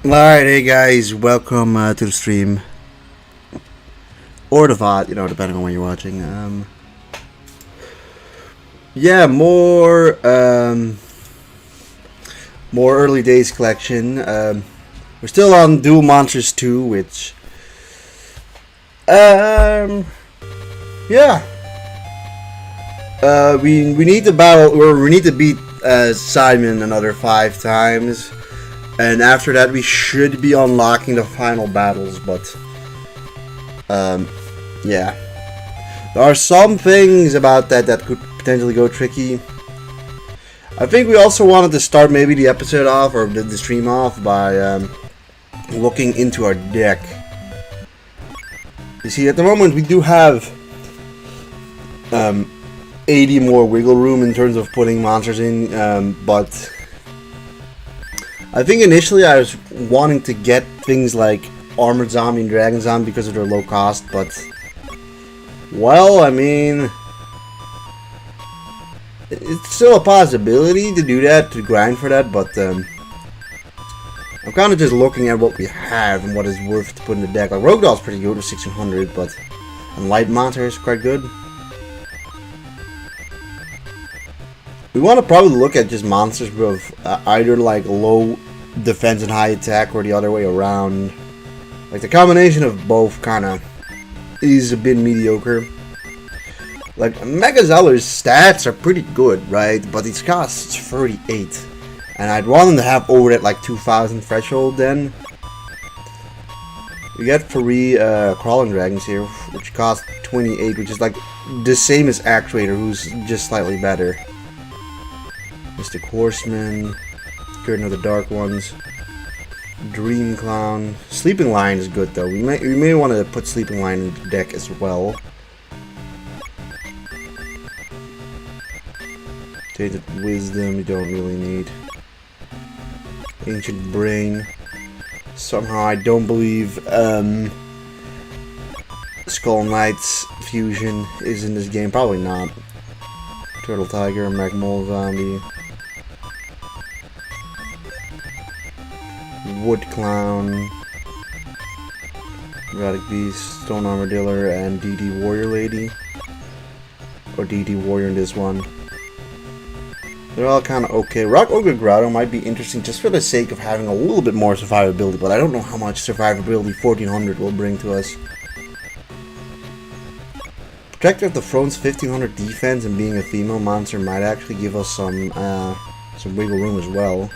Alright, hey guys, welcome to the stream. Or the VOD, depending on when you're watching. Yeah, more early days collection. We're still on Duel Monsters 2, which yeah. We need to battle, or we need to beat Simon another 5 times. And after that, we should be unlocking the final battles, but yeah. There are some things about that could potentially go tricky. I think we also wanted to start maybe the episode off, or the stream off, by looking into our deck. You see, at the moment, we do have 80 more wiggle room in terms of putting monsters in, but I think initially I was wanting to get things like Armored Zombie and Dragon Zombie because of their low cost, but, well, I mean, it's still a possibility to do that, to grind for that, but I'm kind of just looking at what we have and what is worth to put in the deck. Like, Rogue Doll's pretty good with 1600, but and Light Monster is quite good. We want to probably look at just monsters with either like low defense and high attack, or the other way around. Like, the combination of both kind of is a bit mediocre. Like, Mega Zeller's stats are pretty good, right? But his costs 38. And I'd want him to have over that like 2000 threshold then. We got 3 Crawling Dragons here, which cost 28, which is like the same as Actuator, who's just slightly better. Mystic Horseman, Curtain of the Dark Ones, Dream Clown. Sleeping Lion is good though. We may want to put Sleeping Lion in the deck as well. Tainted Wisdom, you don't really need. Ancient Brain. Somehow I don't believe Skull Knight's fusion is in this game. Probably not. Turtle Tiger, Magmol Zombie. Wood Clown, Erotic Beast, Stone Armadillo, and DD Warrior Lady. Or DD Warrior in this one. They're all kind of okay. Rock Ogre Grotto might be interesting just for the sake of having a little bit more survivability, but I don't know how much survivability 1400 will bring to us. Protector of the Throne's 1500 defense and being a female monster might actually give us some wiggle room as well.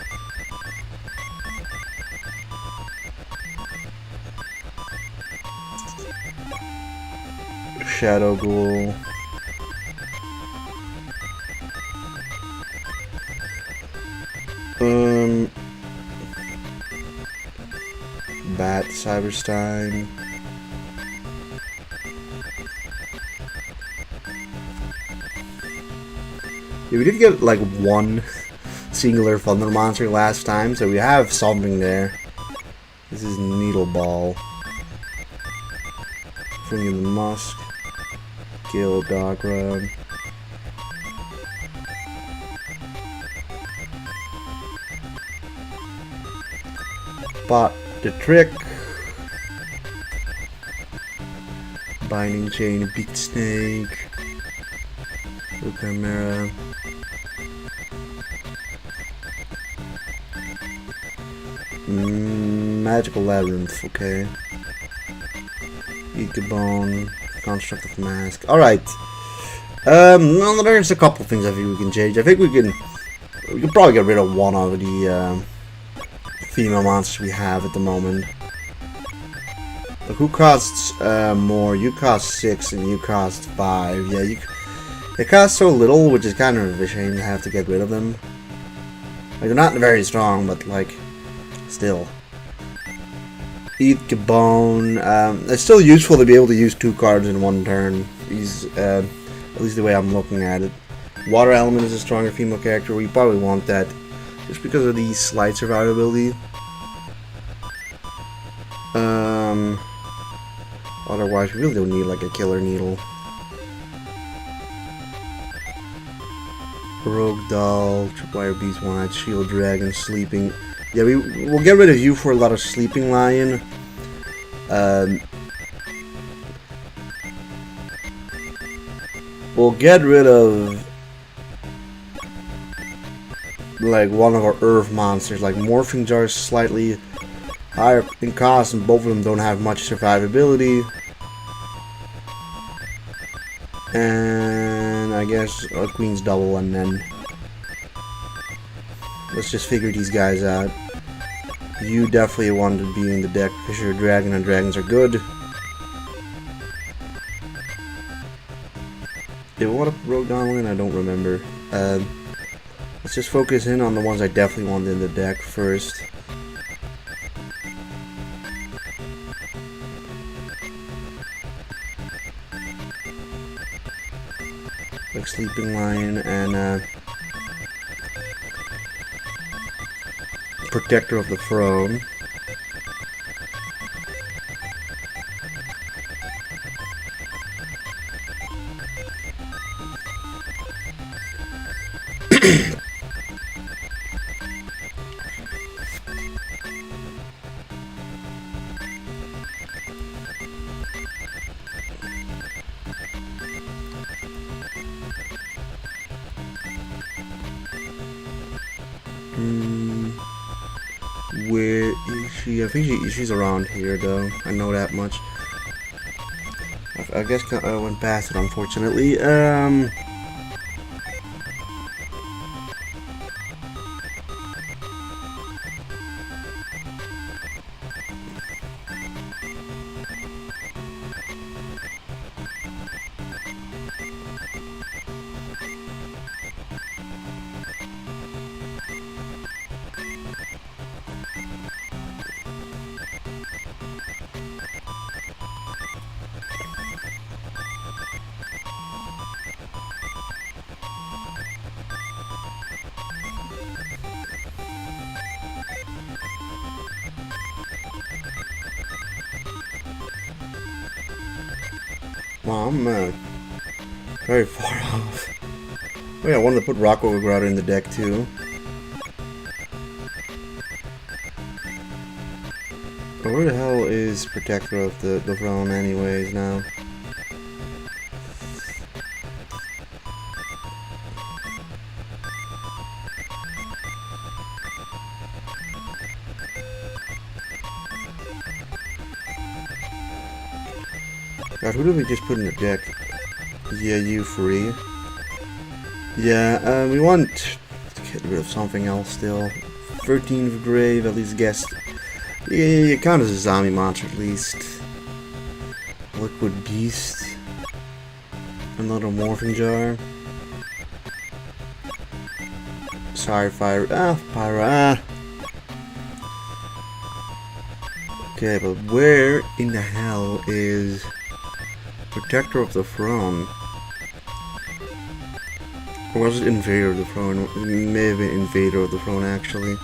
Shadow Ghoul. Bat Cyberstein. Yeah, we did get like one singular Thunder Monster last time, so we have something there. This is Needle Ball. Flinging the Musk. Gale Dogra. Spot the Trick. Binding Chain, Beat Snake. Chimera. Magical Labyrinth, okay. Eat the Bone. Constructive Mask. Alright. Well, there's a couple things I think we can change. I think we can probably get rid of one of the female monsters we have at the moment. But who costs more? You cost 6 and you cost 5. Yeah, they cost so little, which is kind of a shame to have to get rid of them. Like, they're not very strong, but like, still. Eat Gabone. It's still useful to be able to use 2 cards in one turn. He's at least the way I'm looking at it. Water Element is a stronger female character. We probably want that just because of the slight survivability. Otherwise, we really don't need like a Killer Needle. Rogue Doll, Tripwire Beast, One-Eyed Shield Dragon, Sleeping. Yeah, we'll get rid of you for a lot of Sleeping Lion. We'll get rid of like one of our Earth monsters, like Morphing Jar is slightly higher in cost, and both of them don't have much survivability. And I guess a Queen's Double, and then let's just figure these guys out. You definitely want to be in the deck because you're a dragon and dragons are good. Did I want to Rogue Donlin? I don't remember. Let's just focus in on the ones I definitely want in the deck first. Like Sleeping Lion and Protector of the Throne. Where is she? I think she's around here, though. I know that much. I guess I went past it, unfortunately. Well, I'm very far off. Oh yeah, I wanted to put Rock Overgrowler in the deck too. But where the hell is Protector of the Throne anyways now? God, who did we just put in the deck? Yeah, you free. Yeah, we want to get rid of something else still. 13th Grave, at least guess. Yeah, you count as a zombie monster at least. Liquid Beast. Another Morphing Jar. Sorry, Fire. Pyro. Okay, but where in the hell is Protector of the Throne? Or was it Invader of the Throne? It may have been Invader of the Throne, actually.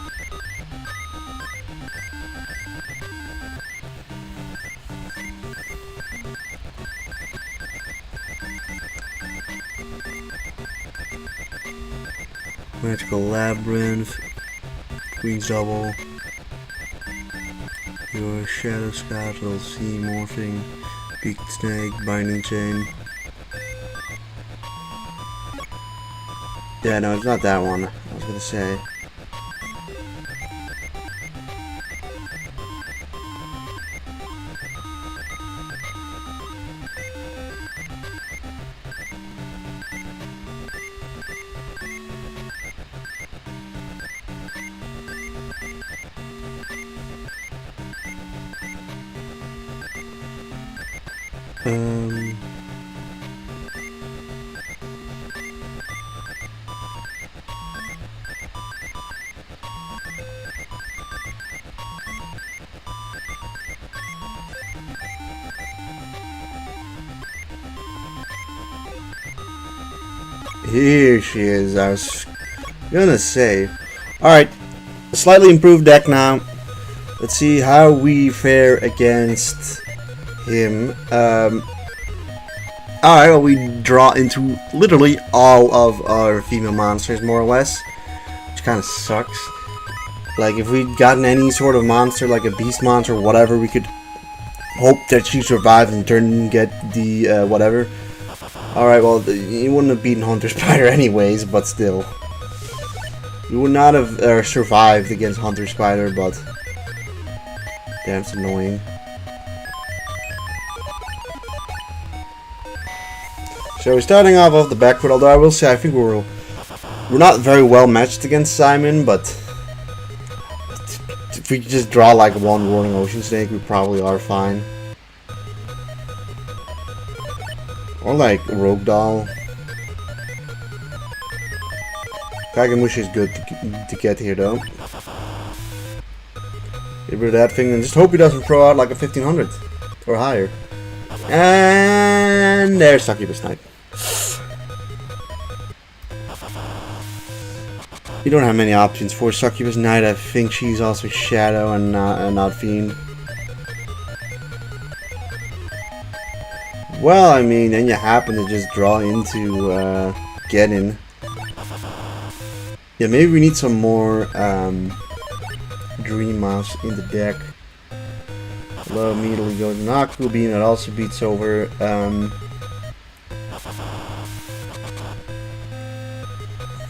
Magical Labyrinth. Queen's Double. Your Shadow Scout, Little Sea Morphing. Beaked Snake, Binding Chain. Yeah, no, it's not that one. I was gonna say. Here she is, I was gonna say. Alright, slightly improved deck now. Let's see how we fare against him. Alright, well, we draw into literally all of our female monsters, more or less. Which kind of sucks. Like, if we'd gotten any sort of monster, like a beast monster or whatever, we could hope that she survives and turn and get the, whatever. Alright, well, you wouldn't have beaten Hunter Spider anyways, but still. You would not have survived against Hunter Spider, but... Damn, it's annoying. So we're starting off the back foot, although I will say I think we're not very well matched against Simon, but if we just draw like one Roaring Ocean Snake, we probably are fine. Or like Rogue Doll. Kagamushi is good to get here though. Get rid of that thing and just hope he doesn't throw out like a 1500 or higher. And there's Succubus Knight. You don't have many options for Succubus Knight. I think she's also Shadow and not Fiend. Well, I mean, then you happen to just draw into Genin. Yeah, maybe we need some more Dream Mouse in the deck. Low immediately goes Naku Beam. That also beats over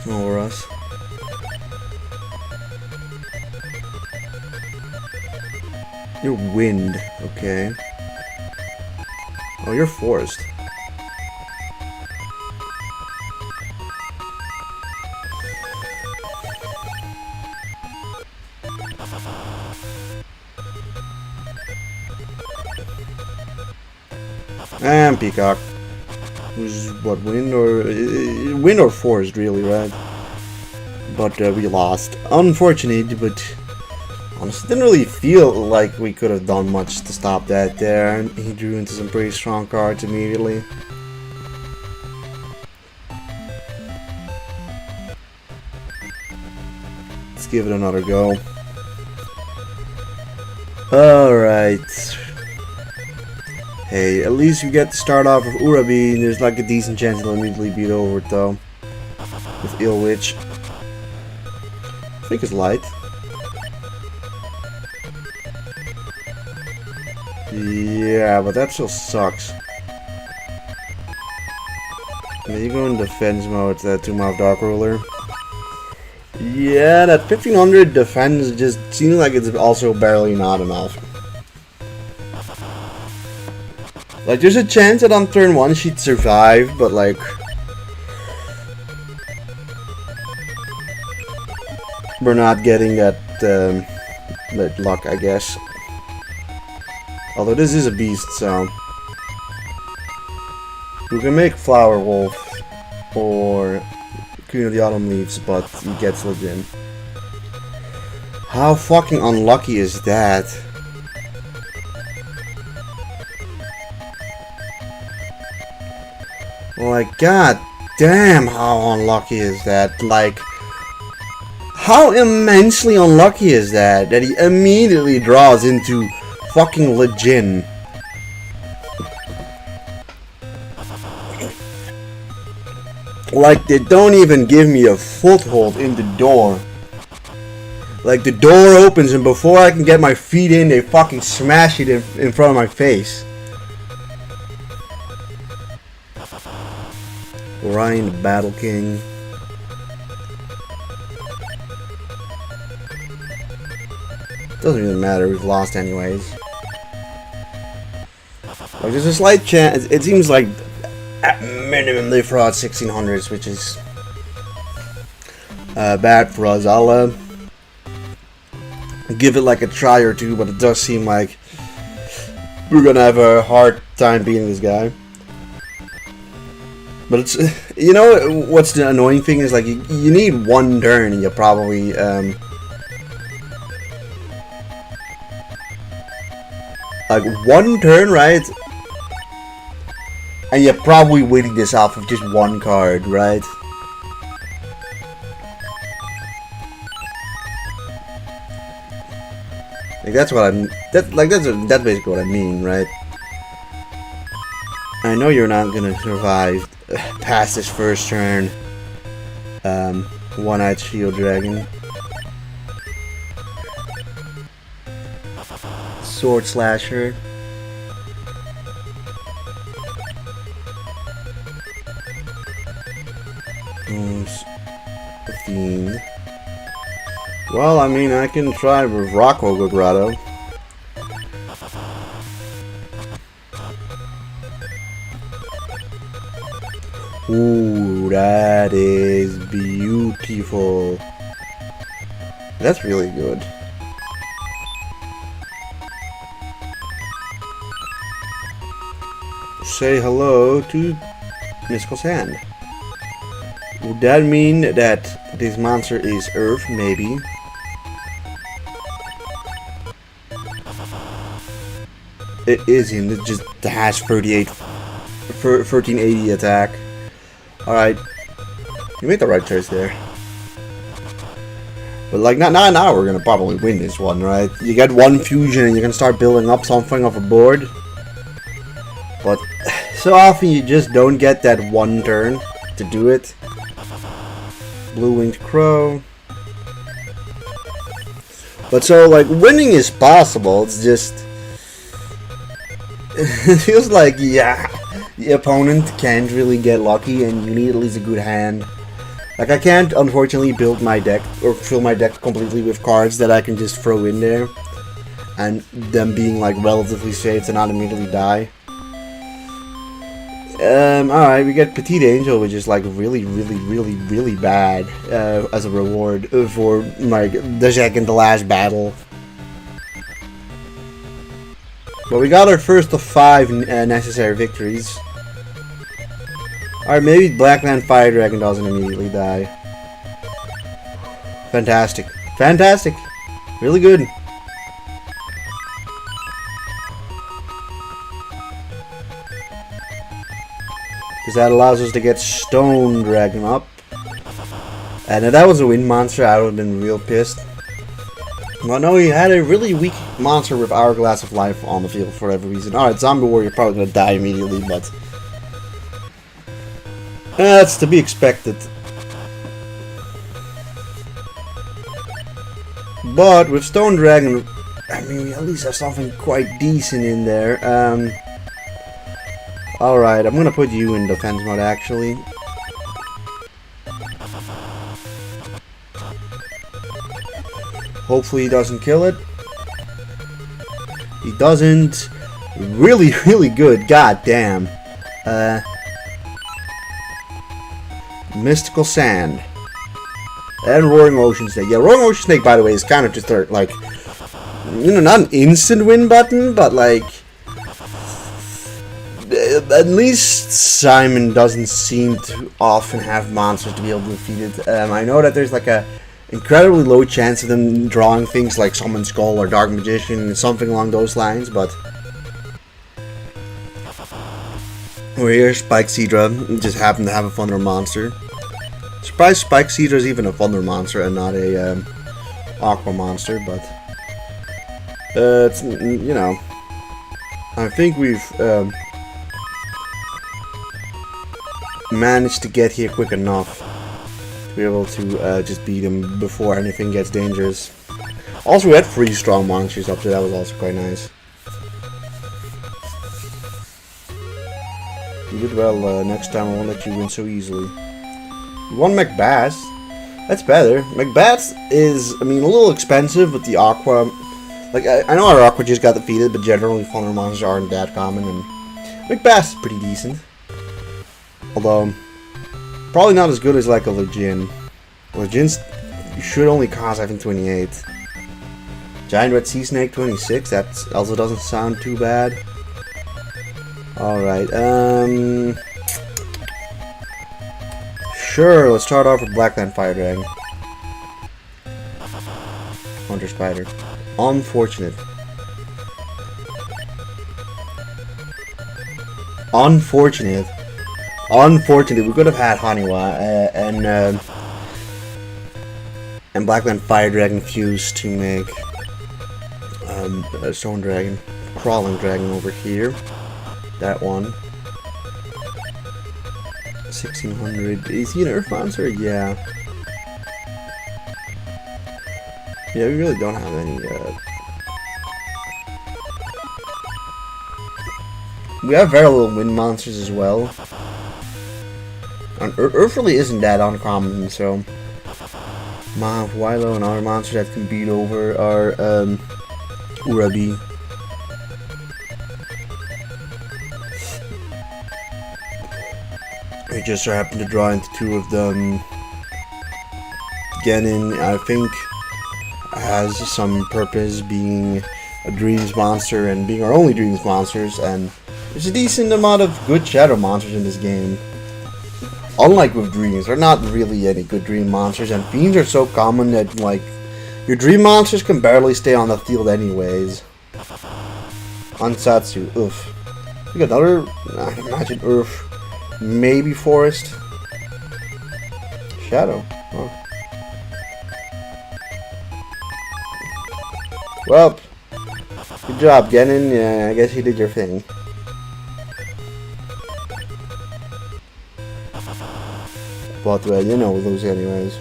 over us. You're Wind, okay. Oh, you're Forest. And Peacock. Who's what, Wind or Forest, really, right? But we lost. Unfortunate, but honestly, didn't really feel like we could have done much to stop that there. He drew into some pretty strong cards immediately. Let's give it another go. Alright. Hey, at least we get to start off with Urabi, and there's like a decent chance he'll immediately beat over it though. With Ill Witch. I think it's light. Yeah, but that still sucks. Now you go in defense mode, that 2-mouth Dark Ruler. Yeah, that 1500 defense just seems like it's also barely not enough. Like, there's a chance that on turn 1 she'd survive, but like... we're not getting that luck, I guess. Although this is a beast, so... we can make Flower Wolf or Queen of the Autumn Leaves, but he gets Legend. How fucking unlucky is that? Like, god damn, how unlucky is that? Like, how immensely unlucky is that he immediately draws into fucking Legend. Like, they don't even give me a foothold in the door. Like, the door opens and before I can get my feet in, they fucking smash it in front of my face. Orion, the Battle King. Doesn't even matter, we've lost anyways. Like, there's a slight chance, it seems like at minimum they throw out 1600s, which is bad for us. I'll give it like a try or two, but it does seem like we're gonna have a hard time beating this guy. But it's, you know what's the annoying thing is, like, you need one turn and you probably like one turn, right? And you're probably winning this off of just one card, right? Like, that's what I'm. That's basically what I mean, right? I know you're not gonna survive past this first turn. One-eyed Shield Dragon. Sword Slasher. Fiend. Well, I mean, I can try with Rock Ogre Grotto. Ooh, that is beautiful. That's really good. Say hello to Mystical Sand. Would that mean that this monster is Earth? Maybe. It isn't. It just has 1380 attack. Alright. You made the right choice there. But like, now we're gonna probably win this one, right? You get one fusion and you can start building up something off a board. But so often you just don't get that one turn to do it. Blue-winged crow. But so, like, winning is possible. It's just... it feels like, yeah, the opponent can't really get lucky and you need at least a good hand. Like, I can't, unfortunately, build my deck or fill my deck completely with cards that I can just throw in there. And them being, like, relatively safe to not immediately die. Alright, we get Petite Angel, which is like really bad as a reward for like the second to last battle. But we got our first of 5 necessary victories. Alright, maybe Blackland Fire Dragon doesn't immediately die. Fantastic. Fantastic. Really good. Because that allows us to get Stone Dragon up. And if that was a wind monster, I would have been real pissed. Well, no, he had a really weak monster with Hourglass of Life on the field for whatever reason. Alright, Zombie Warrior probably going to die immediately, but... that's to be expected. But with Stone Dragon, I mean, we at least have something quite decent in there. Alright, I'm gonna put you in defense mode actually. Hopefully he doesn't kill it. He doesn't. Really good. God damn. Mystical Sand. And Roaring Ocean Snake. Yeah, Roaring Ocean Snake, by the way, is kind of just like, you know, not an instant win button, but like, at least Simon doesn't seem to often have monsters to be able to defeat it. I know that there's like a incredibly low chance of them drawing things like Summon Skull or Dark Magician, something along those lines, but we're here, Spike Seadra just happened to have a Thunder monster. Surprised Spike Seadra is even a Thunder monster and not a Aqua monster, but it's, you know, I think we've managed to get here quick enough to be able to just beat him before anything gets dangerous. Also, we had 3 strong monsters up there, that was also quite nice. You did well. Next time I won't let you win so easily. You won Macbeth. That's better. Macbeth is, I mean, a little expensive with the Aqua. Like, I know our Aqua just got defeated, but generally Thunder monsters aren't that common, and Macbeth's pretty decent. Although, probably not as good as like a Legion. Legions should only cost, I think, 28. Giant Red Sea Snake 26. That also doesn't sound too bad. Alright, sure, let's start off with Blackland Fire Dragon. Hunter Spider. Unfortunate. Unfortunate. We could have had Haniwa and Blackland Fire Dragon fused to make a Stone Dragon, Crawling Dragon over here. That one. 1600. Is he an Earth monster? Yeah. Yeah, we really don't have any we have very little wind monsters as well. And Earth really isn't that uncommon, so Mav, Wilo, and other monsters that can beat over are Urabi. We just so happen to draw into two of them. Genin, I think, has some purpose, being a Dreams monster and being our only Dreams monsters, and there's a decent amount of good Shadow monsters in this game. Unlike with Dreams, there are not really any good Dream monsters, and Fiends are so common that, like, your Dream monsters can barely stay on the field anyways. Ansatsu, oof. We got another, I imagine Earth, maybe Forest. Shadow, oh. Well, good job, Genin. Yeah, I guess you did your thing. But, well, you know, we'll lose anyways.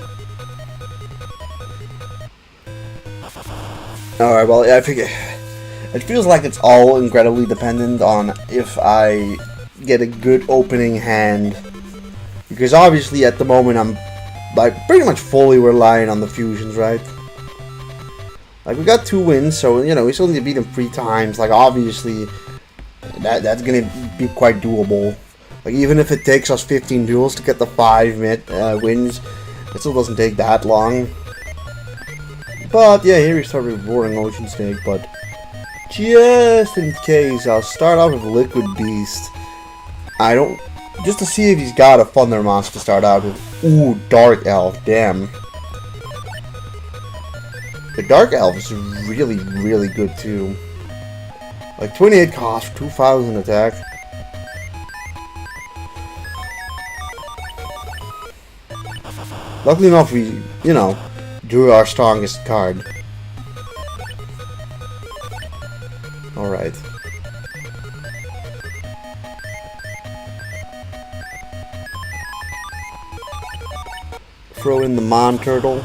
Alright, well, I think it feels like it's all incredibly dependent on if I get a good opening hand. Because obviously, at the moment, I'm, like, pretty much fully relying on the fusions, right? Like, we got 2 wins, so, you know, we still need to beat him 3 times. Like, obviously, that's gonna be quite doable. Like, even if it takes us 15 duels to get the 5 wins, it still doesn't take that long. But, yeah, here we start with Roaring Ocean Snake, but just in case, I'll start off with Liquid Beast. Just to see if he's got a Thunder monster to start out with. Ooh, Dark Elf, damn. The Dark Elf is really, really good too. Like 28 cost, 2,000 attack. Luckily enough, we, you know, drew our strongest card. Alright. Throw in the Mon Turtle.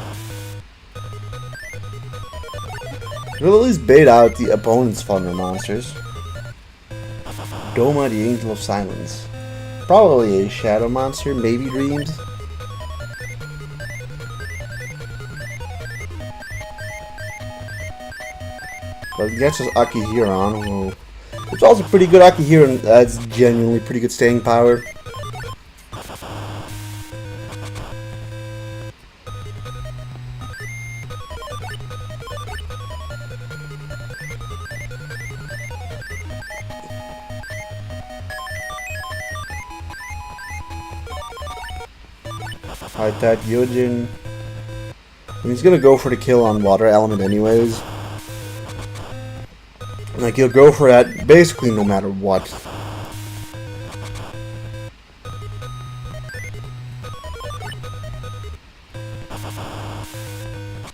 We'll at least bait out the opponent's Thunder monsters. Doma, the Angel of Silence. Probably a Shadow monster, maybe Dreams. But it gets us Akihiron. It's also pretty good Akihiron. That's genuinely pretty good staying power. Attack Yojin. And he's gonna go for the kill on Water Element anyways. Like, he'll go for that basically no matter what.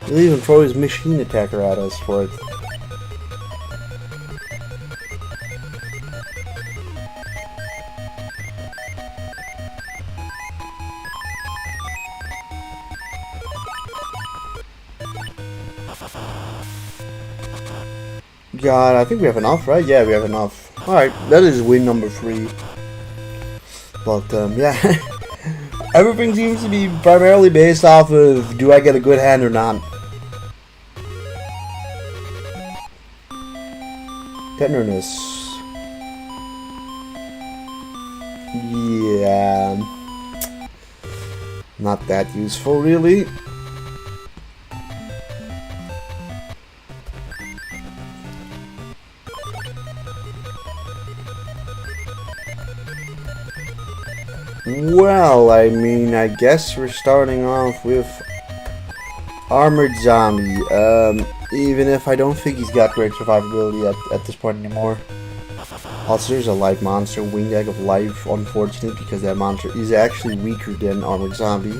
He'll even throw his Machine Attacker at us for it. God, I think we have enough, right? Yeah, we have enough. Alright, that is win number 3. But, yeah. Everything seems to be primarily based off of, do I get a good hand or not? Tenderness. Yeah. Not that useful, really. Well, I mean, I guess we're starting off with Armored Zombie. Even if I don't think he's got great survivability at this point anymore. Also, there's a Light monster, Winged Egg of Life. Unfortunate, because that monster is actually weaker than Armored Zombie.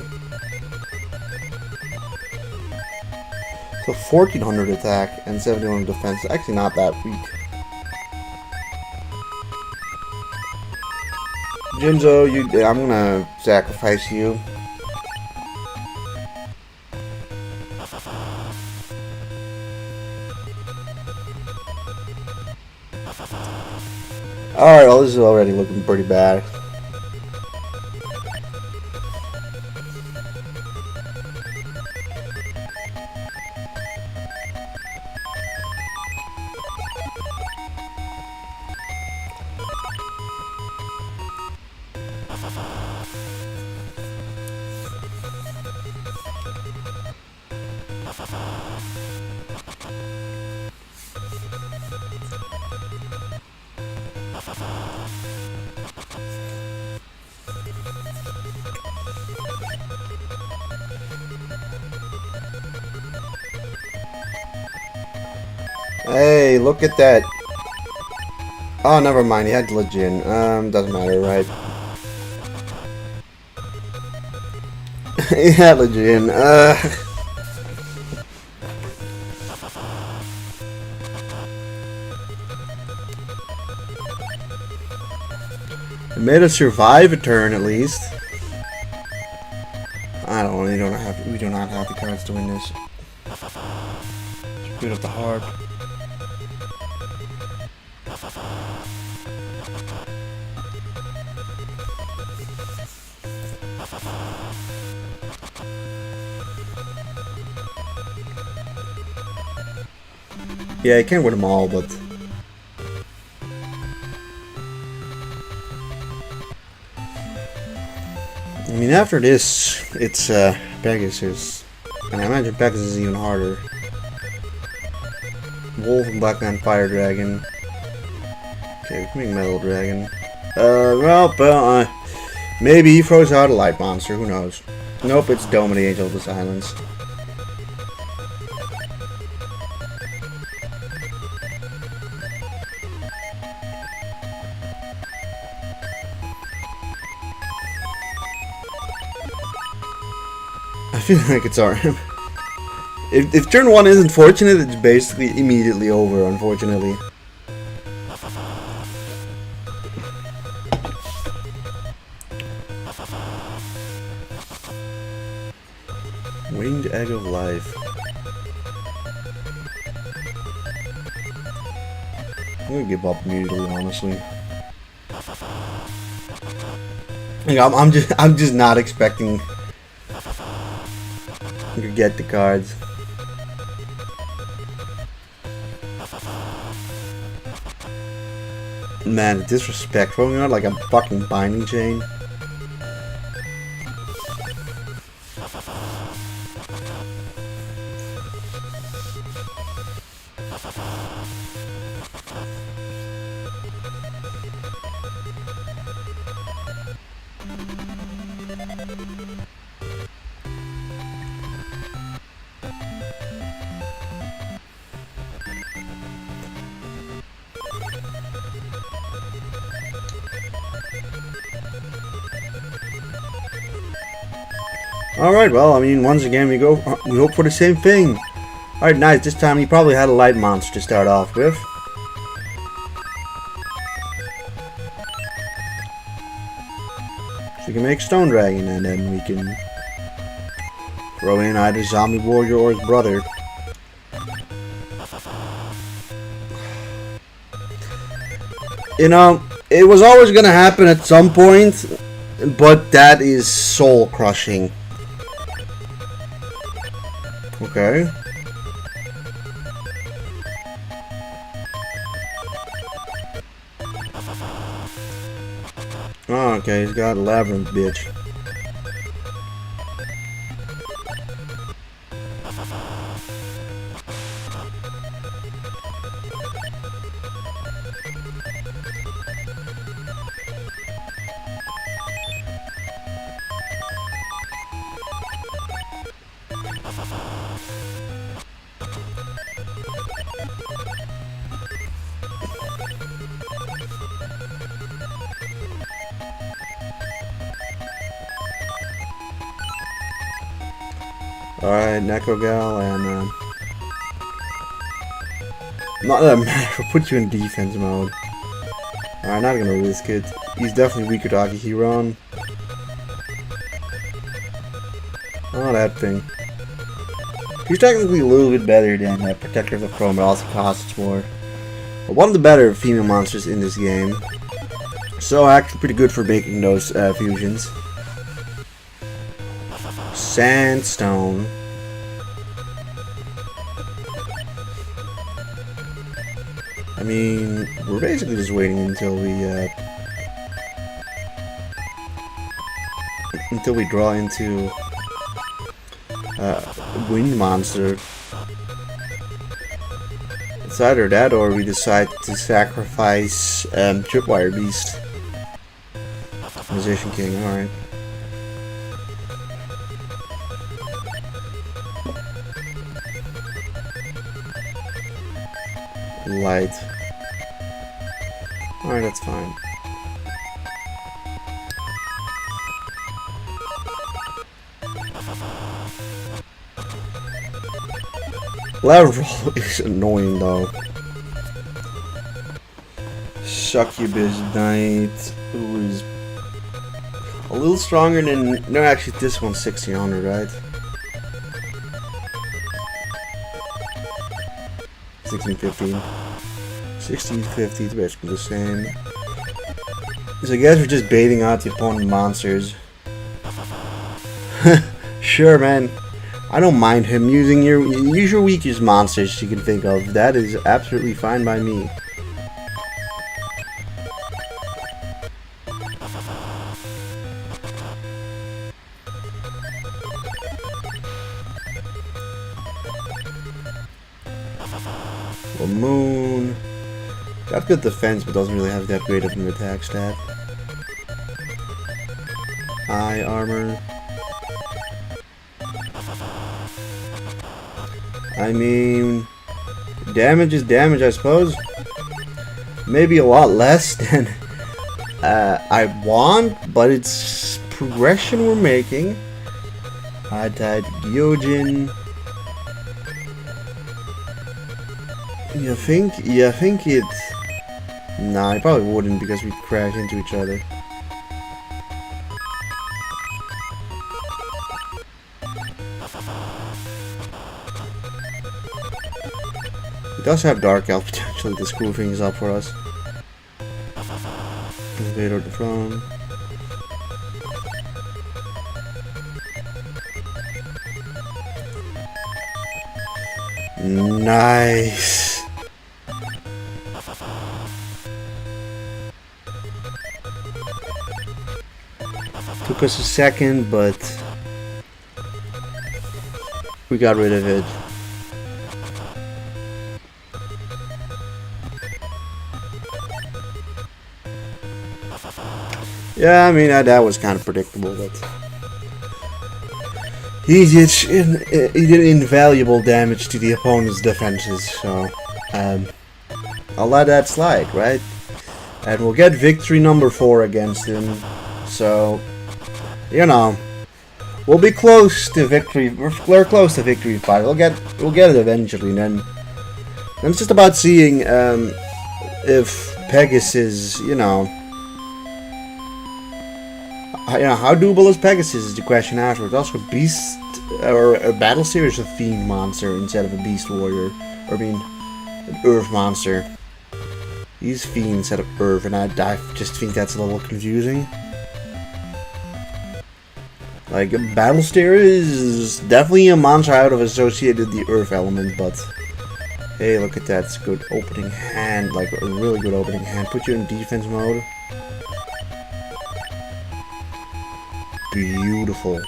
So 1400 attack and 7100 defense. Actually, not that weak. Jinzo, I'm gonna sacrifice you. Alright, well, this is already looking pretty bad. Hey, look at that. Oh, never mind. He had Legion. Doesn't matter, right? He had Legion. It made us survive a turn at least. I don't. We do not have the cards to win this. Speed up the harp. Yeah, I can't win them all, but I mean, after this, it's Pegasus, and I imagine Pegasus is even harder. Wolf and Black Man Fire Dragon. Okay, we can make Metal Dragon. Well, maybe he throws out a Light Monster. Who knows? Nope, it's Dome of the Angel of the Silence. I feel like it's our. If turn 1 isn't fortunate, it's basically immediately over, unfortunately. Winged Egg of Life. I'm gonna give up immediately, honestly. I'm just not expecting to get the cards. Man, the disrespect, throwing out like a fucking binding chain. Alright, well, I mean, once again, we hope for the same thing. Alright, nice. This time he probably had a light monster to start off with. So we can make Stone Dragon, and then we can throw in either Zombie Warrior or his brother. You know, it was always gonna happen at some point, but that is soul crushing. Okay. Oh, okay, he's got a Labyrinth, bitch. Alright, Nekogal, and we'll put you in defense mode. Alright, not gonna risk it. He's definitely weaker to Akihiron. Oh, that thing. He's technically a little bit better than Protector of the Throne, but also costs more. But one of the better female monsters in this game. So actually pretty good for making those fusions. Sandstone. I mean, we're basically just waiting until we draw into Wind Monster. It's either that or we decide to sacrifice Tripwire Beast. Musician King, alright. Light. Alright, that's fine. Lateral is annoying though. Succubus Knight, who is a little stronger than... No, actually this one's 1600, right? 1615. 1650, it's basically the same. So I guess we're just baiting out the opponent monsters. Sure, man. I don't mind him using your weakest monsters you can think of. That is absolutely fine by me. Well, Moon. Got good defense, but doesn't really have that great of an attack stat. Eye armor. I mean, damage is damage, I suppose. Maybe a lot less than I want, but it's progression we're making. I died Gyojin. You think it... Nah, I probably wouldn't because we'd crash into each other. It does have Dark Elf potentially to screw things up for us. Invader the throne. Nice. Took us a second, but we got rid of it. Yeah, I mean, that was kind of predictable, but he did invaluable damage to the opponent's defenses, so I'll let that slide, right? And we'll get victory number 4 against him, so, you know, we'll be close to victory. We're close to victory 5. We'll get it eventually, and then it's just about seeing if Pegasus, you know, how doable is Pegasus is the question afterwards. Also, Beast or a Battle Series of Fiend monster instead of a Beast Warrior, or I mean, an Earth monster. He's Fiend instead of Earth, and I just think that's a little confusing. Like, Battle Series is definitely a monster I would have associated the Earth element, but hey, look at that, it's a good opening hand, like a really good opening hand. Put you in defense mode. Beautiful.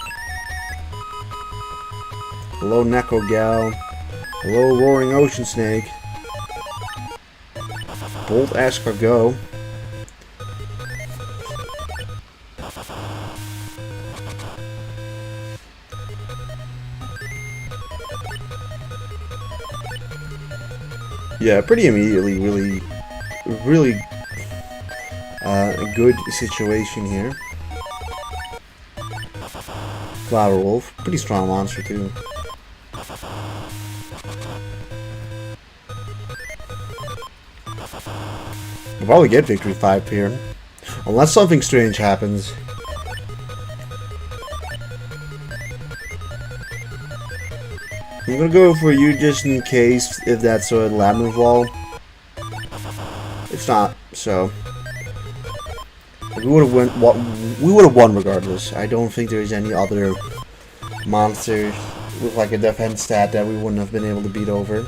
Hello, Neko Gal. Hello, Roaring Ocean Snake. Bolt Escargot. Yeah, pretty immediately, really a good situation here. Flower Wolf, pretty strong monster too. We'll probably get victory 5 here, unless something strange happens. I'm gonna go for you just in case, if that's a Labyrinth Wall. It's not, so we would have won regardless. I don't think there is any other monster with like a defense stat that we wouldn't have been able to beat over.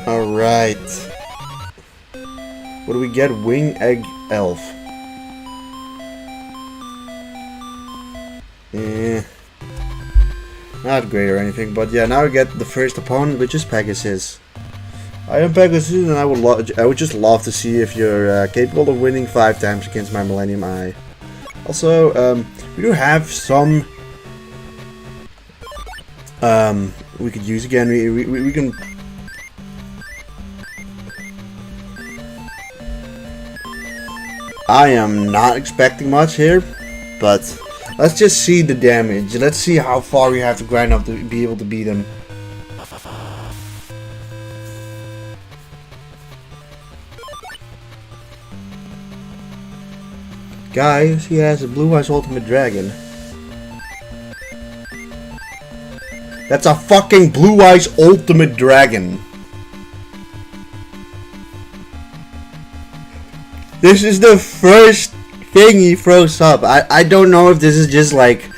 Alright. What do we get? Wing Egg Elf. Not great or anything, but yeah, now we get the first opponent, which is Pegasus. I am Pegasus, and I would just love to see if you're capable of winning 5 times against my Millennium Eye. Also, we do have some we could use again. We can. I am not expecting much here, but let's just see the damage. Let's see how far we have to grind up to be able to beat him. Guys, he has a Blue Eyes Ultimate Dragon. That's a fucking Blue Eyes Ultimate Dragon. This is the first thing he throws up. I don't know if this is just like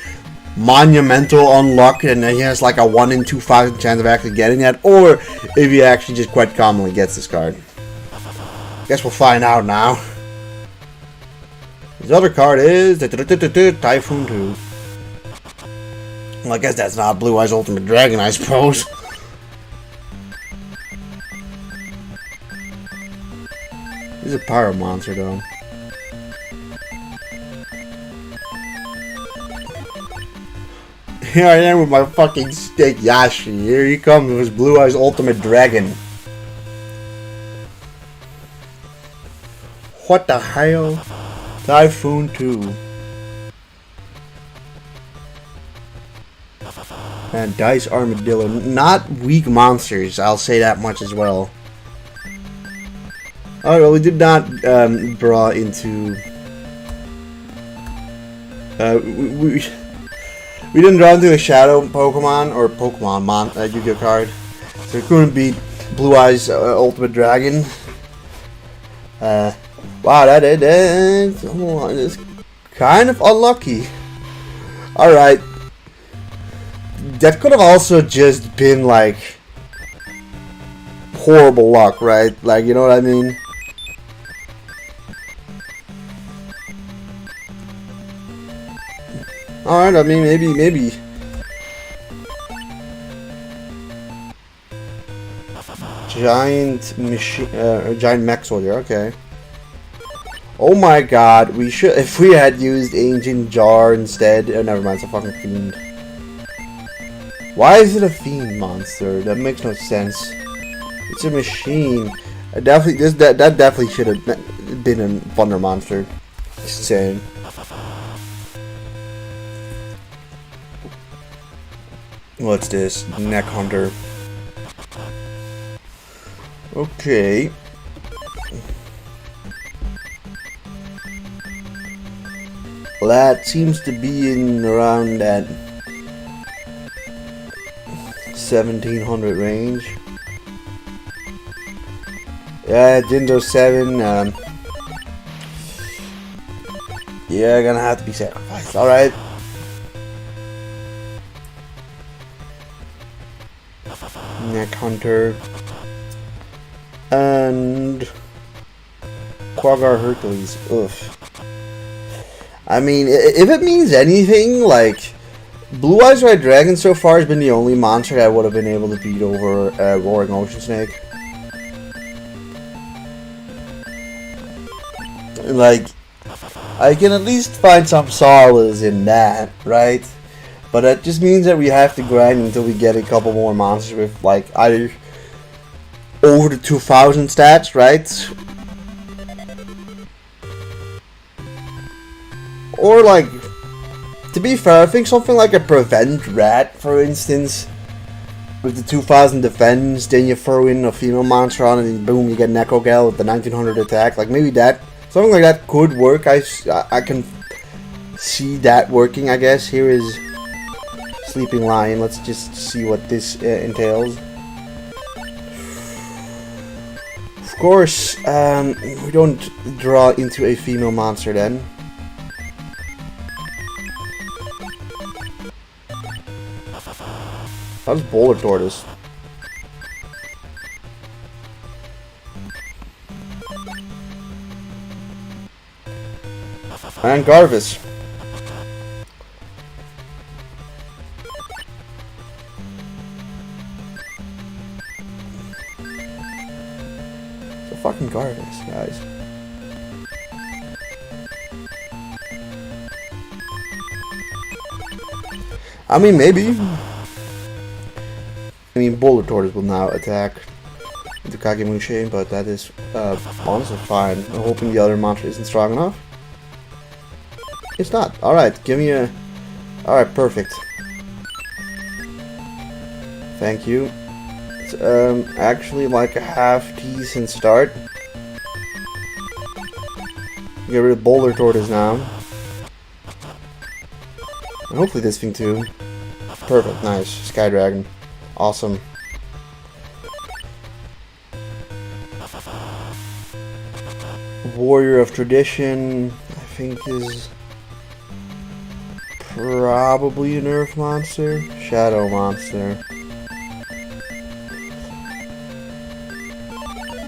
monumental unluck and he has like a 1 in 2,000 chance of actually getting that, or if he actually just quite commonly gets this card. Guess we'll find out now. His other card is Typhoon 2. Well, I guess that's not Blue Eyes Ultimate Dragon, I suppose. He's a pyro monster, though. Here I am with my fucking stick Yashi. Here he comes with his Blue Eyes Ultimate Dragon. What the hell? Typhoon 2. And Dice Armadillo. Not weak monsters, I'll say that much as well. Alright, well, we did not draw into... we didn't draw into a Shadow Pokemon, or Pokemon Yu-Gi-Oh card. So we couldn't beat Blue Eyes Ultimate Dragon. Wow, that is kind of unlucky. Alright. That could have also just been like horrible luck, right? Like, you know what I mean? Alright, I mean, maybe. Giant machine, giant mech soldier, okay. Oh my god, we should, if we had used Ancient Jar instead, never mind, it's a fucking fiend. Why is it a fiend monster? That makes no sense. It's a machine. That definitely should have been a Thunder monster. Insane. What's this? Neck Hunter. Okay. Well, that seems to be in around that 1700 range. Yeah, Dindo 7. Yeah, gonna have to be sacrificed. Alright. Neck Hunter. And Quaggar Hercules. Ugh. I mean, if it means anything, like, Blue Eyes Red Dragon so far has been the only monster that would have been able to beat over Roaring Ocean Snake. Like, I can at least find some solace in that, right? But that just means that we have to grind until we get a couple more monsters with, like, either over the 2000 stats, right? Or, like, to be fair, I think something like a Prevent Rat, for instance, with the 2000 defense, then you throw in a female monster on it, and boom, you get Necrogel with the 1900 attack. Like, maybe that, something like that could work. I can see that working, I guess. Here is Sleeping Lion. Let's just see what this entails. course, we don't draw into a female monster then. How's Boulder Tortoise? And Garvis. So fucking Garvis, guys. I mean, maybe. I mean, Boulder Tortoise will now attack the Kagemusha, but that is honestly fine. I'm hoping the other monster isn't strong enough. It's not. Alright, give me a... Alright, perfect. Thank you. It's actually like a half decent start. Get rid of Boulder Tortoise now. And hopefully this thing too. Perfect, nice. Sky Dragon. Awesome. Warrior of Tradition, I think is probably an Earth monster. Shadow monster.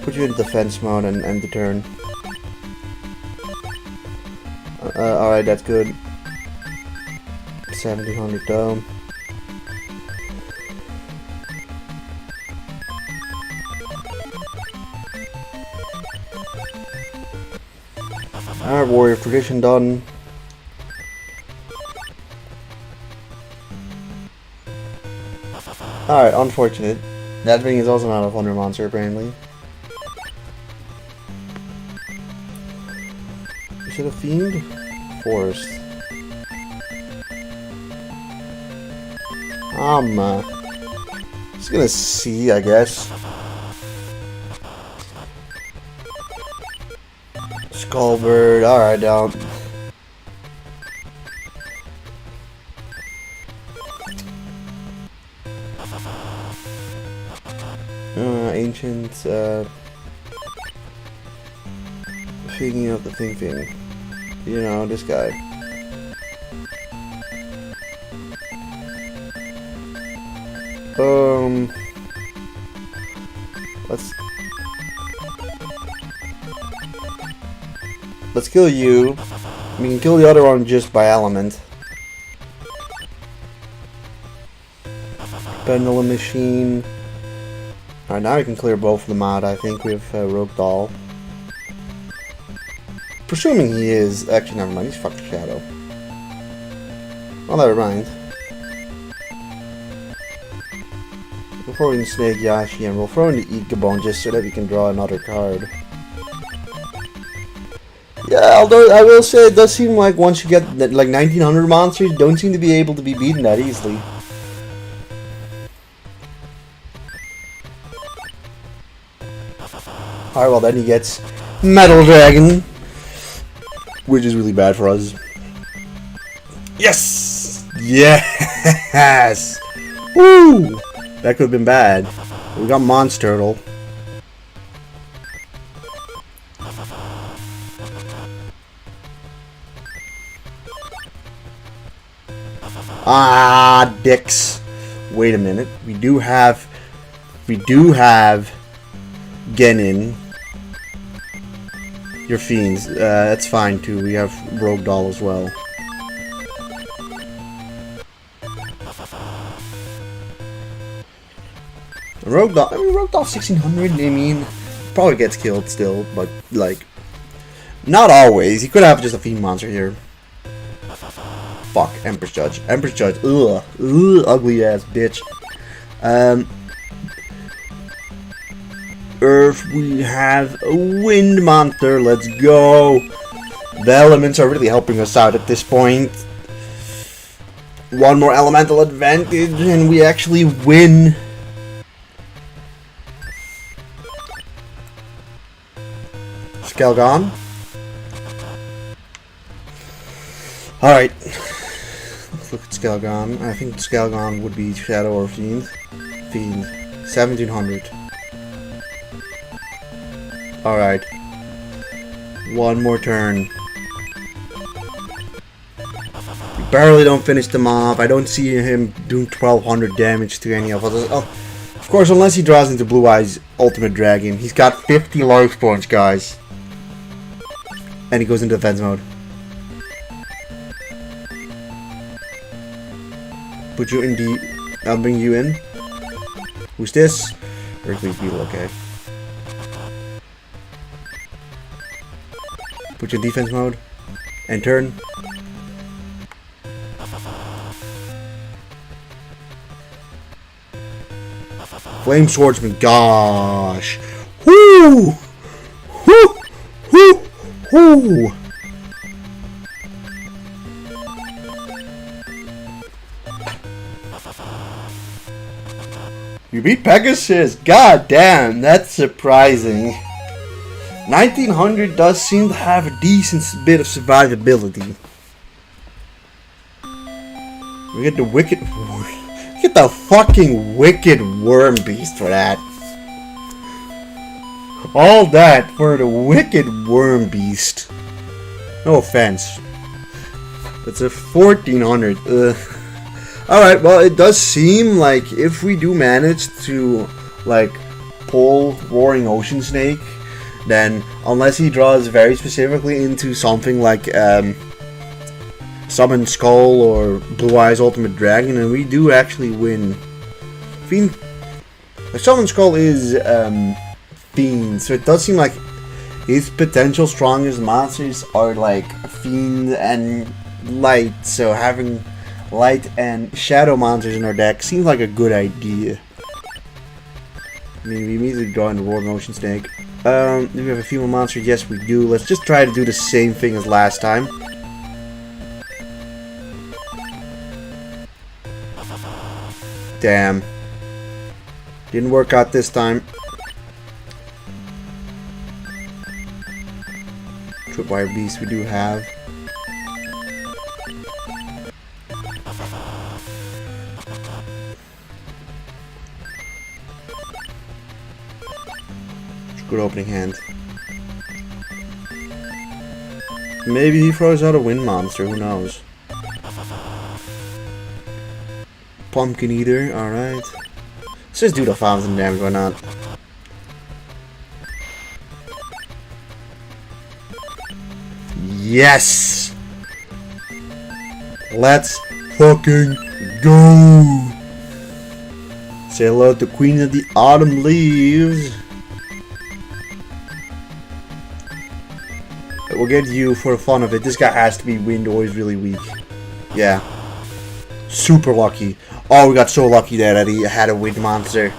Put you in defense mode and end the turn. Alright, that's good. 1700 though. Alright, Warrior of Tradition done. Alright, unfortunate. That thing is also not a Thunder monster apparently. Is it a Fiend? Forest. Just gonna see, I guess. Skullbird, alright, down. Ancient, thinking of the thing. You know, this guy. Let's kill you. We can kill the other one just by element. Pendulum Machine. Alright, now we can clear both of them out, I think, with Rogue Doll. Presuming he is... Actually, never mind, he's fucking Shadow. Oh, never mind. We'll throw in Snake Yashi and we'll throw in the Ikebone just so that we can draw another card. Yeah, although I will say it does seem like once you get like 1900 monsters, don't seem to be able to be beaten that easily. Alright, well then he gets Metal Dragon, which is really bad for us. Yes! Yes! Woo! That could have been bad. We got Monsturtle. Ah, dicks. Wait a minute. We do have Genin. Your Fiends. That's fine too. We have Rogue Doll as well. Rogue Doll 1600, I mean, probably gets killed still, but like, not always. He could have just a Fiend monster here. Fuck, Empress Judge. Empress Judge, ugh, ugly ass bitch. Earth, we have a Wind monster, let's go. The elements are really helping us out at this point. One more elemental advantage and we actually win. Skelgon. Alright. Let's look at Skelgon. I think Skelgon would be Shadow or Fiend. Fiend. 1700. Alright. One more turn. We barely don't finish them off. I don't see him doing 1200 damage to any of us. Oh, of course, unless he draws into Blue Eyes Ultimate Dragon. He's got 50 life points, guys. And he goes into defense mode. Put you in the... I'll bring you in. Who's this? Earthly Beetle, okay. Put you in defense mode. And turn. Flame Swordsman, gosh. Whoo! Whoo! Whoo! Whoo! You beat Pegasus? God damn, that's surprising. 1900 does seem to have a decent bit of survivability. We get the wicked... Get the fucking wicked worm beast for that. All that for the wicked worm beast. No offense. It's a 1400. Alright, well, it does seem like if we do manage to, like, pull Roaring Ocean Snake, then unless he draws very specifically into something like Summon Skull or Blue Eyes Ultimate Dragon, and we do actually win. Fiend. Summon Skull is Fiend, so it does seem like his potential strongest monsters are like Fiend and Light, so having Light and Shadow monsters in our deck seems like a good idea. I mean, we immediately draw in the Roaring Ocean Snake. Do we have a female monster? Yes, we do. Let's just try to do the same thing as last time. Damn. Didn't work out this time. Tripwire Beast we do have. Good opening hand. Maybe he throws out a wind monster, who knows. Pumpkin Eater, alright. Let's just do the 1000 damage, why not? Yes! Let's fucking go! Say hello to Queen of the Autumn Leaves. We'll get you for the fun of it. This guy has to be wind or he's really weak. Yeah. Super lucky. Oh, we got so lucky there that he had a wind monster.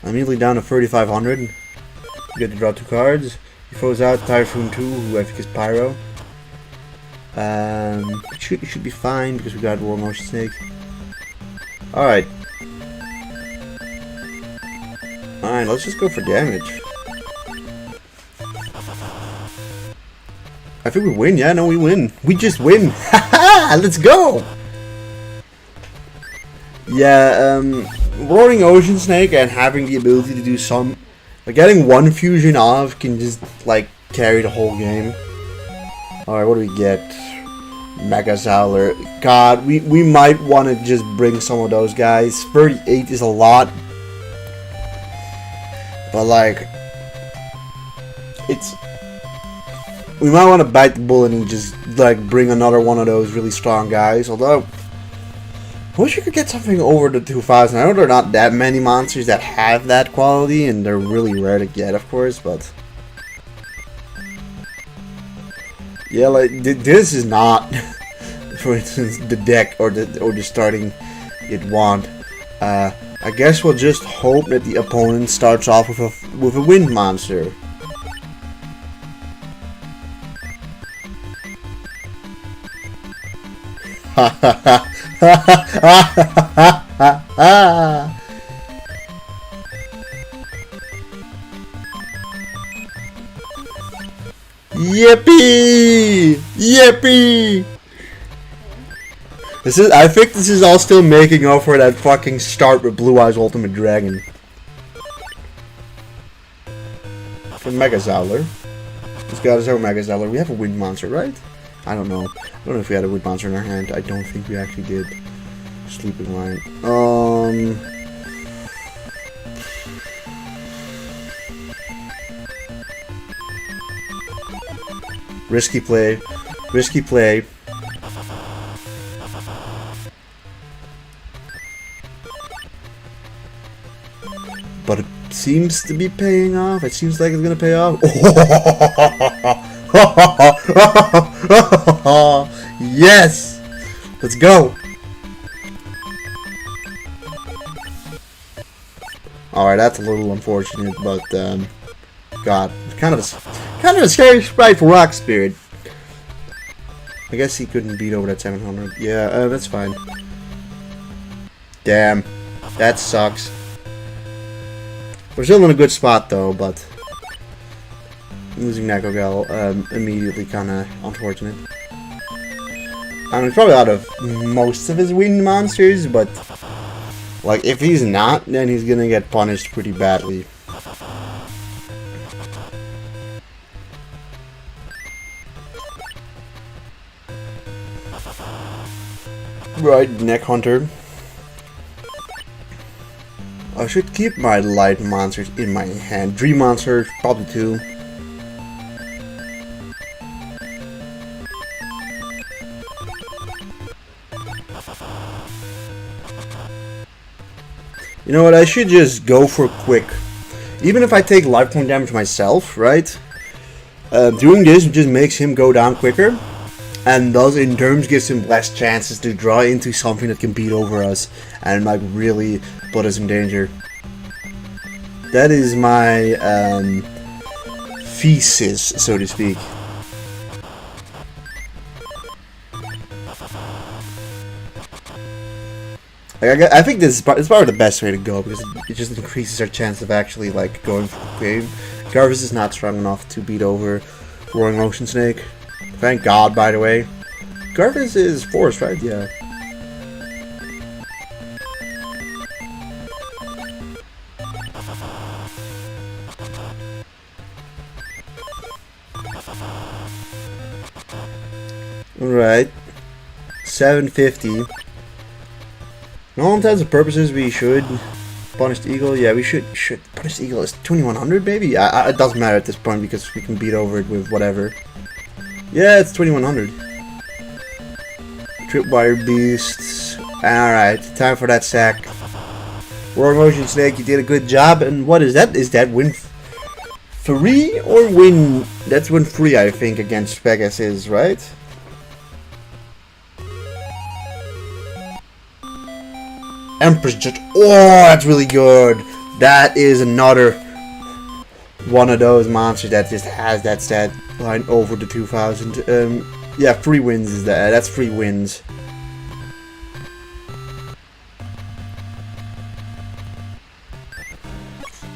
I'm immediately down to 3,500. You get to draw 2 cards. He throws out Typhoon 2, who I think is Pyro. It should be fine because we got Roaring Ocean Snake. Alright. Alright, let's just go for damage. I think we win. Yeah, no, we win. We just win. Haha! Let's go! Yeah, Roaring Ocean Snake and having the ability to do some... Like, getting one fusion off can just, like, carry the whole game. Alright, what do we get? Mega Zowler. God, we might want to just bring some of those guys. 38 is a lot. But, like... It's... We might want to bite the bullet and just, like, bring another one of those really strong guys. Although... I wish we could get something over the 2000. I know there are not that many monsters that have that quality, and they're really rare to get, of course, but... Yeah, like, this is not, for instance, the deck or the starting you'd want. I guess we'll just hope that the opponent starts off with a wind monster. Ha ha ha. Yippee! Yippee! I think this is all still making up for that fucking start with Blue Eyes Ultimate Dragon. For Mega Zowler. He's got his own Mega Zowler. We have a Wind Monster, right? I don't know. I don't know if we had a Wind Monster in our hand. I don't think we actually did. Sleeping Lion. Risky play. Risky play. But it seems to be paying off. It seems like it's gonna pay off. Yes! Let's go! Alright, that's a little unfortunate, but God, kind of a scary sprite for Rock Spirit. I guess he couldn't beat over that 700. Yeah, that's fine. Damn, that sucks. We're still in a good spot though, but losing Nakogal immediately kind of unfortunate. I mean, he's probably out of most of his wind monsters, but like if he's not, then he's gonna get punished pretty badly. Right, Neck Hunter. I should keep my light monsters in my hand. Dream monsters, probably too. You know what, I should just go for quick. Even if I take life point damage myself, right? Doing this just makes him go down quicker. And thus, in terms, gives him less chances to draw into something that can beat over us and like really put us in danger. That is my thesis, so to speak. I think this is probably the best way to go because it just increases our chance of actually like going for the game. Garvis is not strong enough to beat over Roaring Ocean Snake. Thank God, by the way. Garvis is forest, right? Yeah. Alright. 750. In all intents and purposes, we should Punished Eagle. Yeah, we should. Punished Eagle is 2100, maybe? It doesn't matter at this point because we can beat over it with whatever. Yeah, it's 2100. Tripwire Beasts. Alright, time for that sack. Roaring Ocean Snake, you did a good job. And what is that? Is that win 3 or win? That's win 3, I think, against Pegasus, right? Empress Judge. Oh, that's really good. That is another one of those monsters that just has that stat line over the 2000. Yeah, 3 wins is that. That's 3 wins.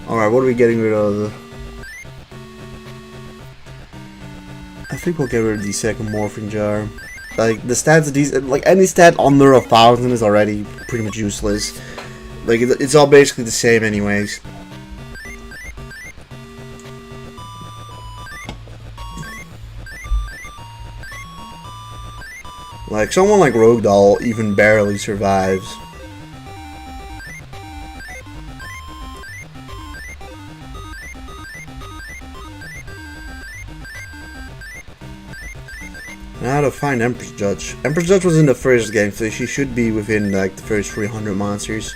Alright, what are we getting rid of? I think we'll get rid of the second Morphing Jar. Like, the stats of these, like, any stat under 1000 is already pretty much useless. Like, it's all basically the same anyways. Like, someone like Rogue Doll even barely survives. Now to find Empress Judge. Empress Judge was in the first game, so she should be within like the first 300 monsters.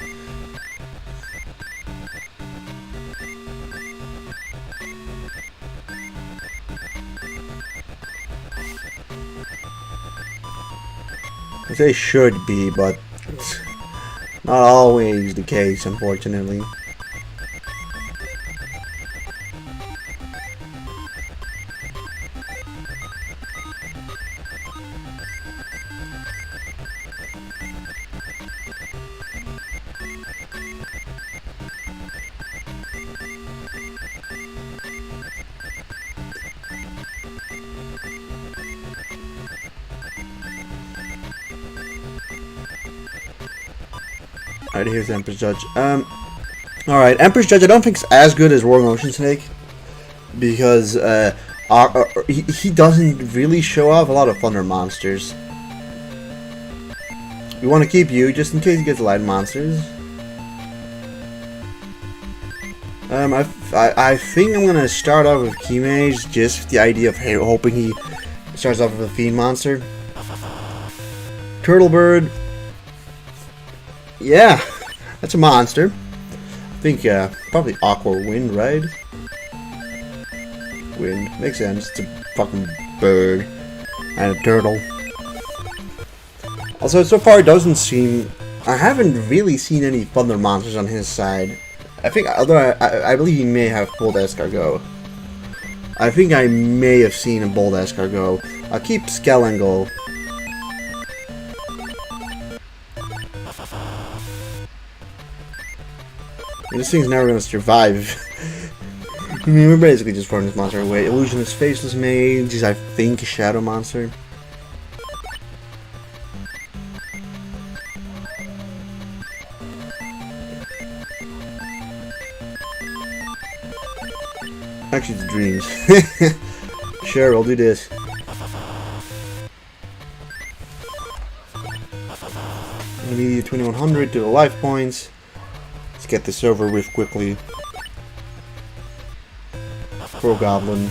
They should be, but it's not always the case, unfortunately. Alright, here's Emperor's Judge. Alright, Emperor's Judge I don't think is as good as Roaring Ocean Snake. Because he doesn't really show off a lot of thunder monsters. We want to keep you just in case he gets light monsters. I think I'm gonna start off with Key Mage, just with the idea of hoping he starts off with a Fiend monster. Turtle Bird. Yeah, that's a monster. I think probably Aqua Wind, right? Wind makes sense. It's a fucking bird and a turtle. Also, so far it doesn't seem. I haven't really seen any thunder monsters on his side. I think, although I believe he may have Bold Escargot. I think I may have seen a Bold Escargot. I'll keep Skelengal. This thing's never gonna survive. I mean, we're basically just throwing this monster away. Illusionist Faceless Mage is, I think, a Shadow Monster. Actually, the dreams. Sure, I'll do this. Immediate 2100 to the life points. Let's get this over with quickly. Crow Goblin.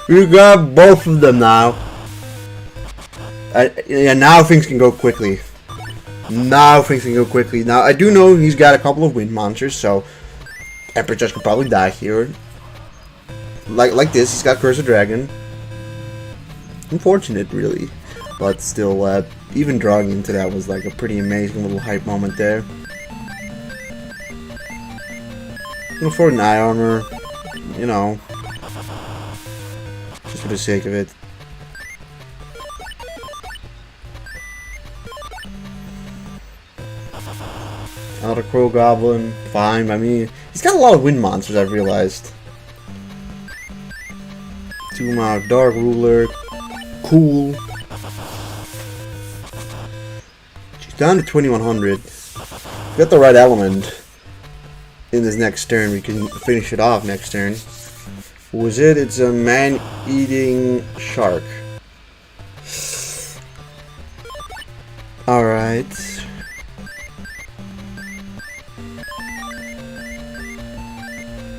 You got both of them now. Yeah, now things can go quickly. Now things can go quickly. Now I do know he's got a couple of wind monsters, so Emperor Judge could probably die here. Like this, he's got Curse of Dragon. Unfortunate, really, but still, even drawing into that was like a pretty amazing little hype moment there. For an eye armor, you know, just for the sake of it. Another Crow Goblin, fine by me. He's got a lot of wind monsters, I've realized. Two-Mouth Dark Ruler, cool. She's down to 2100. If we got the right element in this next turn, we can finish it off next turn. What was it? It's a man-eating shark. Alright.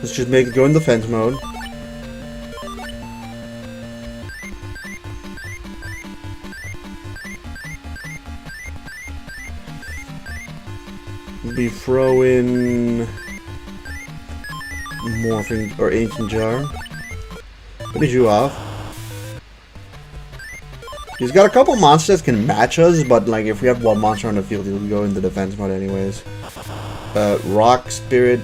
Let's just make it go in defense mode. Be throwing Morphing or Ancient Jar. Finish you off. He's got a couple monsters that can match us, but like if we have one monster on the field, he'll go into defense mode anyways. Rock Spirit.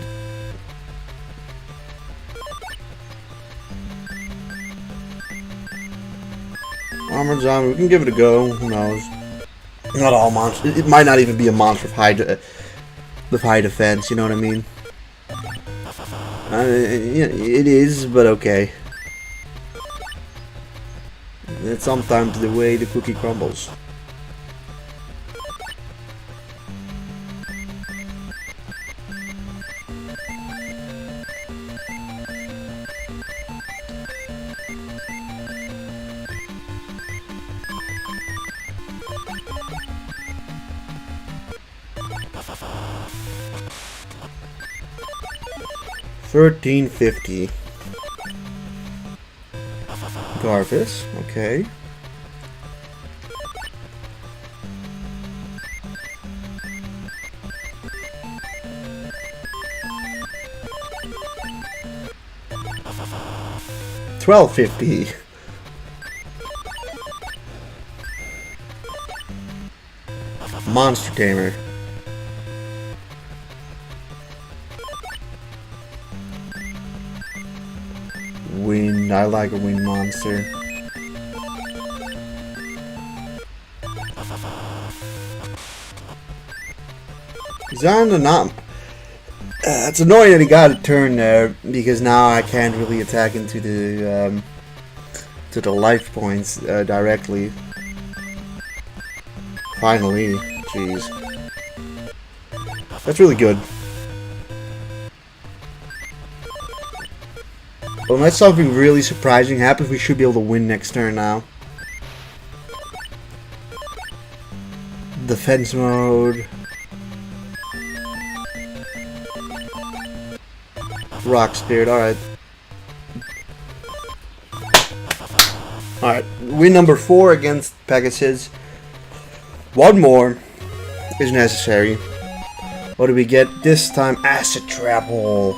Armored Zombie, we can give it a go, who knows. Not all monsters, it might not even be a monster with high defense, you know what I mean? Yeah, it is, but okay. That's sometimes the way the cookie crumbles. $13.50. Garvis, okay. $12.50. Monster Tamer. Wind, I like a wind monster. He's on the not. It's annoying that he got a turn there because now I can't really attack into the to the life points directly. Finally. Jeez. That's really good. Unless something really surprising happens, we should be able to win next turn now. Defense mode. Rock Spirit, alright. Alright, win number 4 against Pegasus. One more is necessary. What do we get this time? Acid Trap Hole.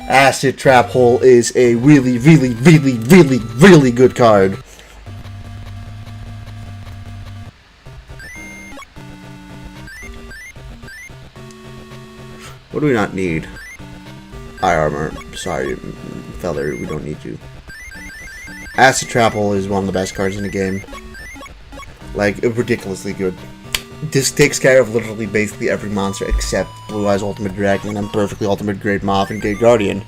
Acid Trap Hole is a really good card. What do we not need? Eye armor. Sorry, feather. We don't need you. Acid Trap Hole is one of the best cards in the game. Like, ridiculously good. This takes care of literally basically every monster except Blue Eyes Ultimate Dragon and Perfectly Ultimate Great Moth and Gate Guardian.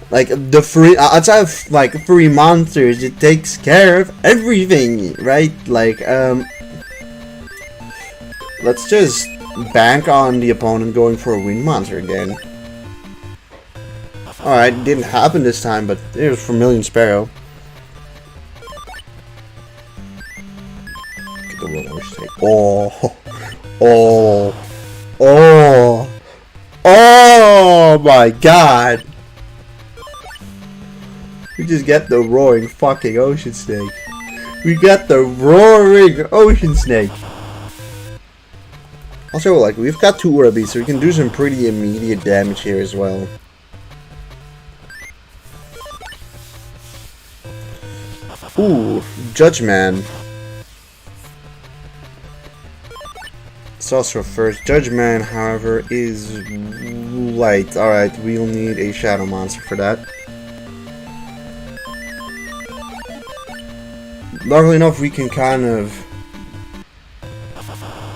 Like, the free, outside of, like, free monsters, it takes care of everything, right? Like, let's just bank on the opponent going for a win monster again. Alright, didn't happen this time, but there's Vermilion Sparrow. Get the Royal Ocean Snake. Oh my god! We just get the roaring fucking Ocean Snake. We got the roaring Ocean Snake. Also, like, we've got 2 Ura Beasts, so we can do some pretty immediate damage here as well. Ooh, Judge Man. Sorcerer first. Judge Man, however, is light. Alright, we'll need a Shadow Monster for that. Luckily enough, we can kind of,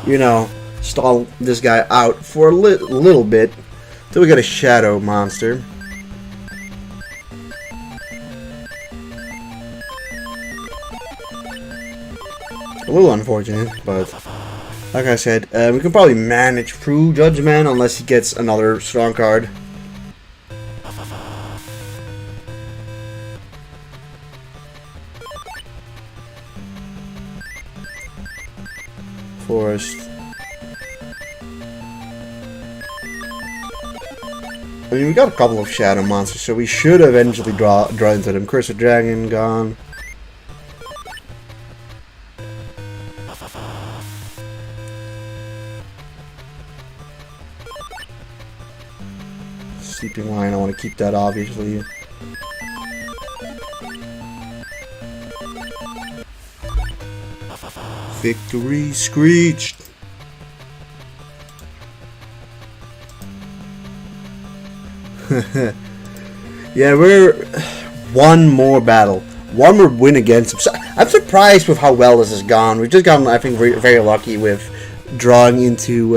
you know, stall this guy out for a little bit till we get a Shadow Monster. A little unfortunate, but like I said, we can probably manage through Judge Man unless he gets another strong card. Forest. I mean, we got a couple of Shadow Monsters, so we should eventually draw into them. Curse of Dragon, gone. Sleeping Lion, I want to keep that, obviously. Victory screeched. Yeah, we're one more battle, one more win against him. So I'm surprised with how well this has gone. We've just gotten, I think, very lucky with drawing into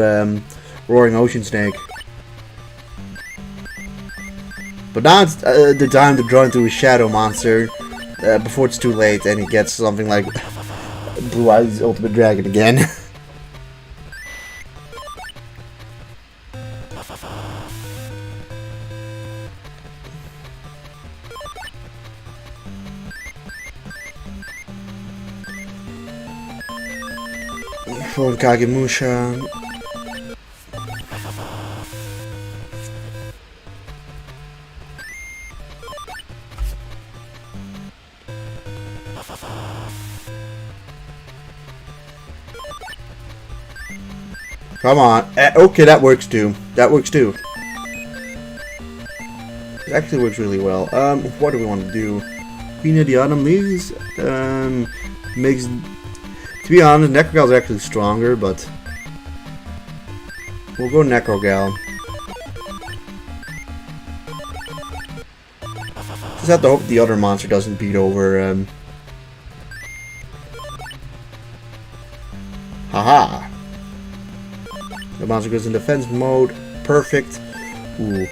Roaring Ocean Snake. But now it's the time to draw into a Shadow Monster before it's too late and he gets something like Blue Eyes Ultimate Dragon again. For Kagemusha. Come on. Okay, that works too. That works too. It actually works really well. What do we want to do? Queen of the Autumn Leaves makes. To be honest, Necrogal is actually stronger, but we'll go Necrogal. Just have to hope the other monster doesn't beat over. Haha. The monster goes in defense mode. Perfect. Ooh.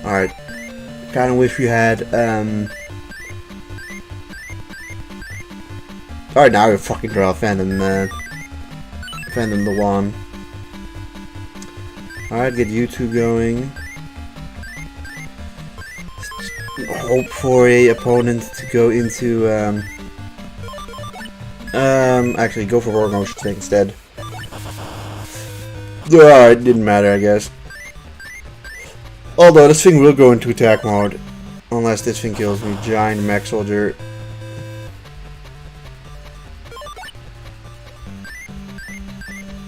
Alright. kind of wish we had. Alright, now we fucking draw Phantom the one. Alright, get you two going. Hope for a opponent to go into actually go for War Motion Snake instead. Alright, didn't matter, I guess. Although this thing will go into attack mode. Unless this thing kills me. Giant mech soldier.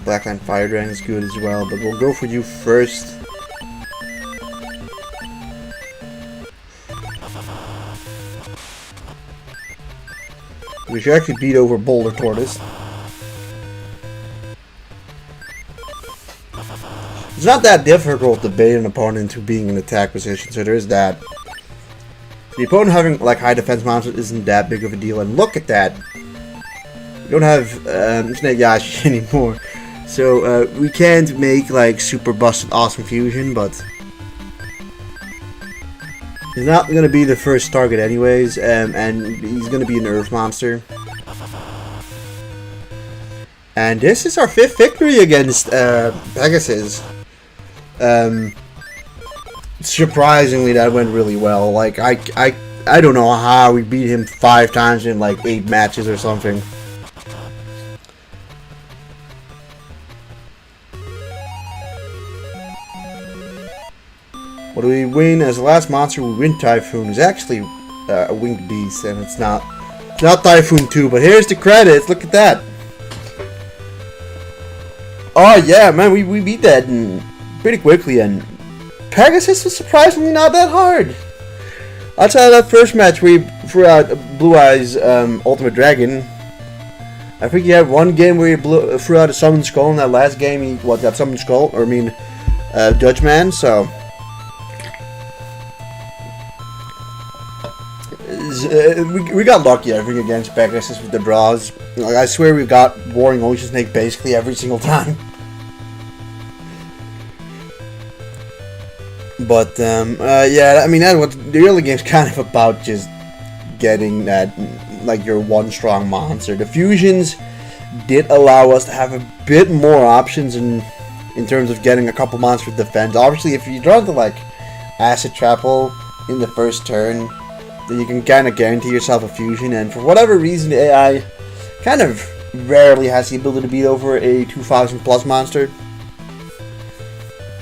Blackline Fire Dragon is good as well, but we'll go for you first. We should actually beat over Boulder Tortoise. It's not that difficult to bait an opponent into being in attack position, so there is that. The opponent having like high defense monsters isn't that big of a deal, and look at that. We don't have Snake Yashi anymore, so we can't make like super busted awesome fusion, but he's not going to be the first target anyways, and he's going to be an Earth monster. And this is our 5th victory against Pegasus. Surprisingly, that went really well. Like, I don't know how we beat him 5 times in like 8 matches or something. What do we win? As the last monster, we win Typhoon. It's actually a winged beast, and it's not Typhoon 2. But here's the credits. Look at that. Oh yeah, man, we beat that pretty quickly, and Pegasus was surprisingly not that hard. Outside of that first match where he threw out Blue Eye's Ultimate Dragon, I think he had one game where he threw out a Summoned Skull. In that last game, he got Summoned Skull, or I mean, Judge Man. So we got lucky, I think, against Pegasus with the draws. Like, I swear we got Warring Ocean Snake basically every single time. But yeah, I mean, that's what the early game's kind of about, just getting that, like, your one strong monster. The fusions did allow us to have a bit more options in terms of getting a couple monsters with defense. Obviously, if you draw the like Acid Trapple in the first turn, then you can kind of guarantee yourself a fusion. And for whatever reason, the AI kind of rarely has the ability to beat over a 2000 plus monster.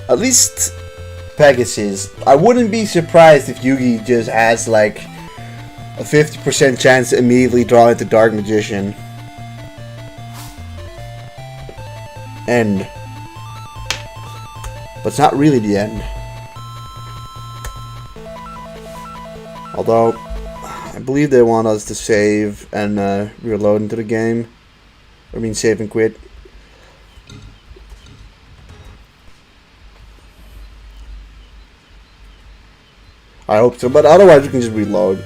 At least Pegasus. I wouldn't be surprised if Yugi just has like a 50% chance to immediately draw into Dark Magician. End. But it's not really the end. Although, I believe they want us to save and reload into the game. I mean, save and quit. I hope so, but otherwise we can just reload.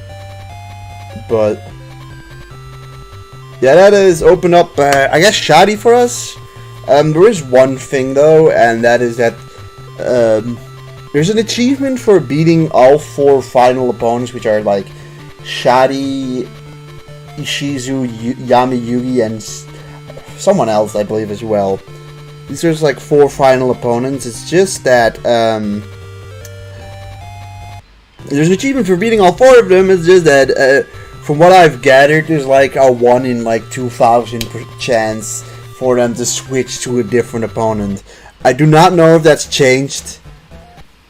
But yeah, that is open up, I guess, shoddy for us. There is one thing though, and that is that there's an achievement for beating all 4 final opponents, which are like Shadi, Ishizu, Yami, Yugi, and someone else, I believe, as well. These are like 4 final opponents. It's just that there's an achievement for beating all 4 of them. It's just that from what I've gathered, there's like a 1 in like 2,000 chance for them to switch to a different opponent. I do not know if that's changed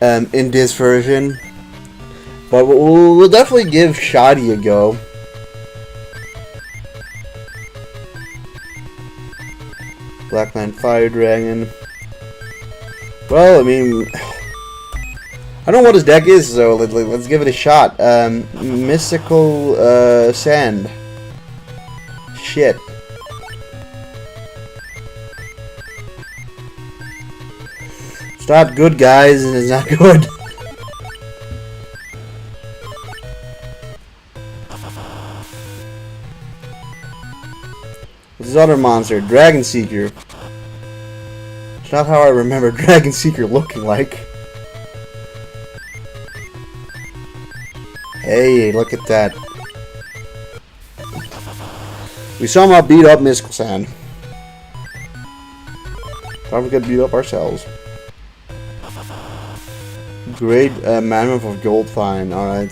in this version, but we'll definitely give Shadi a go. Blackline Fire Dragon. Well, I mean, I don't know what his deck is, so let's give it a shot. Mystical Sand. Shit. It's not good, guys, and it's not good. What's this other monster? Dragon Seeker. It's not how I remember Dragon Seeker looking like. Hey, look at that. We somehow beat up Miskle-san. Time we get beat up ourselves. Great mammoth of gold fine, alright.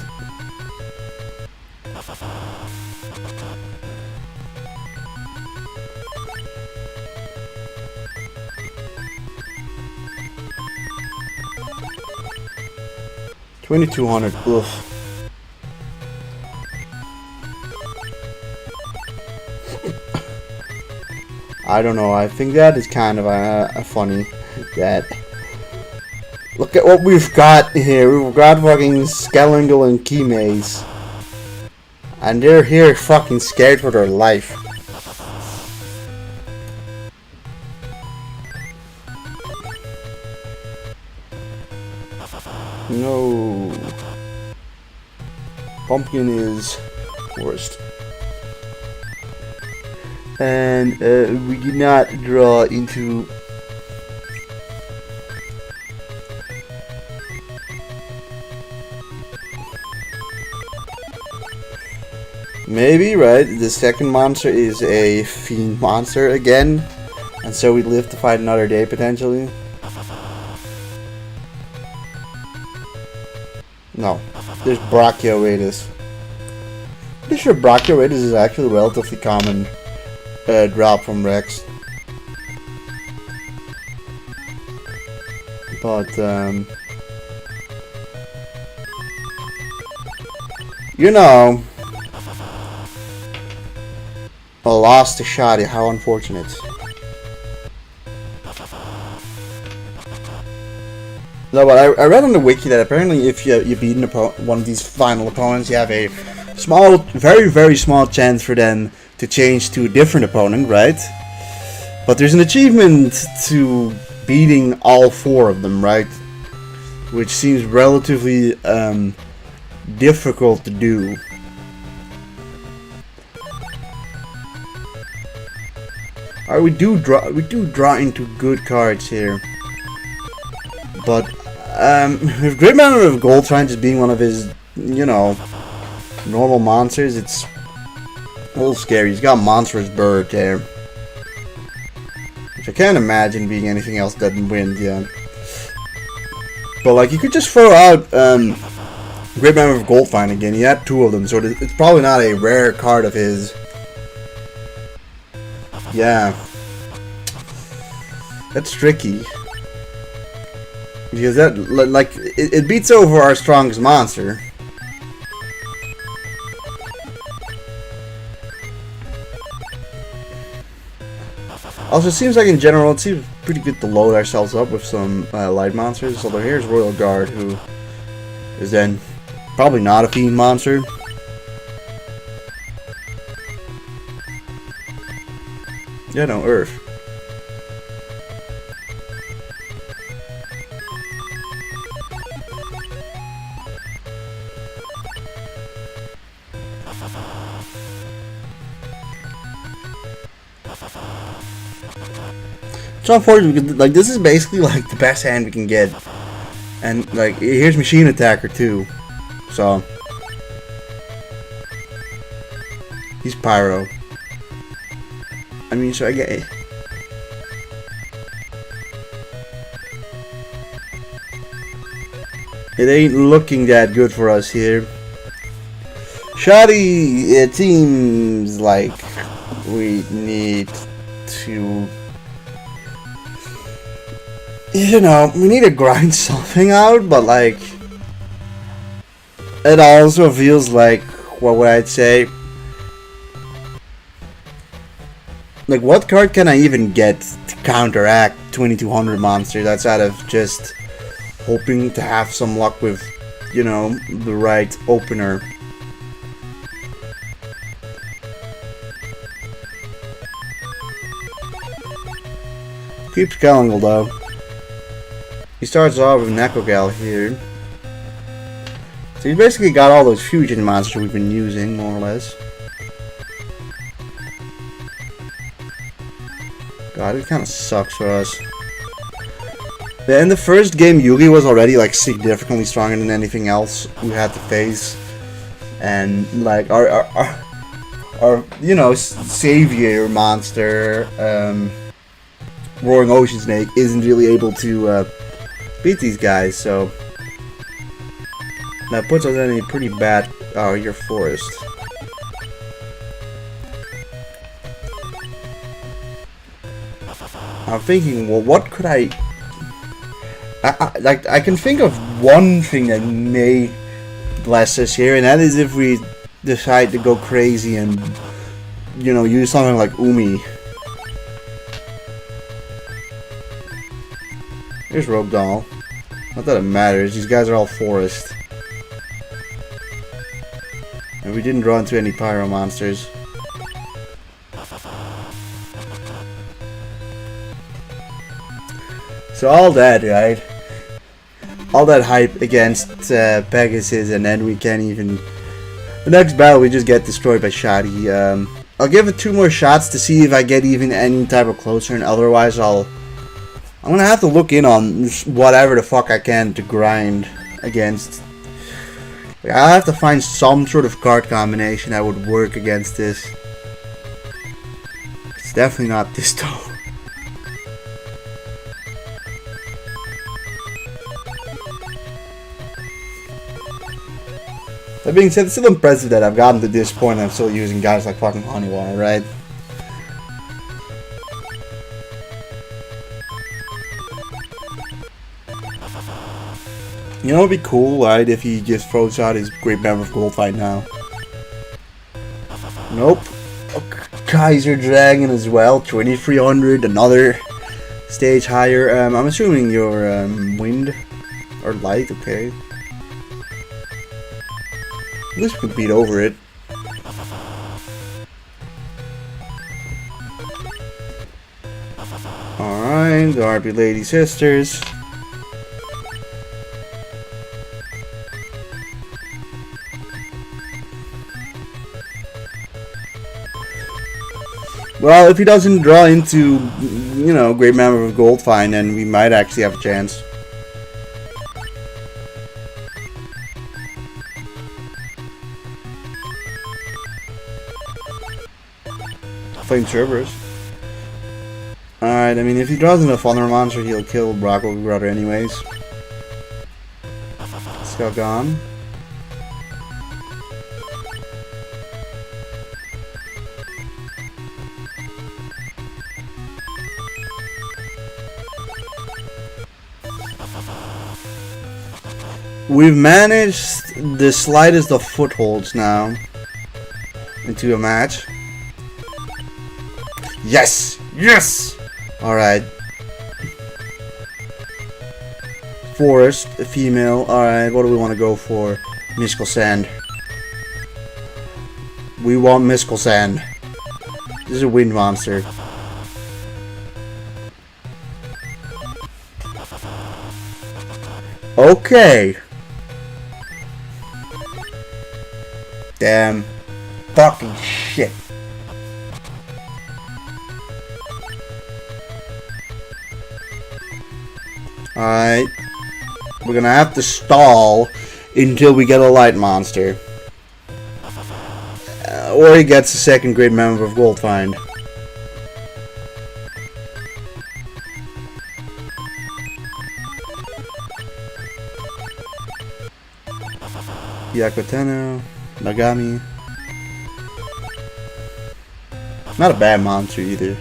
$2,200. Oof. I don't know. I think that is kind of funny. That look at what we've got here. We've got fucking Skellingle and Keymaze, and they're here fucking scared for their life. No. Pumpkin is worst. And we did not draw into maybe, right? The second monster is a fiend monster again, and so we live to fight another day potentially. No, there's Brachioratus. Pretty sure Brachioratus is actually a relatively common drop from Rex. But, you know, a loss to Shadi, how unfortunate. No, but I read on the wiki that apparently if you beat one of these final opponents, you have a small, very, very small chance for them to change to a different opponent, right? But there's an achievement to beating all four of them, right? Which seems relatively difficult to do. Alright, we do draw into good cards here. But with Great Mountain of Gold Shrine just being one of his, you know, normal monsters, it's a little scary. He's got Monstrous Bird there, which I can't imagine being anything else than wind, yeah. But like, you could just throw out Great Mammoth of Goldfine again. He had two of them, so it's probably not a rare card of his. Yeah, that's tricky because that like it beats over our strongest monster. Also, it seems like in general, it seems pretty good to load ourselves up with some light monsters. So here's Royal Guard, who is then probably not a fiend monster. Yeah, no, Earth. It's unfortunate because like this is basically like the best hand we can get, and like here's Machine Attacker too, so he's Pyro. I mean, so I get it. It ain't looking that good for us here. Shadi, it seems like we need to, you know, we need to grind something out, but like, it also feels like, what would I say? Like, what card can I even get to counteract 2200 monsters outside of just hoping to have some luck with, you know, the right opener? Keep Skellingle though. He starts off with Nekogal here. So he's basically got all those fusion monsters we've been using, more or less. God, it kind of sucks for us. But in the first game, Yugi was already like significantly stronger than anything else we had to face. and like our you know, savior monster, Roaring Ocean Snake, isn't really able to beat these guys, so that puts us in a pretty bad. Oh, you're forest. I'm thinking, well, what could I like? I can think of one thing that may bless us here, and that is if we decide to go crazy and, you know, use something like Umi. Here's Rogue Doll. Not that it matters, these guys are all forest. And we didn't draw into any pyro monsters. So all that, right? All that hype against Pegasus, and then we can't even... The next battle we just get destroyed by Shadi. I'll give it 2 more shots to see if I get even any type of closer, and otherwise I'm gonna have to look in on whatever the fuck I can to grind against. I'll have to find some sort of card combination that would work against this. It's definitely not this though. That being said, it's still impressive that I've gotten to this point and I'm still using guys like fucking Honeywater, right? You know, it'd be cool, right, if he just throws out his Great Member of Gold fight now. Nope. Kaiser Dragon as well, 2300, another stage higher. I'm assuming you're wind or light, okay. At least we can beat over it. Alright, the RP Lady Sisters. Well, if he doesn't draw into, you know, Great Member of Gold, fine, then we might actually have a chance. Flame Cerberus. Alright, I mean, if he draws enough Thunder Monster, he'll kill Brocco Brother anyways. Skull gone. We've managed the slightest of footholds now into a match. Yes! Yes! Alright. Forest, a female. Alright, what do we want to go for? Mystical Sand. We want Mystical Sand. This is a wind monster. Okay. Damn. Fucking shit. Alright. We're gonna have to stall until we get a light monster. Or he gets a second Great Member of Gold find. Yakuteno, Nagami. Not a bad monster either.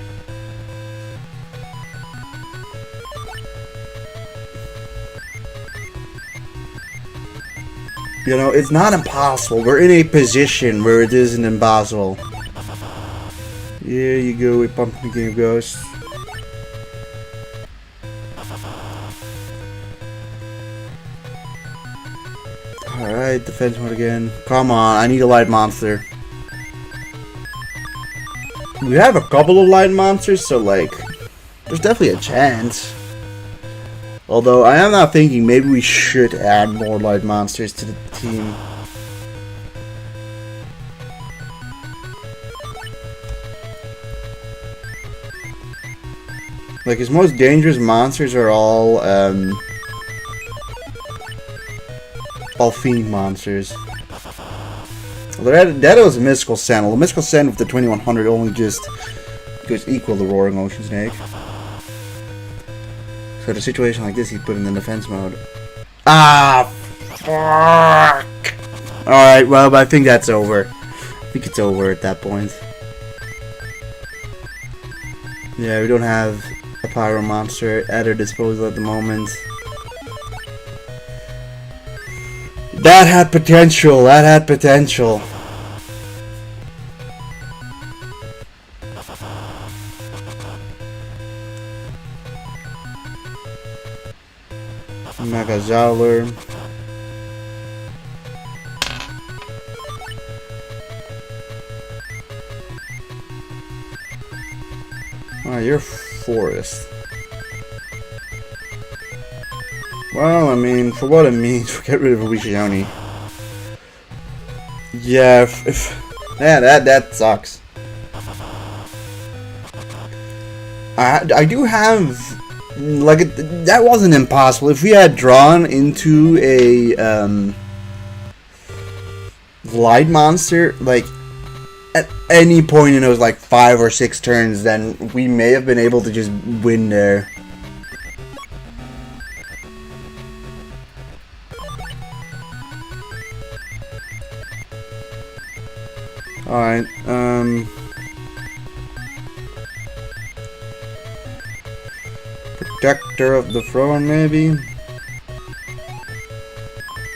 You know, it's not impossible. We're in a position where it isn't impossible. Here you go with Pumpkin King of Ghosts. Alright, defense mode again. Come on, I need a light monster. We have a couple of light monsters, so like, there's definitely a chance. Although, I am not thinking maybe we should add more light monsters to the team. Like, his most dangerous monsters are all fiend monsters. Well, that was a Mystical Sand. Well, the Mystical Sand with the 2100 only just goes equal to Roaring Ocean Snake. So in a situation like this, he'd put in the defense mode. Ah, fuck! Alright, well, I think that's over. I think it's over at that point. Yeah, we don't have a Pyro Monster at our disposal at the moment. That had potential, that had potential. Mega Zowler. Oh, you're Forest. Well, I mean, for what it means, we'll get rid of Wishioni. Yeah, yeah, that sucks. I do have, like, that wasn't impossible. If we had drawn into a light monster, like, at any point in those, like, 5 or 6 turns, then we may have been able to just win there. Alright, Protector of the Throne, maybe?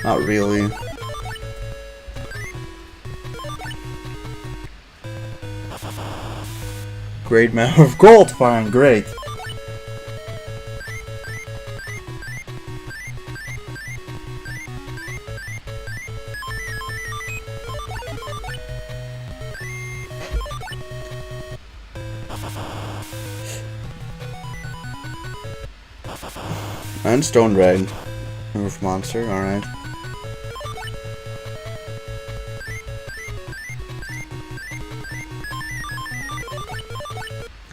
Not really. Great Man of Gold, fine, great. And Stone Dragon. Roof Monster, alright.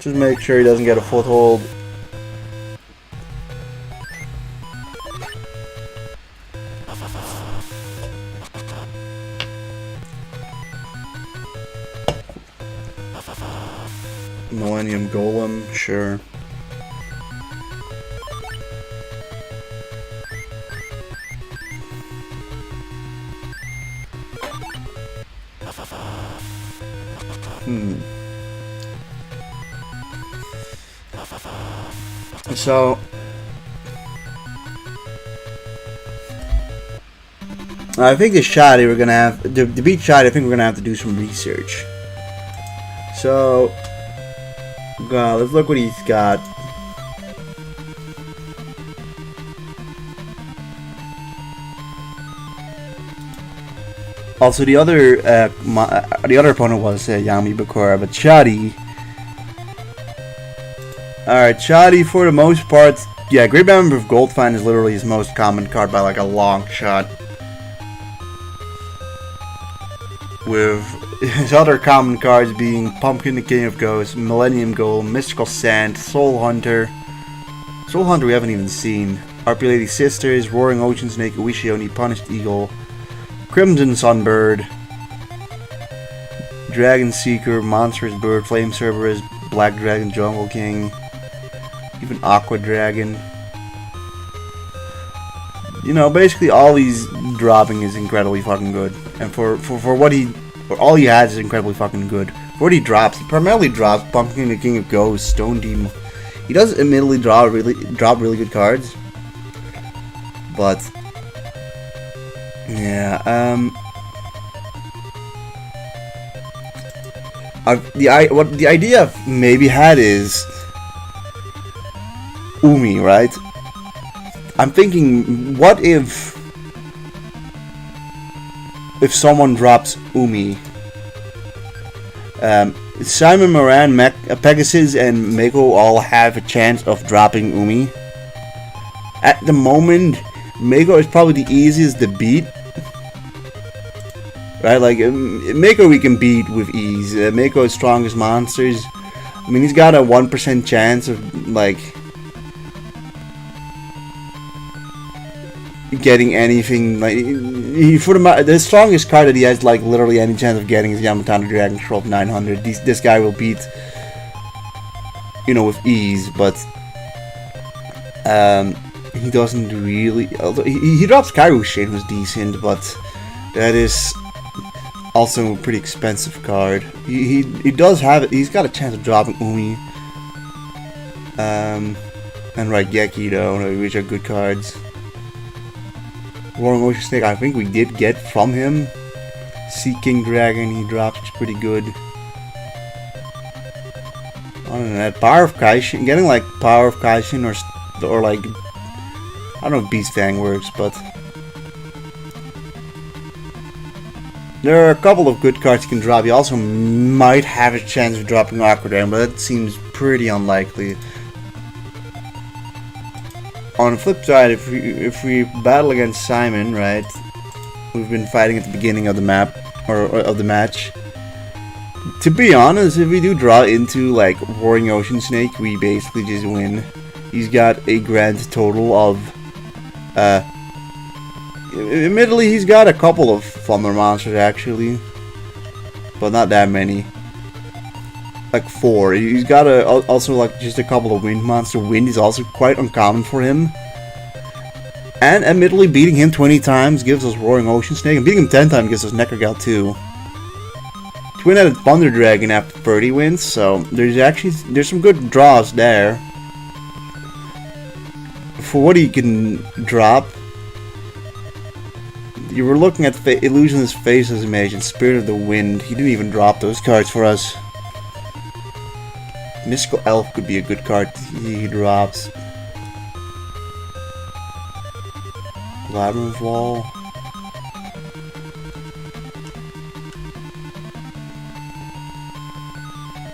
Just make sure he doesn't get a foothold. Millennium Golem, sure. So I think the Shoddy we're gonna have to beat Shoddy. I think we're gonna have to do some research. So, let's look what he's got. Also, the other opponent was Yami Bakura, but Shoddy. Alright, Shoddy for the most part, yeah, Great Member of Goldfine is literally his most common card by like a long shot. With his other common cards being Pumpkin the King of Ghosts, Millennium Golem, Mystical Sand, Soul Hunter. Soul Hunter we haven't even seen. RP Lady Sisters, Roaring Ocean Snake, Uwishioni, Punished Eagle, Crimson Sunbird, Dragon Seeker, Monstrous Bird, Flame Cerberus, Black Dragon, Jungle King, even Aqua Dragon. You know, basically all he's dropping is incredibly fucking good. And for all he has is incredibly fucking good. For what he drops, he primarily drops Pumpkin the King of Ghosts, Stone Demon. He does admittedly drop really good cards. But yeah, what the idea I've maybe had is Umi, right? I'm thinking, what if someone drops Umi? Simon Moran, Pegasus, and Mako all have a chance of dropping Umi. At the moment, Mako is probably the easiest to beat. Right, like, Mako we can beat with ease. Mako is strongest monsters. I mean, he's got a 1% chance of, like... getting anything. Like the strongest card that he has like literally any chance of getting is Yamatano Dragon Troll 900. This guy will beat, you know, with ease, but he doesn't really. Although he drops Kairu Shade, who's decent, but that is also a pretty expensive card. He does have it. He's got a chance of dropping Umi, and Raigeki though, which are good cards. Roaring Ocean Snake, I think we did get from him. Sea King Dragon, he drops, which is pretty good. Other than that, Power of Kaishin, getting like Power of Kaishin or like, I don't know if Beast Fang works, but there are a couple of good cards you can drop. You also might have a chance of dropping Aqua Dragon, but that seems pretty unlikely. On the flip side, if we battle against Simon, right, we've been fighting at the beginning of the map, or of the match. To be honest, if we do draw into like Roaring Ocean Snake, we basically just win. He's got a grand total of, admittedly he's got a couple of Thunder monsters actually, but not that many. Like 4. He's got also like just a couple of wind monsters. Wind is also quite uncommon for him. And admittedly, beating him 20 times gives us Roaring Ocean Snake, and beating him 10 times gives us Necrogal too. Twin-headed Thunder Dragon after 30 wins, so there's some good draws there. For what he can drop, you were looking at Illusionist Faceless Mage and Spirit of the Wind. He didn't even drop those cards for us. Mystical Elf could be a good card he drops. Labyrinth Wall.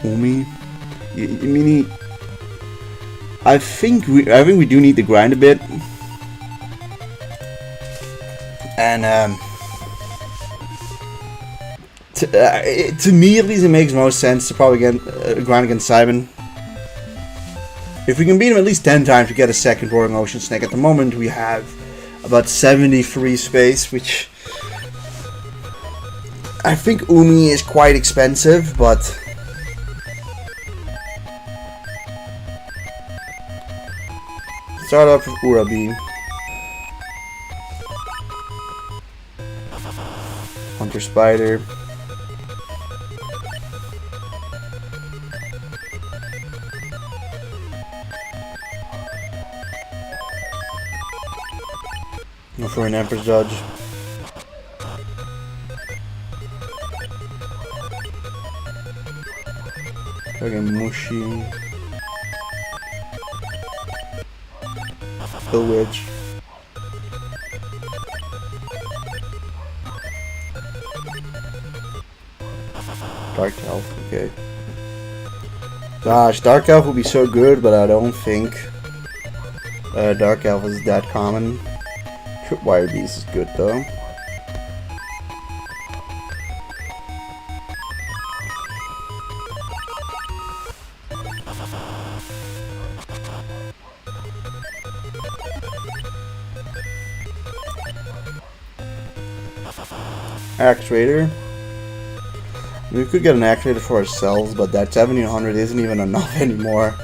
Umi. I think we do need to grind a bit. And to me at least it makes most sense to probably get grind against Simon. If we can beat him at least 10 times to get a second Roaring Ocean Snake. At the moment we have about 73 space, which I think Umi is quite expensive, but start off with Urabi. Hunter Spider. Go for an Emperor's Judge. Again, Mushi. The Witch. Dark Elf, okay. Gosh, Dark Elf would be so good, but I don't think Dark Elf is that common. Tripwire Beast is good though. Axe Raider. We could get an Axe Raider for ourselves, but that 1700 isn't even enough anymore.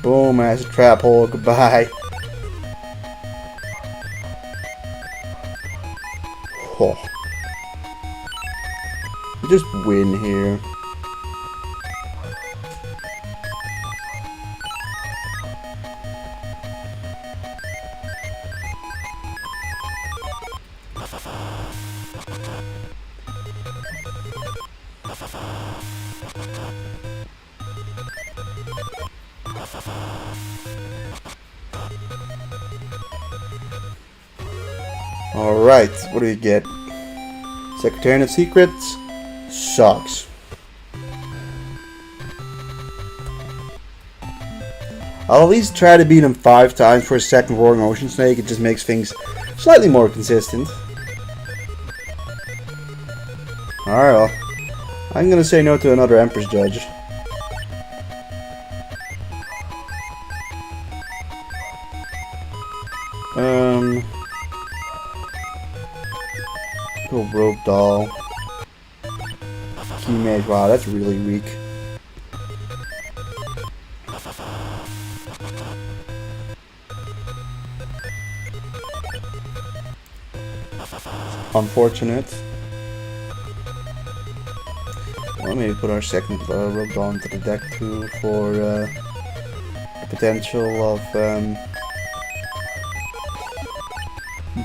Boom, acid trap hole, goodbye. Oh. Just win here. Alright, what do you get? Secretarian of Secrets? Sucks. I'll at least try to beat him 5 times for a second Roaring Ocean Snake. It just makes things slightly more consistent. Alright, well, I'm gonna say no to another Empress Judge. Go Rope Doll. Key Mage, wow, that's really weak. Unfortunate. Well, maybe put our second Rope Doll into the deck too for the potential of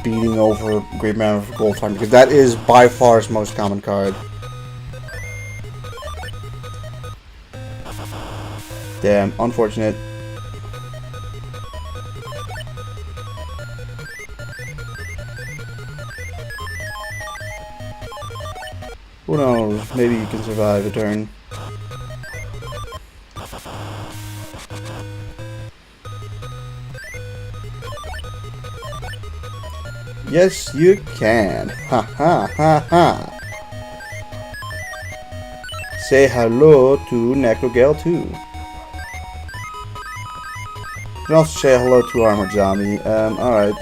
beating over Great Man of Gold Time, because that is by far his most common card. Damn, unfortunate. Who knows, maybe you can survive a turn. Yes, you can. Ha ha ha ha. Say hello to Necrogale too. You can also say hello to Armored Zombie. Alright.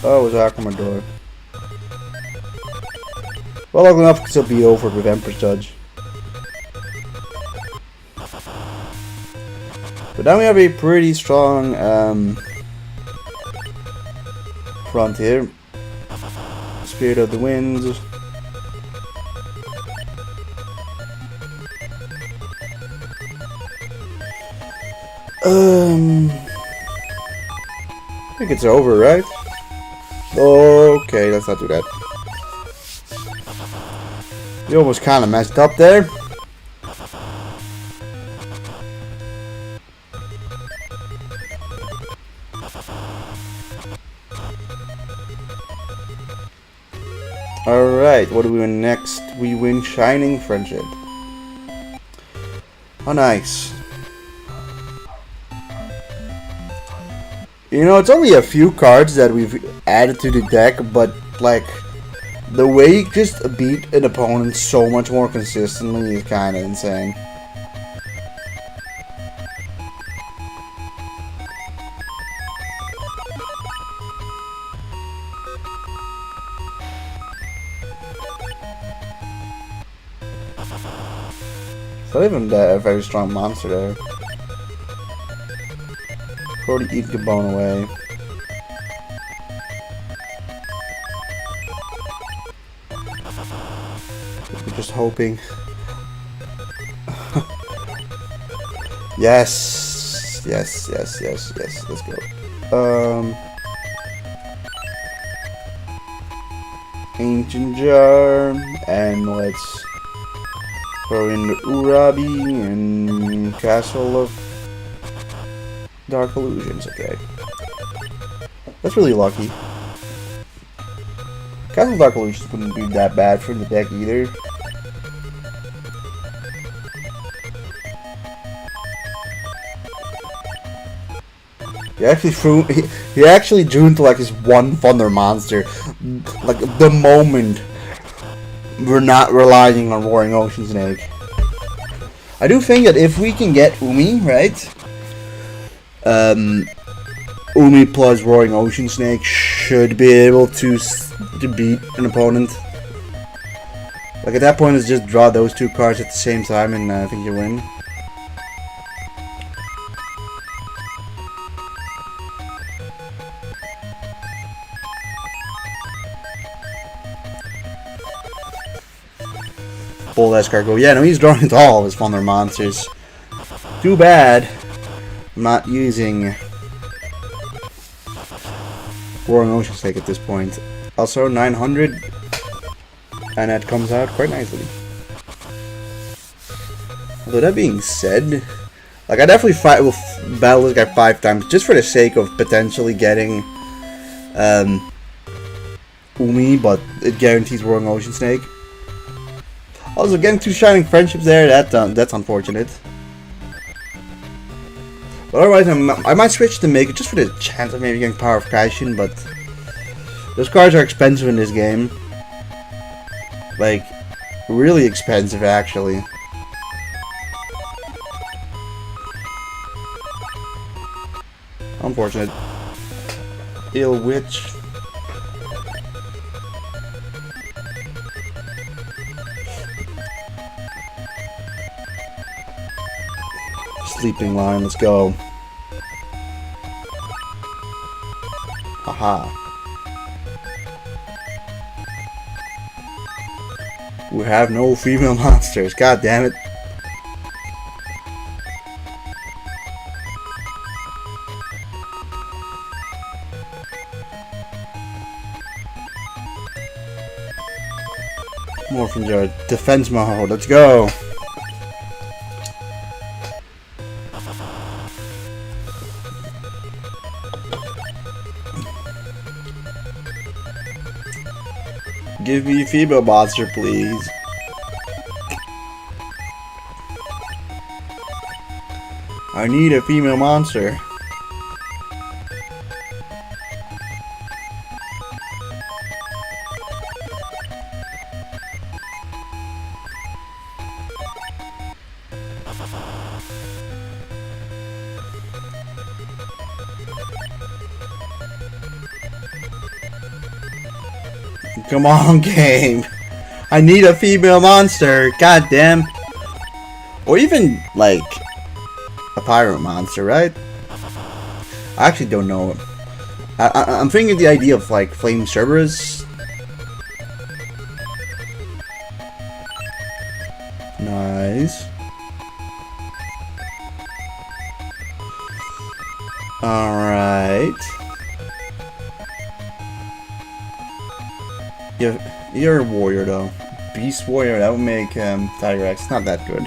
Oh, it was Aquamador. Well, luckily enough, we can still be over with Empress Judge. But now we have a pretty strong front here. Spirit of the Wind. I think it's over, right? Okay, let's not do that. You almost kind of messed up there. Alright, what do we win next? We win Shining Friendship. Oh, nice. You know, it's only a few cards that we've added to the deck, but, like, the way you just beat an opponent so much more consistently is kind of insane. It's not even a very strong monster there. Already eat Gabon away. We're just hoping. Yes, yes, yes, yes, yes. Let's go. Ancient Jar, and let's throw in the Urabi and Castle of Dark Illusions. Okay, that's really lucky. Castle of Dark Illusions wouldn't be that bad for the deck either. He actually drew into like his one Thunder monster, like the moment we're not relying on Roaring Ocean Snake. I do think that if we can get Umi, right? Umi plus Roaring Ocean Snake should be able to beat an opponent. Like at that point, it's just draw those two cards at the same time, and I think you win. Bold Escargot. Yeah, no, he's drawing into all of his Thunder monsters. Too bad I'm not using Roaring Ocean Snake at this point. Also 900, and that comes out quite nicely. Although that being said, like I definitely will battle this guy 5 times just for the sake of potentially getting Umi, but it guarantees Roaring Ocean Snake. Also, getting 2 Shining Friendships there, that's unfortunate. But otherwise, I might switch to Mega just for the chance of maybe getting Power of Kaishin, but those cards are expensive in this game. Like, really expensive, actually. Unfortunate. Ill Witch. Sleeping Lion, let's go. Aha. We have no female monsters, god damn it. Morphin Jar, defense mode, let's go. Give me a female monster, please. I need a female monster. Come on, game. I need a female monster. God damn. Or even, like, a pirate monster, right? I actually don't know. I'm thinking the idea of, like, Flame Cerberus. Nice. Alright. You're a warrior though. Beast warrior, that would make Tiger X not that good.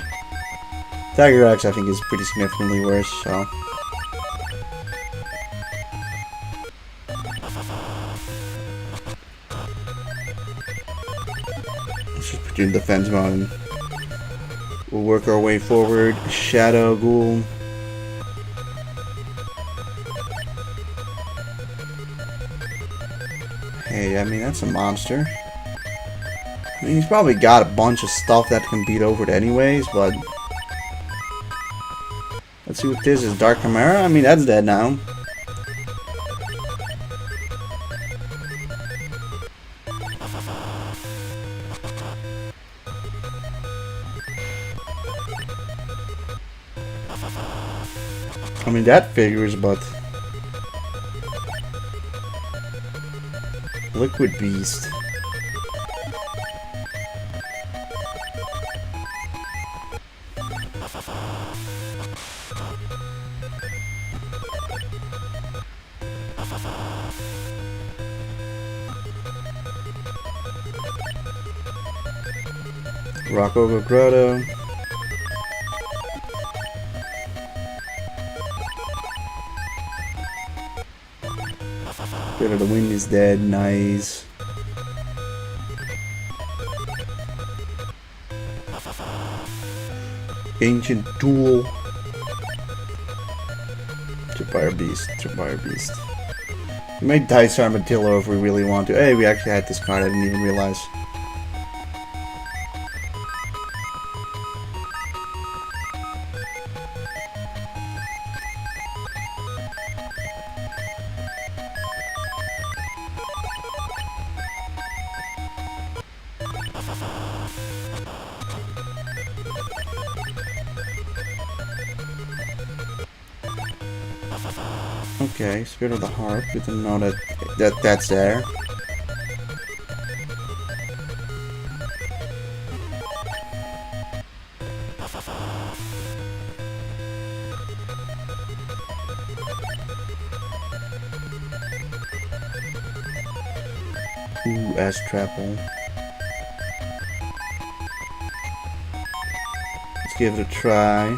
Tiger X I think is pretty significantly worse, so. Let's just put you in defense mode. We'll work our way forward. Shadow Ghoul. Hey, I mean, that's a monster. I mean, he's probably got a bunch of stuff that can beat over it anyways, but... Let's see what this is. Dark Chimera? I mean, that's dead now. I mean, that figures, but... Liquid Beast. Rock over Grotto. Spirit of the Wind is dead, nice. Ancient Duel. Tripwire Beast, Tripwire Beast. We might Dice Armadillo if we really want to. Hey, we actually had this card, I didn't even realize. Okay, Spirit of the Heart. We didn't know that's there. Ooh, Astrapple. Let's give it a try.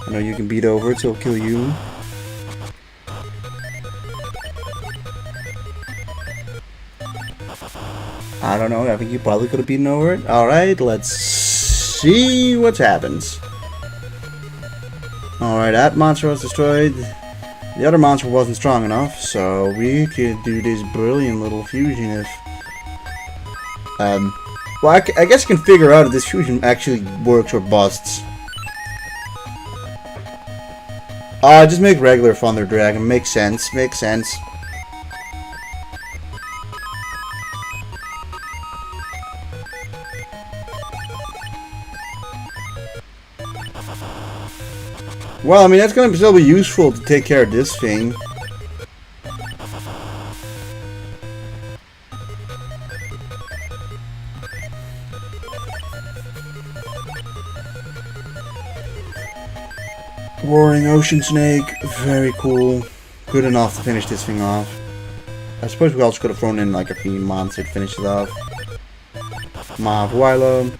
I know you can beat over it, so it'll kill you. I don't know, I think you probably could have beaten over it. Alright, let's see what happens. Alright, that monster was destroyed. The other monster wasn't strong enough, so we could do this brilliant little fusion if... well, I guess you can figure out if this fusion actually works or busts. Just make regular Thunder Dragon. Makes sense, makes sense. Well, I mean, that's going to still be useful to take care of this thing. Roaring Ocean Snake, very cool. Good enough to finish this thing off. I suppose we also could have thrown in like a fiend monster to finish it off. Mavuilo.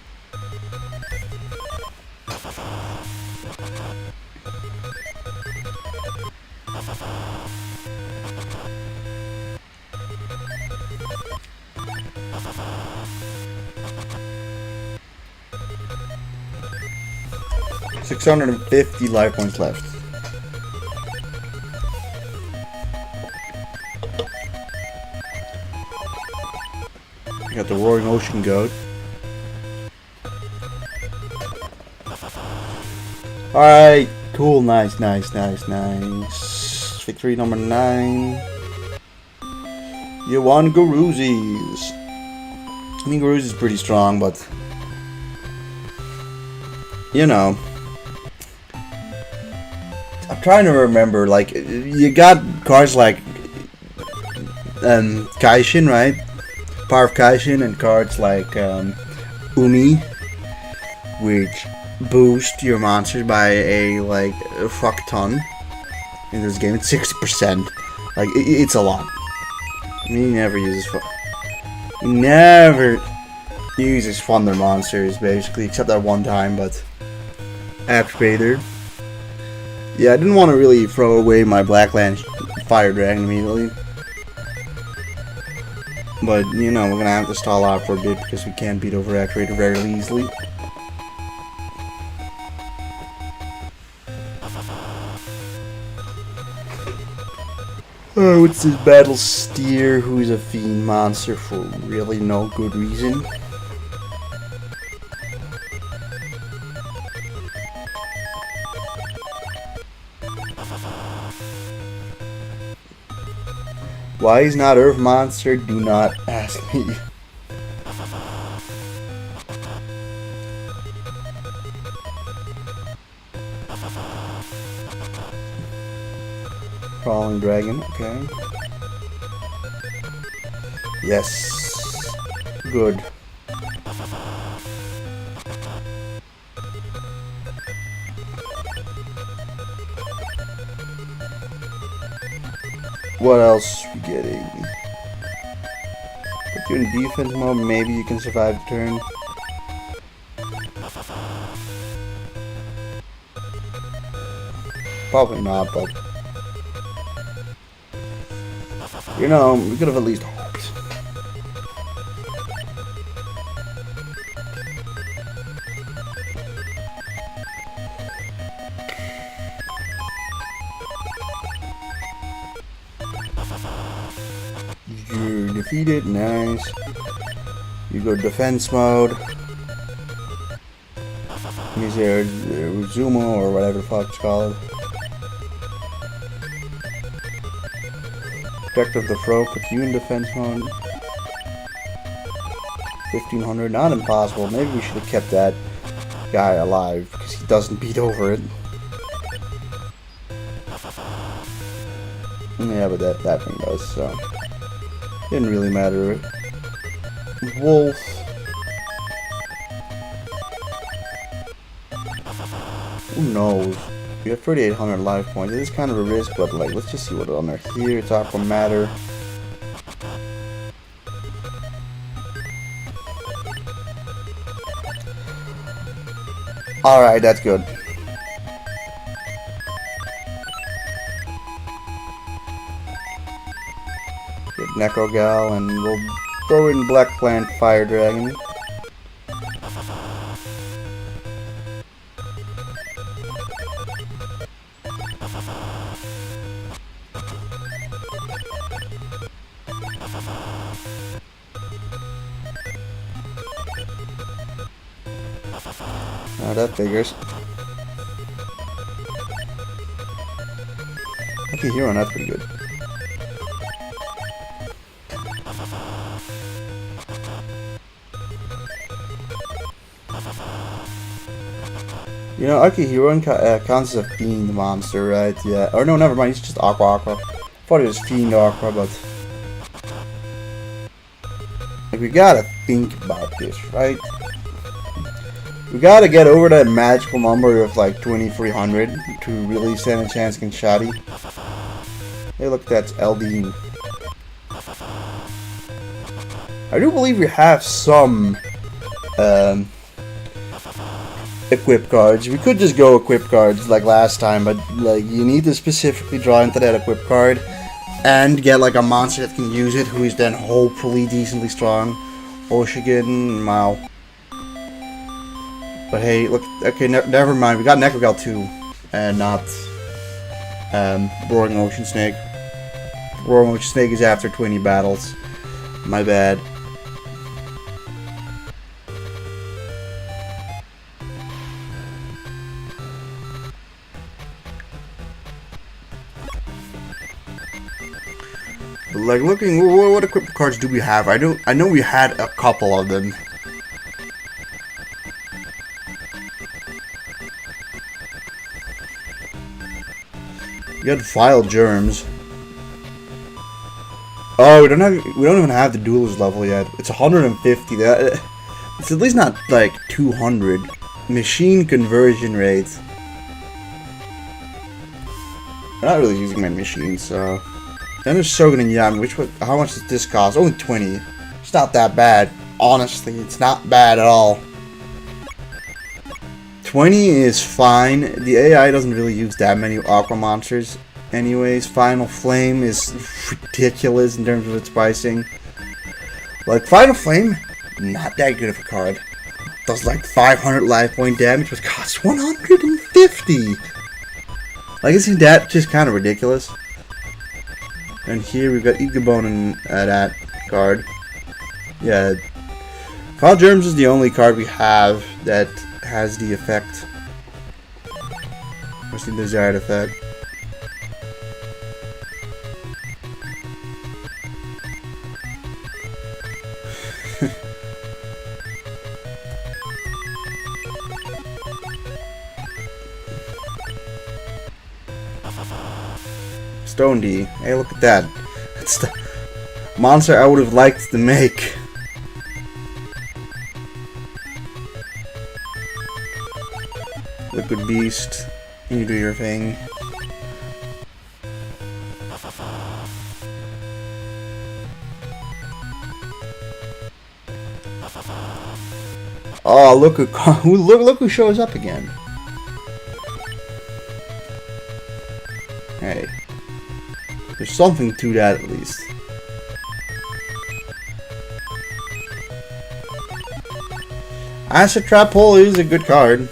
650 life points left. We got the Roaring Ocean Goat. Alright, cool, nice. Victory number 9. You won Garuzzi's. I mean, Garuzzi's is pretty strong, but you know, I'm trying to remember, like, you got cards like Kaishin, right? Power of Kaishin, and cards like Umi, which boost your monsters by a fuck ton. In this game, it's 60%. Like, it's a lot. He never uses Thunder monsters, basically, except that one time, but activator. Yeah, I didn't want to really throw away my Blackland Fire Dragon immediately. But, you know, we're gonna have to stall out for a bit because we can't beat Overactivator very easily. Oh, what's this Battle Steer, who's a fiend monster for really no good reason? Why he's not Earth Monster, do not ask me. Crawling Dragon, okay. Yes. Good. What else are we getting? Put you in defense mode, maybe you can survive the turn. Probably not, but you know, we could have at least hoped. You're defeated, nice. You go defense mode. Use your Zumo or whatever the fuck it's called. Protector of the Throat, put you in defense mode. 1500, not impossible. Maybe we should have kept that guy alive because he doesn't beat over it. Yeah, but that thing does, so didn't really matter. Wolf. Who knows? We have 3,800 life points. It is kind of a risk, but like, let's just see what's on there. Here, it's Aqua Matter. Alright, that's good. Get Necro Gal, and we'll throw in Black Plant Fire Dragon. Oh, that figures. Okay, hero, that's pretty good. You know, Archihero counts as a fiend monster, right? Yeah. Or no, never mind. He's just Aqua. Thought it was Fiend Aqua, but like, we gotta think about this, right? We gotta get over that magical number of like 2300 to really stand a chance against Shoddy. Hey, look, that's LD. I do believe we have some equip cards. We could just go equip cards like last time, but like you need to specifically draw into that equip card and get like a monster that can use it, who is then hopefully decently strong. Oshigan, wow. But hey, look, okay, never mind. We got Necrogal too, and not Roaring Ocean Snake. Roaring Ocean Snake is after 20 battles. My bad. Like, looking, what equip cards do we have? I know we had a couple of them. We got Vile Germs. Oh, we don't even have the Duelist level yet. It's 150. It's at least not like 200. Machine conversion rate. I'm not really using my machine, so. Then there's Shogun and Yami, how much does this cost? Only 20. It's not that bad. Honestly, it's not bad at all. 20 is fine. The AI doesn't really use that many Aqua monsters. Anyways, Final Flame is ridiculous in terms of its pricing. Like, Final Flame, not that good of a card. Does like 500 life point damage, but costs 150! Like, isn't that just kind of ridiculous? And here we've got Igabone in that card. Yeah. Vile Germs is the only card we have that has the effect. What's the desired effect? Stone D. Hey, look at that. It's the monster I would have liked to make. Liquid Beast. You do your thing. Oh, look who shows up again. Hey. There's something to that, at least. Acid Trap Hole is a good card.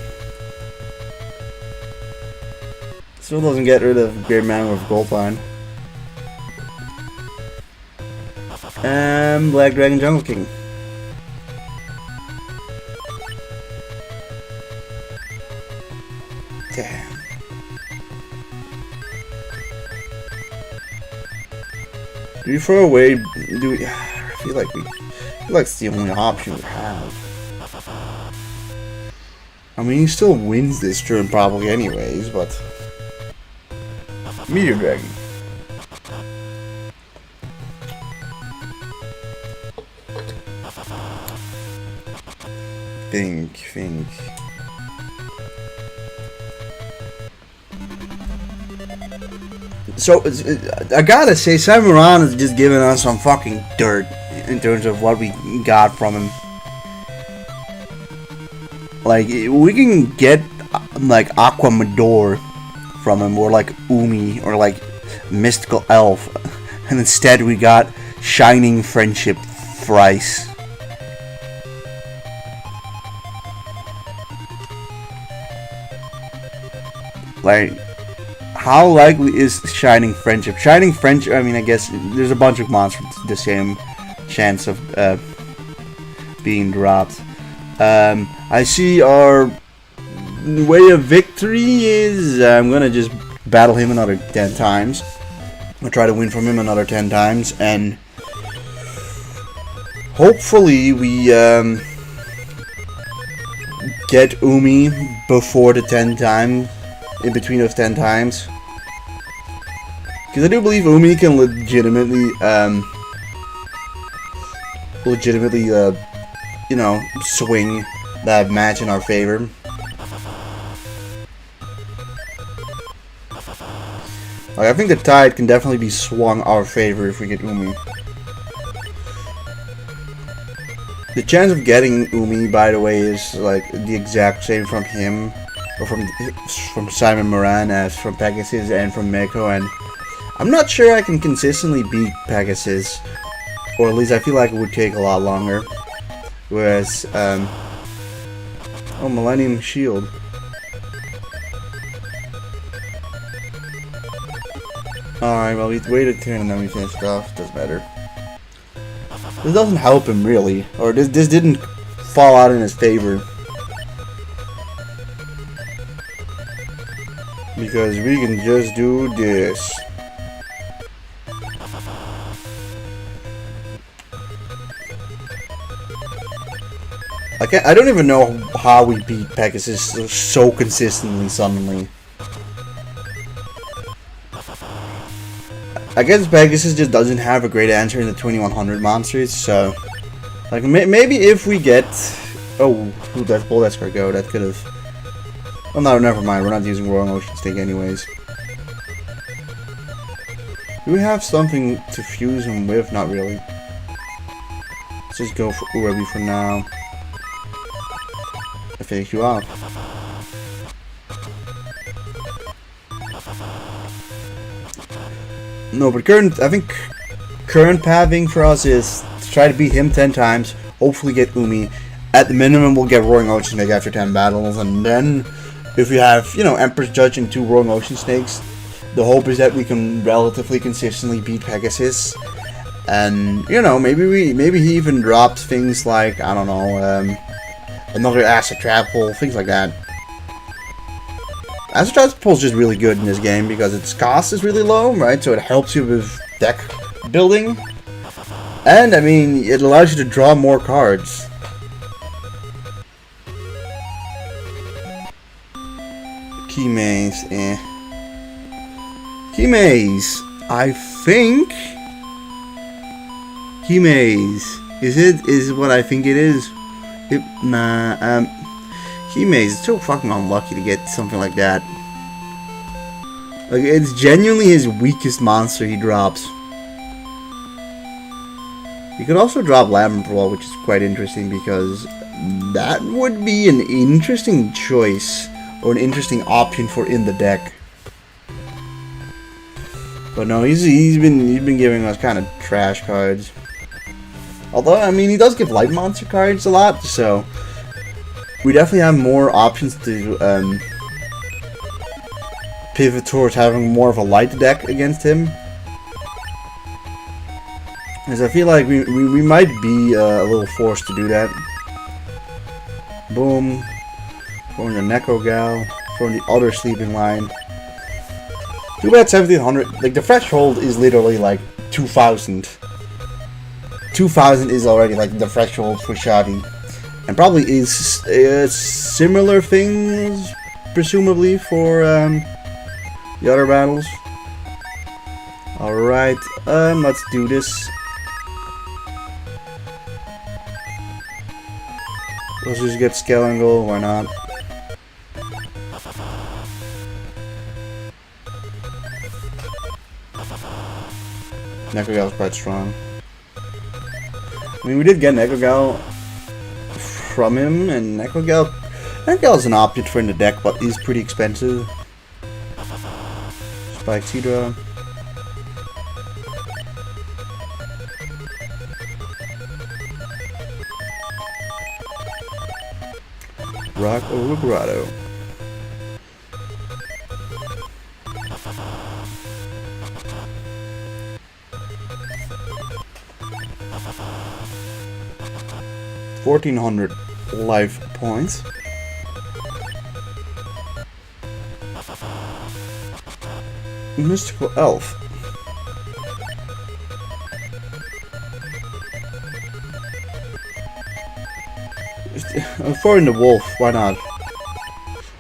Still doesn't get rid of Beard Man with Goldline. And Black Dragon Jungle King. Damn. Do we throw away? Do we? I feel like it's the only option we have. I mean, he still wins this turn probably, anyways. But Meteor Dragon. Think. So, I gotta say, Samuran is just giving us some fucking dirt in terms of what we got from him. Like, we can get, like, Aqua Mador from him, or, like, Umi, or, like, Mystical Elf. And instead we got Shining Friendship thrice. Like, how likely is Shining Friendship? Shining Friendship, I mean, I guess there's a bunch of monsters the same chance of being dropped. I see our way of victory is I'm gonna just battle him another 10 times. I'll try to win from him another 10 times, and hopefully we get Umi before the 10 times, in between those 10 times. Because I do believe Umi can legitimately, you know, swing that match in our favor. Like, I think the tide can definitely be swung our favor if we get Umi. The chance of getting Umi, by the way, is like the exact same from him, or from Simon Moran as from Pegasus and from Meko, and I'm not sure I can consistently beat Pegasus, or at least I feel like it would take a lot longer. Whereas, oh, Millennium Shield. Alright, well, we waited a turn and then we finished off. Doesn't matter. This doesn't help him, really. Or this didn't fall out in his favor. Because we can just do this. I don't even know how we beat Pegasus so consistently suddenly. I guess Pegasus just doesn't have a great answer in the 2100 monsters, so like maybe if we get who does Bull Escort go? That could have. Oh no, never mind. We're not using Roaring Ocean Snake anyways. Do we have something to fuse him with? Not really. Let's just go for Urebi for now. I finish you off. No, but I think current pathing for us is to try to beat him 10 times, hopefully get Umi. At the minimum, we'll get Roaring Ocean Snake after 10 battles, and then if we have, you know, Empress Judge and 2 Roaring Ocean Snakes, the hope is that we can relatively consistently beat Pegasus. And, you know, maybe he even drops things like, I don't know, another Acid Trap Hole, things like that. Acid Trap Hole is just really good in this game because its cost is really low, right? So it helps you with deck building. And, I mean, it allows you to draw more cards. Key Maze, Key Maze, I think. Key Maze. Is it what I think it is? Nah, Key Maze is so fucking unlucky to get something like that. Like, it's genuinely his weakest monster he drops. He could also drop Labyrinth Wall, which is quite interesting because that would be an interesting choice or an interesting option for in the deck. But no, he's been giving us kind of trash cards. Although, I mean, he does give light monster cards a lot, so we definitely have more options to pivot towards having more of a light deck against him. Because I feel like we might be a little forced to do that. Boom. Throwing the Neko Gal. Throwing the other sleeping line. Too bad 1700. Like, the threshold is literally like 2000. 2000 is already like the threshold for Shadi. And probably is similar things, presumably, for the other battles. Alright, let's do this. Let's just get Skelangle, why not? Nekogal's quite strong. I mean, we did get Nekogal from him, and Nekogal is an option for in the deck, but he's pretty expensive. Spike Seadra. Rock over Grotto. 1,400 life points. Mystical Elf. I'm throwing the wolf, why not?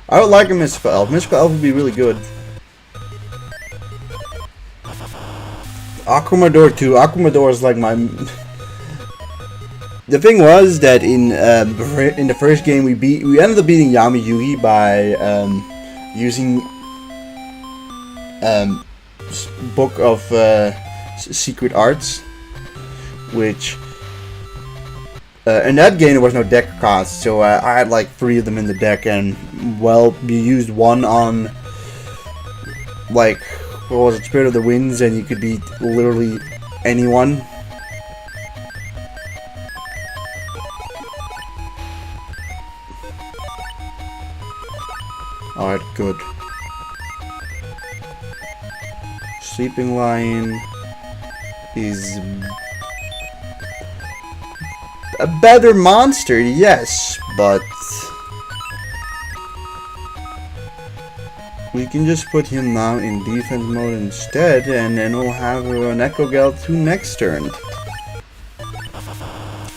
I would like a Mystical Elf. Mystical Elf would be really good. Aquamador too. Aquamador is like my... The thing was that in the first game we ended up beating Yami Yugi by using Book of Secret Arts, which in that game there was no deck cost, so I had like 3 of them in the deck, and well, you used one on like, what was it, Spirit of the Winds, and you could beat literally anyone. Alright, good. Sleeping Lion is a better monster, yes, but we can just put him now in defense mode instead, and then we'll have an Echo Gal 2 next turn.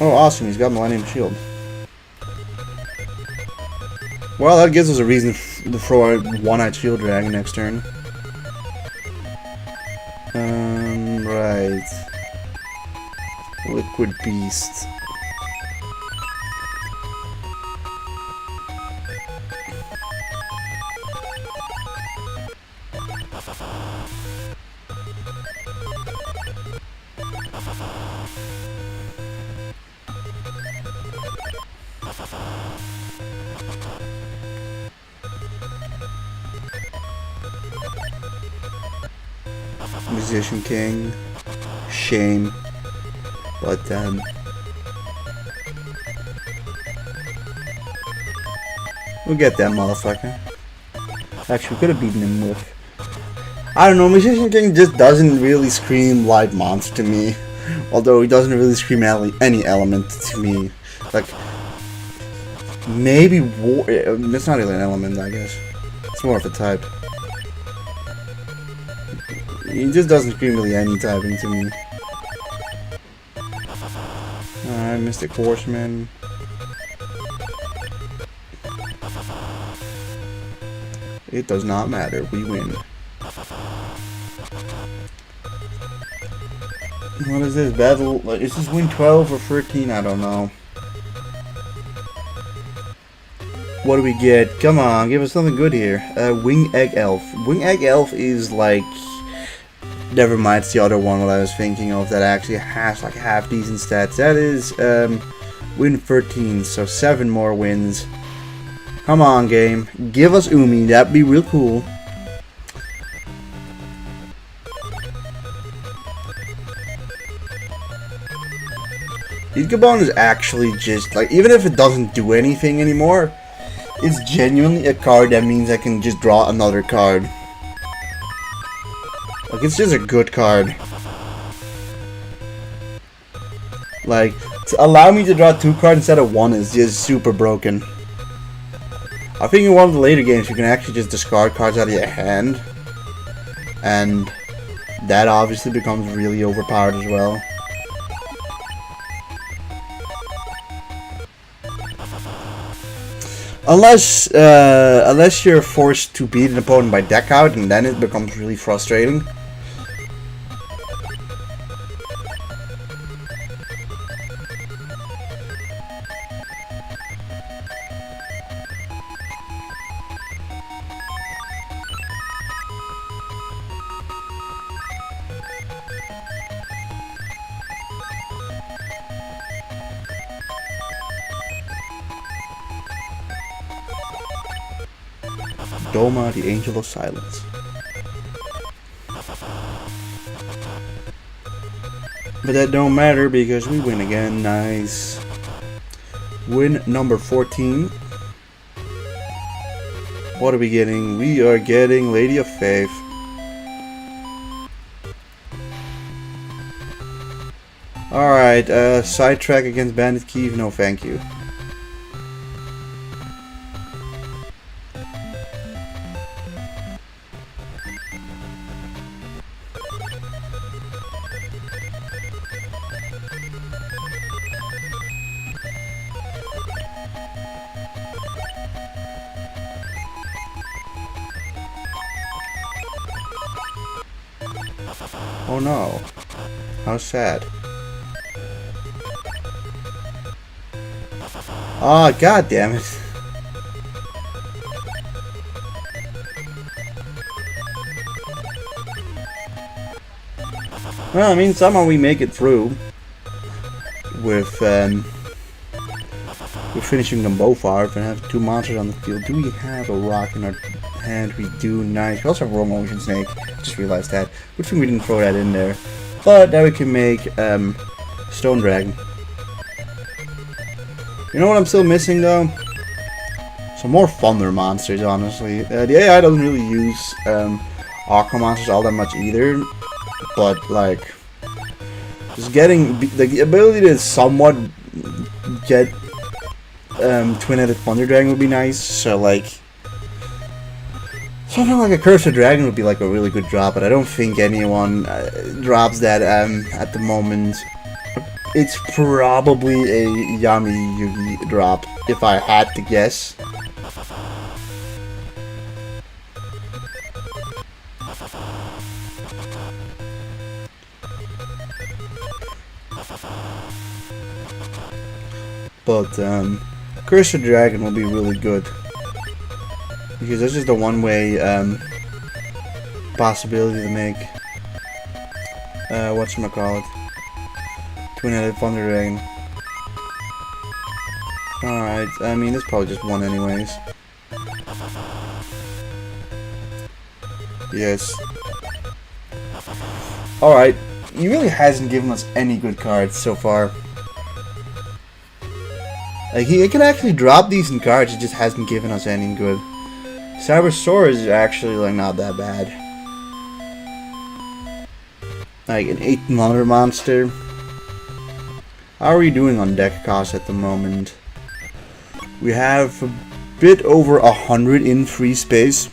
Oh, awesome, he's got Millennium Shield. Well, that gives us a reason to throw a One-Eyed Shield Dragon next turn. Right. Liquid Beast. Musician King. Shame. But we'll get that motherfucker. Actually, we could have beaten him with... I don't know, Musician King just doesn't really scream light monster to me. Although he doesn't really scream any element to me. Like, maybe war... It's not really an element, I guess. It's more of a type. He just doesn't scream really any typing to me. Alright, Mystic Horseman. It does not matter, we win. What is this? Battle? Is this win 12 or 13? I don't know. What do we get? Come on, give us something good here. Wing Egg Elf. Wing Egg Elf is like... Never mind, it's the other one that I was thinking of that actually has like half decent stats. That is win 13, so 7 more wins. Come on, game. Give us Umi, that'd be real cool. Igabon is actually just, like, even if it doesn't do anything anymore, it's genuinely a card that means I can just draw another card. Like, it's just a good card. Like, to allow me to draw 2 cards instead of 1 is just super broken. I think in one of the later games you can actually just discard cards out of your hand. And that obviously becomes really overpowered as well. Unless you're forced to beat an opponent by deck out, and then it becomes really frustrating. Doma, the Angel of Silence. But that don't matter because we win again. Nice. Win number 14. What are we getting? We are getting Lady of Faith. Alright, sidetrack against Bandit Keeve? No, thank you. Oh no. How sad. Ah, god damn it. Well, I mean, somehow we make it through with we're finishing them both off and have 2 monsters on the field. Do we have a rock in our hand? We do. Nice. We also have a motion snake. Just realized that. Good thing we didn't throw that in there. But now we can make stone dragon. You know what I'm still missing though? Some more thunder monsters, honestly. The AI doesn't really use aqua monsters all that much either. But like, just getting the ability to somewhat get twin-headed thunder dragon would be nice. So like, something like a cursed dragon would be like a really good drop. But I don't think anyone drops that at the moment. It's probably a Yami Yugi drop, if I had to guess. But Cursed Dragon will be really good, because that's just a one-way possibility to make whatchamacallit, twin-headed thunder dragon. Alright, I mean that's probably just one anyways. Yes. Alright, he really hasn't given us any good cards so far. Like, he can actually drop decent cards, he just hasn't given us any good. Cybersaur is actually, like, not that bad. Like, an 1800 monster. How are we doing on deck cost at the moment? We have a bit over 100 in free space.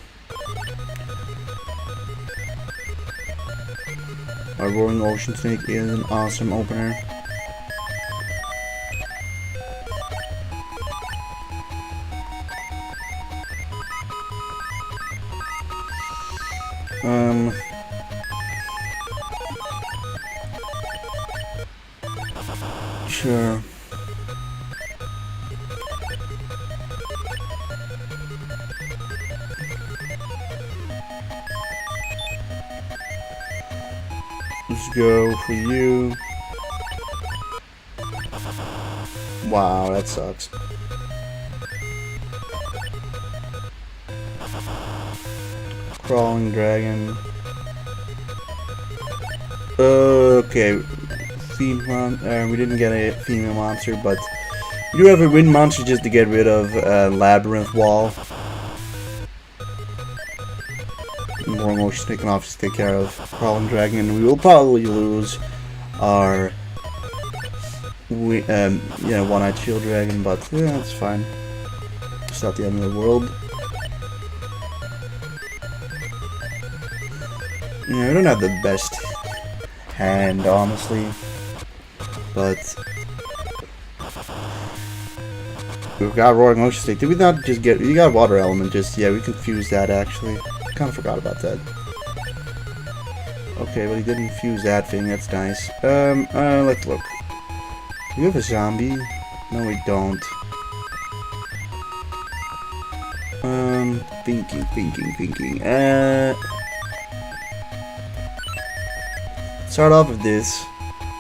Our Roaring Ocean Snake is an awesome opener. Sure. Let's go for you. Wow, that sucks. Crawling dragon. Okay. We didn't get a female monster, but we do have a wind monster just to get rid of Labyrinth Wall. More motion they can obviously take care of Crawling Dragon, and we will probably lose our One-Eyed Shield Dragon, but yeah, that's fine. It's not the end of the world. Yeah, we don't have the best hand, honestly, but we've got Roaring Ocean Snake. Did we not just get? We got Water Element. Just yeah, we confused that actually. Kind of forgot about that. Okay, but he didn't fuse that thing. That's nice. Let's look. Do we have a zombie? No, we don't. Thinking. Start off with this.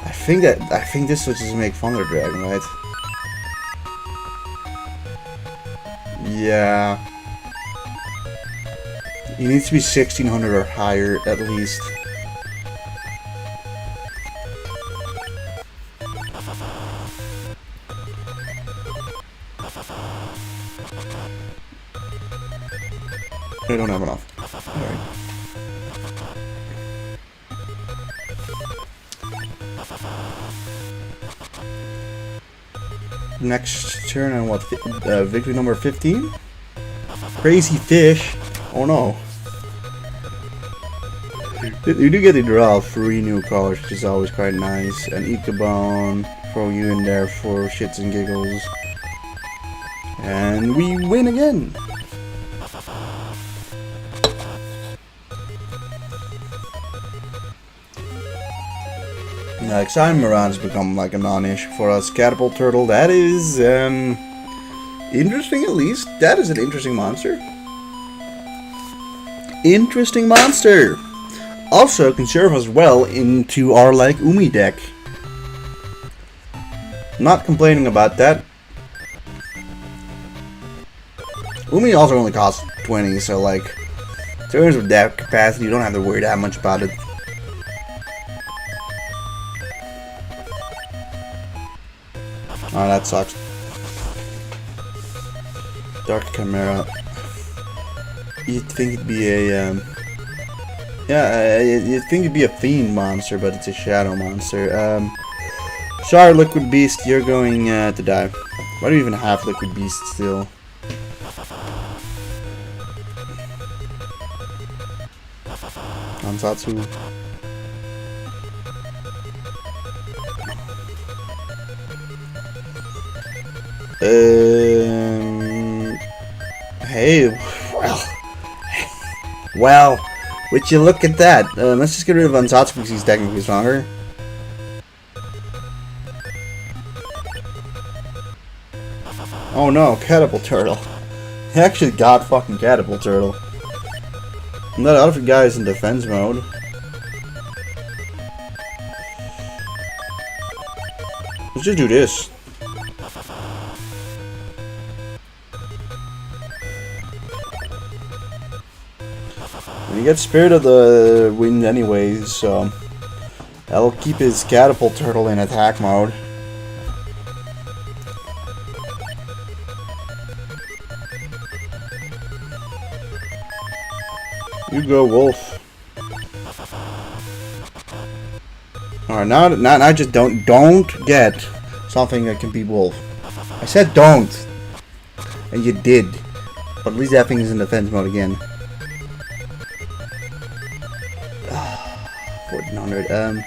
I think this switches to make Thunder Dragon, right? Yeah. He needs to be 1600 or higher at least. I don't have enough. Alright. next turn on what? Victory number 15? Crazy fish. Oh no. You do get to draw 3 new cards, which is always quite nice. An Ichabod, throw you in there for shits and giggles. And we win again. Exciting Moran's become like a non-issue for us. Catapult Turtle, that is interesting at least. That is an interesting monster. Interesting monster. Also can serve us well into our like Umi deck. Not complaining about that. Umi also only costs 20, so like in terms of deck capacity, you don't have to worry that much about it. Oh, that sucks. Dark Chimera. You'd think it'd be a, yeah, you'd think it'd be a Fiend monster, but it's a Shadow monster. Sorry, Liquid Beast, you're going to die. Why do you even have Liquid Beast still? Ansatsu. Hey, well, would you look at that? Let's just get rid of Ansatsu because he's technically stronger. Oh no, Catapult Turtle. He actually got fucking Catapult Turtle. And that other guy is in defense mode. Let's just do this. He gets Spirit of the Wind anyways, so that'll keep his Catapult Turtle in attack mode. You go, Wolf. Alright, now just don't get something that can beat Wolf. I said don't, and you did. But at least that thing is in defense mode again. 1400.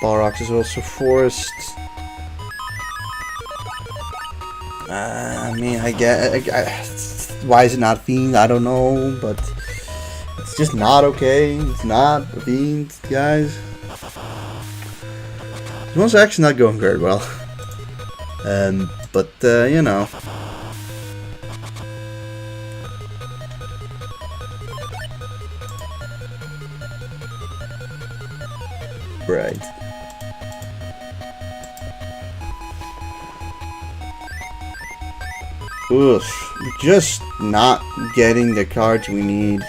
Balrox is also forced. I mean, I get. Why is it not Fiend? I don't know, but it's just not okay. It's not a Fiend, guys. This one's actually not going very well. But you know. Right. Oof. We're just not getting the cards we need.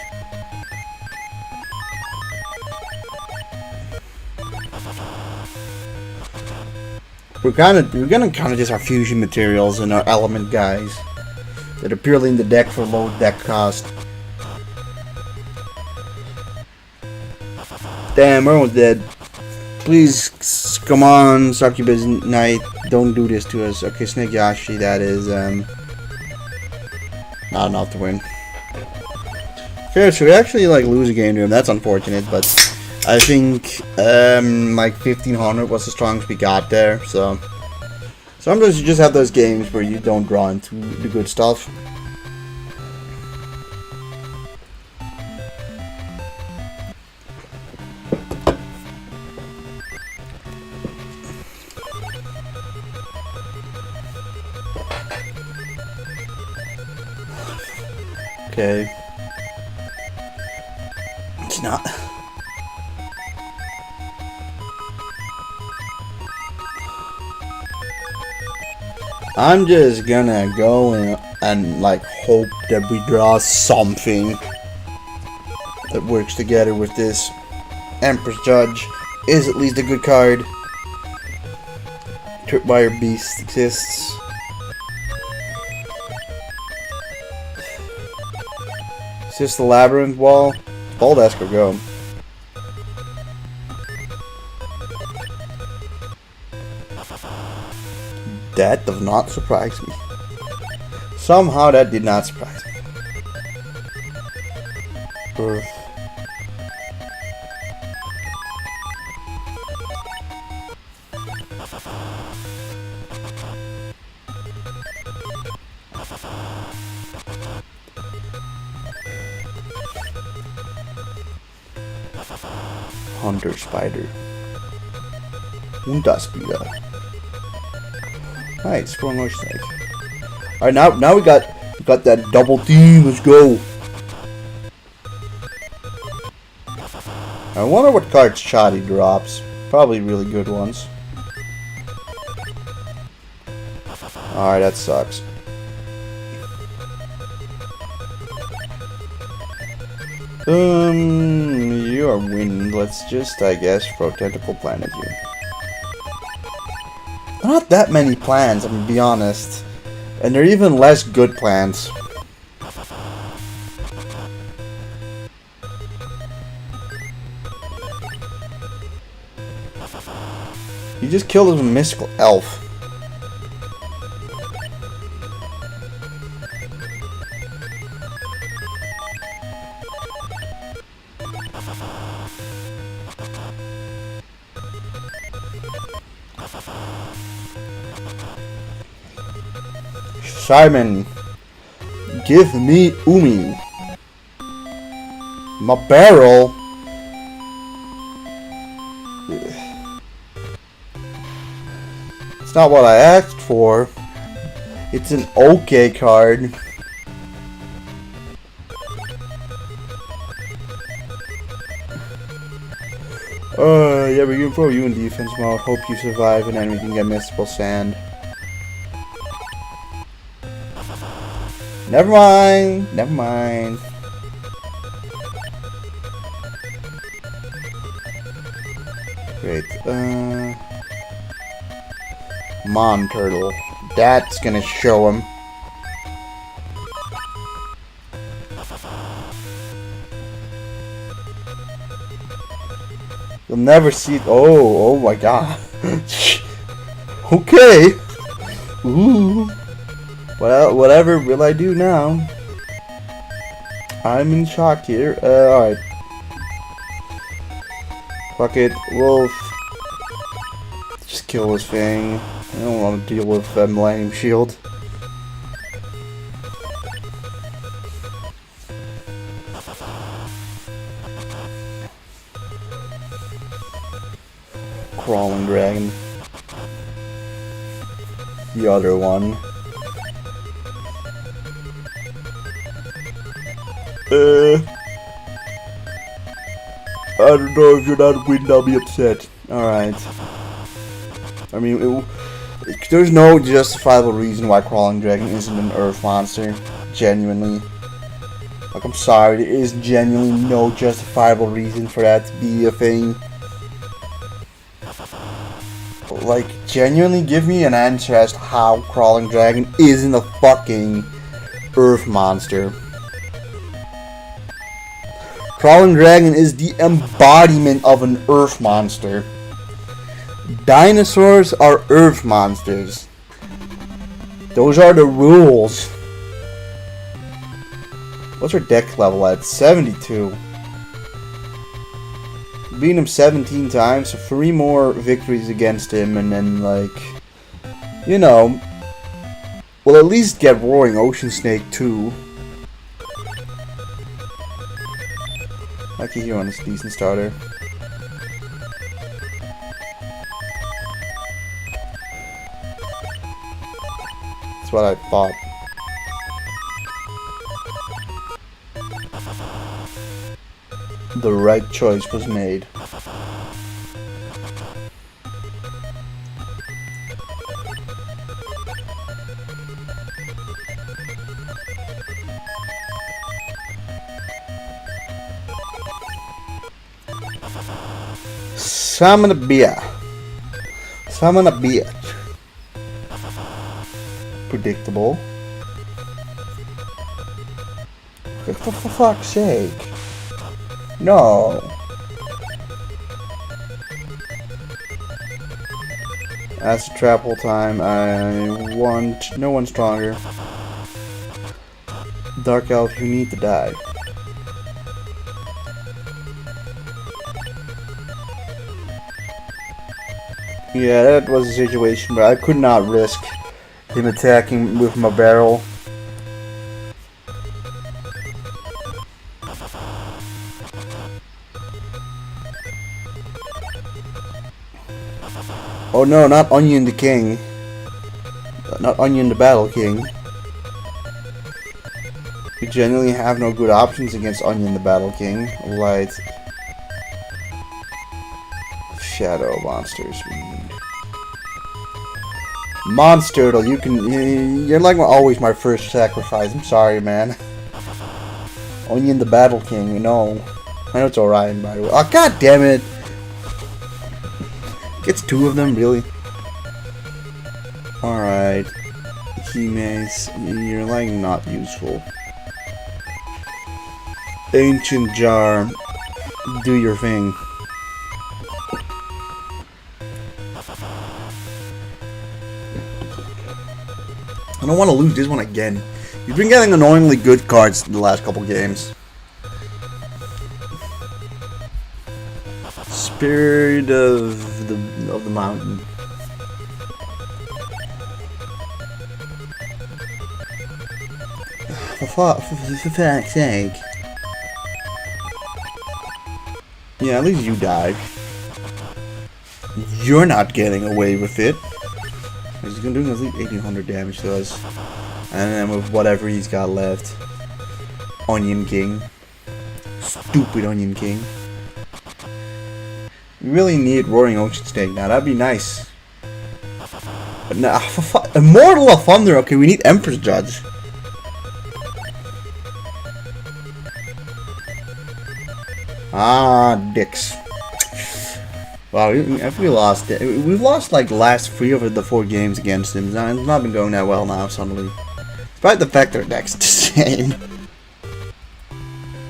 We're gonna just our fusion materials and our element guys that are purely in the deck for low deck cost. Damn, everyone's dead. Please, come on, Succubus Knight, don't do this to us. Okay, Snake Yashi, that is, not enough to win. Fair, so we actually, like, lose a game to him. That's unfortunate, but I think, like, 1500 was the strongest we got there, so. Sometimes you just have those games where you don't draw into the good stuff. Okay. It's not. I'm just gonna go and like hope that we draw something that works together with this. Empress Judge is at least a good card. Tripwire Beast exists. Is this the Labyrinth Wall? Bold Esco, go. That does not surprise me. Somehow that did not surprise me. Earth. Hunter spider. Unterspieler. Nice, strong motion snake. Alright, now we got that double team, let's go. I wonder what cards Shoddy drops. Probably really good ones. Alright, that sucks. You are winning. Let's just, I guess, throw Tentacle Plan at you. Not that many plans, I'm gonna be honest. And they're even less good plans. You just killed a mystical elf. Simon, give me Umi. My barrel. It's not what I asked for. It's an okay card. Yeah, we're gonna throw you in defense mode. Hope you survive, and then we can get mystical sand. Never mind. Never mind. Great. Mon turtle. That's gonna show him. You'll never see it. Oh my god. Okay. Ooh. Well, whatever will I do now? I'm in shock here. Alright. Fuck it. We'll just kill this thing. I don't want to deal with Millennium Shield. Crawling Dragon. The other one. I don't know, if you're not winning, I'll be upset. Alright. I mean, there's no justifiable reason why Crawling Dragon isn't an Earth monster. Genuinely. Like, I'm sorry, there is genuinely no justifiable reason for that to be a thing. Like, genuinely give me an answer as to how Crawling Dragon isn't a fucking Earth monster. Crawling Dragon is the embodiment of an Earth monster. Dinosaurs are Earth monsters. Those are the rules. What's her deck level at? 72. Beating him 17 times, so 3 more victories against him, and then, like, you know, we'll at least get Roaring Ocean Snake too. Lucky Hero is a decent starter. That's what I thought. The right choice was made. Summon a beer. Summon a beer. Predictable. For fuck's sake. No. Acid trap whole time. I want no one stronger. Dark Elf, you need to die. Yeah, that was a situation where I could not risk him attacking with my barrel. Oh no, not Onion the King. Not Onion the Battle King. We genuinely have no good options against Onion the Battle King. Light. Shadow monsters. Monstertle, you can. You're like always my first sacrifice. I'm sorry, man. Onion the Battle King, no. I know it's Orion, by the way. Oh, god damn it! Gets two of them, really? Alright. Keymace, you're like not useful. Ancient Jar, do your thing. I don't want to lose this one again. You've been getting annoyingly good cards in the last couple games. Spirit of the mountain. For fuck's sake. Yeah, at least you died. You're not getting away with it. He's gonna do at least 1800 damage to us. And then with whatever he's got left. Onion King. Stupid Onion King. We really need Roaring Ocean Snake now, that'd be nice. But nah, Immortal of Thunder, okay, we need Empress Judge. Ah, dicks. Wow, we lost it. We've lost like the last 3 of the 4 games against him. It's not been going that well now, suddenly. Despite the fact their deck's the same.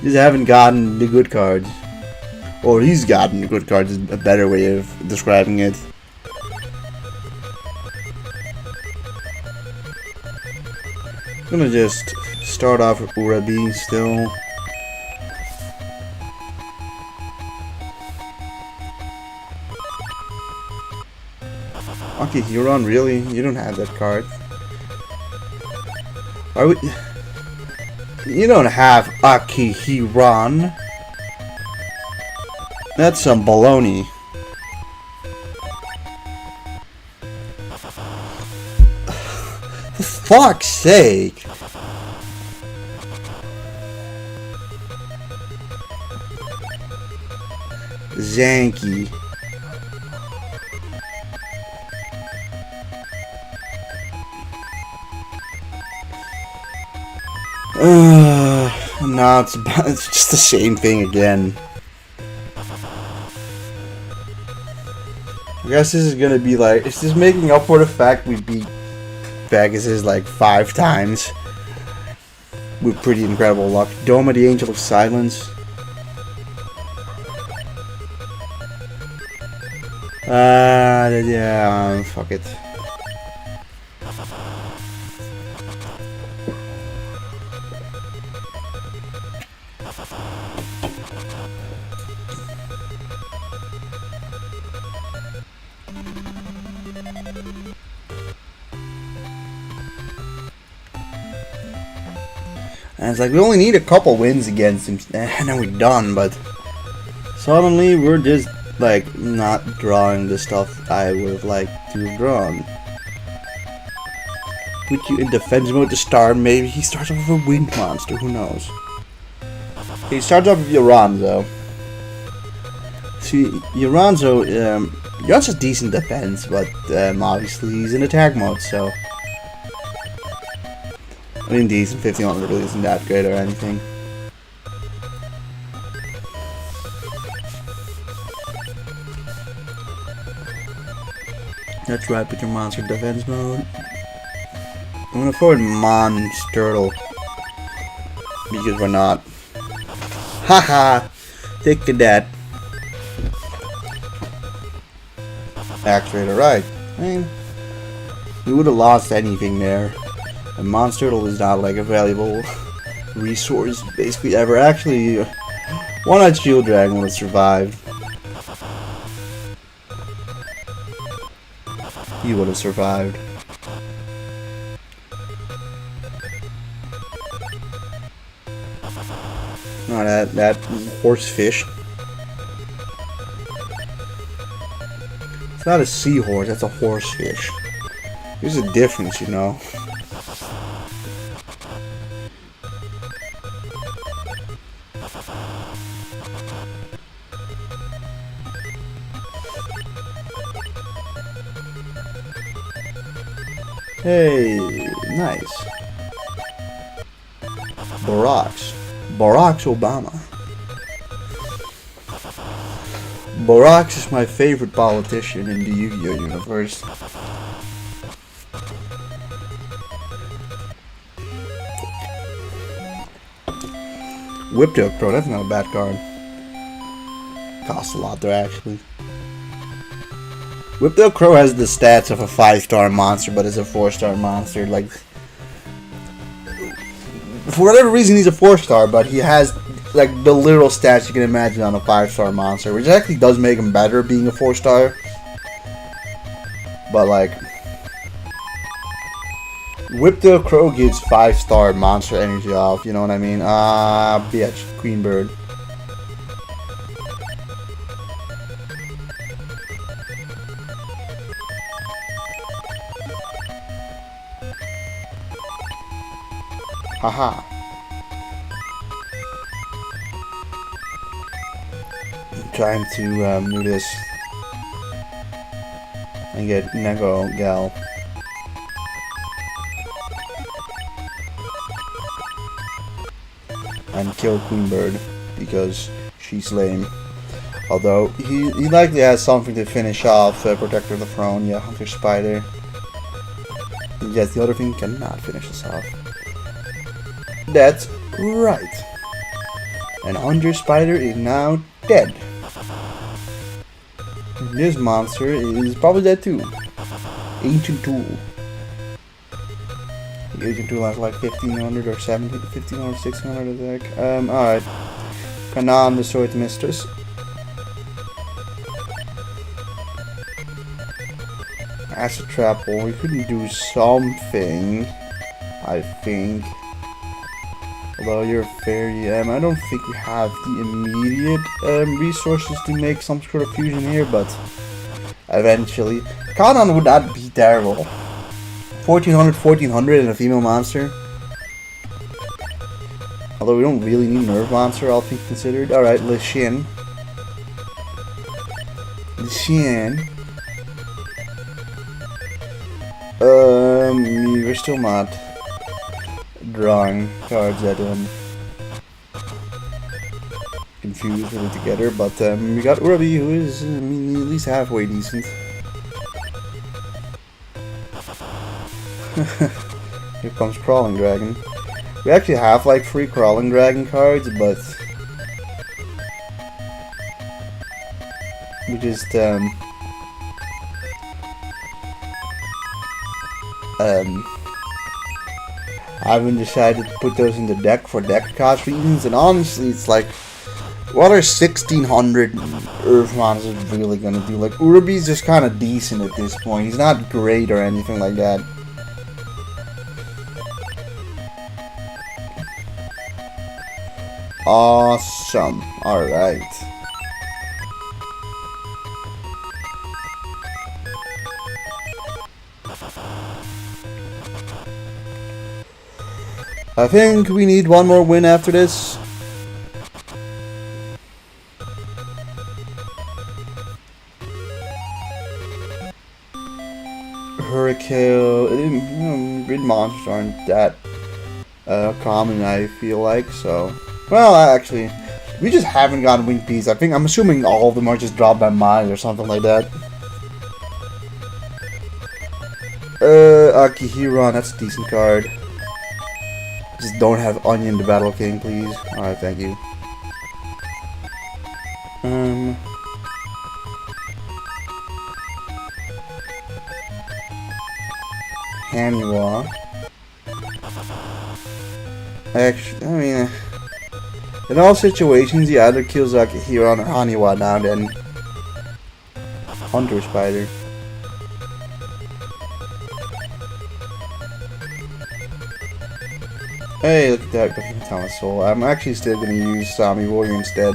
Just haven't gotten the good cards. Or he's gotten the good cards is a better way of describing it. I'm gonna just start off with Urabi still. Okay, Huron, really? You don't have that card. Why would... You don't have Akihiron. That's some baloney. For fuck's sake. Zanky. No, it's just the same thing again. I guess this is gonna be like, it's just making up for the fact we beat Pegasus like 5 times with pretty incredible luck. Dome of the Angel of Silence. Yeah, fuck it. And it's like, we only need a couple wins against him, and then we're done, but suddenly we're just, like, not drawing the stuff I would have liked to have drawn. Put you in defense mode to start, maybe he starts off with a wind monster, who knows. He starts off with Yoranzo. See, Yoranzo, Yoranzo's decent defense, but obviously he's in attack mode, so... I mean, decent 1500 really isn't that good or anything. That's right, put your monster in defense mode. I'm gonna forward Monstertle. Because we're not. Haha! Take that. Actuator, right. I mean, we would have lost anything there. And Monster Turtle is not like a valuable resource basically ever. Actually, One-Eyed Shield Dragon would have survived. He would have survived. Oh, that horsefish. It's not a seahorse, that's a horsefish. There's a difference, you know. Hey, nice. Barack Obama. Barack is my favorite politician in the Yu-Gi-Oh universe. Whiptail Crow, that's not a bad card. Costs a lot there actually. Whiptail Crow has the stats of a 5-star monster, but is a 4-star monster. Like, for whatever reason, he's a 4-star, but he has like the literal stats you can imagine on a 5-star monster, which actually does make him better being a 4-star. But like, Whiptail Crow gives 5-star monster energy off. You know what I mean? Bitch, Queen Bird. Haha. I'm trying to do this and get Nego Gal. And kill Queen Bird because she's lame. Although he likely has something to finish off Protector of the Throne. Yeah, Hunter Spider. Yes, the other thing cannot finish this off. That's right. And Hunter Spider is now dead. This monster is probably dead too. Ancient Tool. The Ancient Tool has like 1500 or 1500 or 1600 attack. Alright. Kanan, the Sword Mistress. Acid Trap Hole. We couldn't do something, I think. Although you're a fairy, I don't think we have the immediate resources to make some sort of fusion here, but eventually. Kanan would not be terrible. 1400 and a female monster. Although we don't really need Nerve Monster, all things considered. Alright, Lishin. We're still not drawing cards that confuse really together, but we got Urabi, who is at least halfway decent. Here comes Crawling Dragon. We actually have like 3 Crawling Dragon cards, but we just I haven't decided to put those in the deck for deck cost reasons, and honestly, it's like, what are 1600 Earth monsters really gonna do? Like, Urabi's just kind of decent at this point. He's not great or anything like that. Awesome. Alright. I think we need one more win after this. Hurricane. Grid monsters aren't that common, I feel like, so. Well, actually, we just haven't gotten Wing Piece. I'm assuming all of them are just dropped by mine or something like that. Akihiron, that's a decent card. Just don't have Onion the Battle King, please. Alright, thank you. Haniwa. Actually, I mean, in all situations, he either kills like Hiron or Haniwa now then Hunter Spider. Hey, look at that, Griffin Talent Soul. I'm actually still gonna use Sami Warrior instead.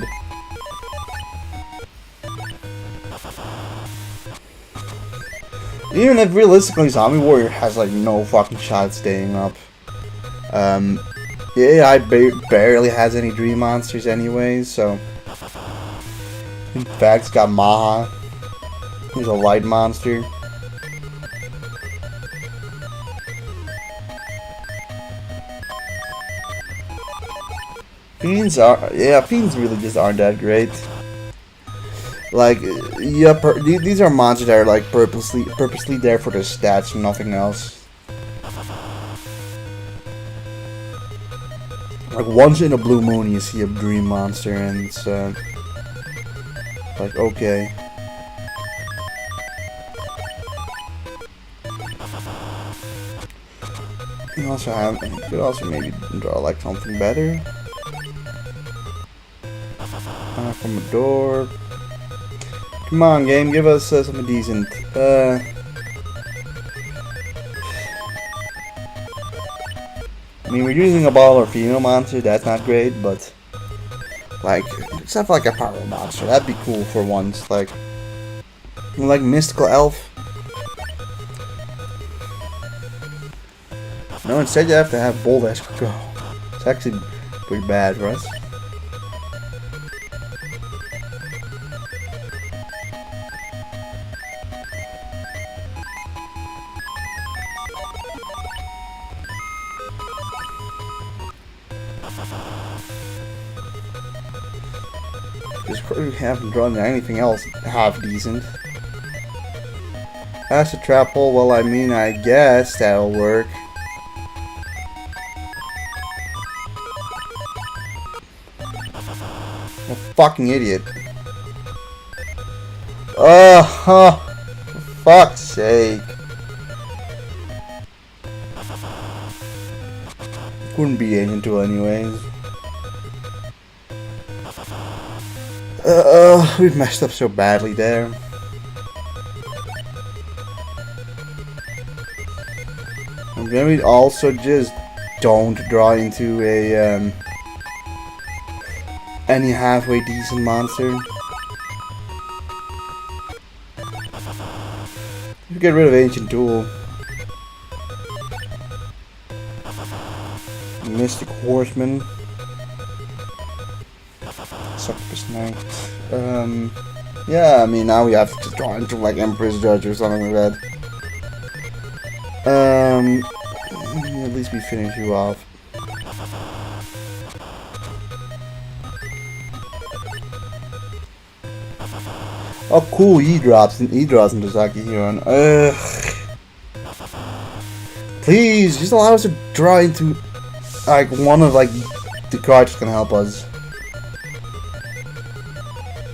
Even if realistically Zombie Warrior has like no fucking shot staying up. Yeah, I barely has any dream monsters anyway, so. In fact, it's got Maha, who's a light monster. Fiends really just aren't that great. Like, yeah, these are monsters that are like purposely there for the stats and nothing else. Like once in a blue moon, you see a dream monster, and it's like okay. You could also maybe draw like something better. From a door. Come on, game, give us something decent. I mean, we're using a ball or female monster, that's not great, but like, except like a power monster, that'd be cool for once. Like mystical elf. No, instead you have to have Bold Ash go. It's actually pretty bad for us. We haven't drawn anything else half decent. That's a trap hole. Well, I mean, I guess that'll work. I'm a fucking idiot. For fuck's sake. Couldn't be Ancient Duel anyways. We've messed up so badly there. And then we also just don't draw into a any halfway decent monster. We get rid of Ancient Duel. Mystic Horseman. Succubus Knight. Yeah, I mean, now we have to draw into like Empress Judge or something like that. At least we finish you off. Oh, cool! He drops into Saki Huron. Please, just allow us to draw into like one of like the cards that can help us.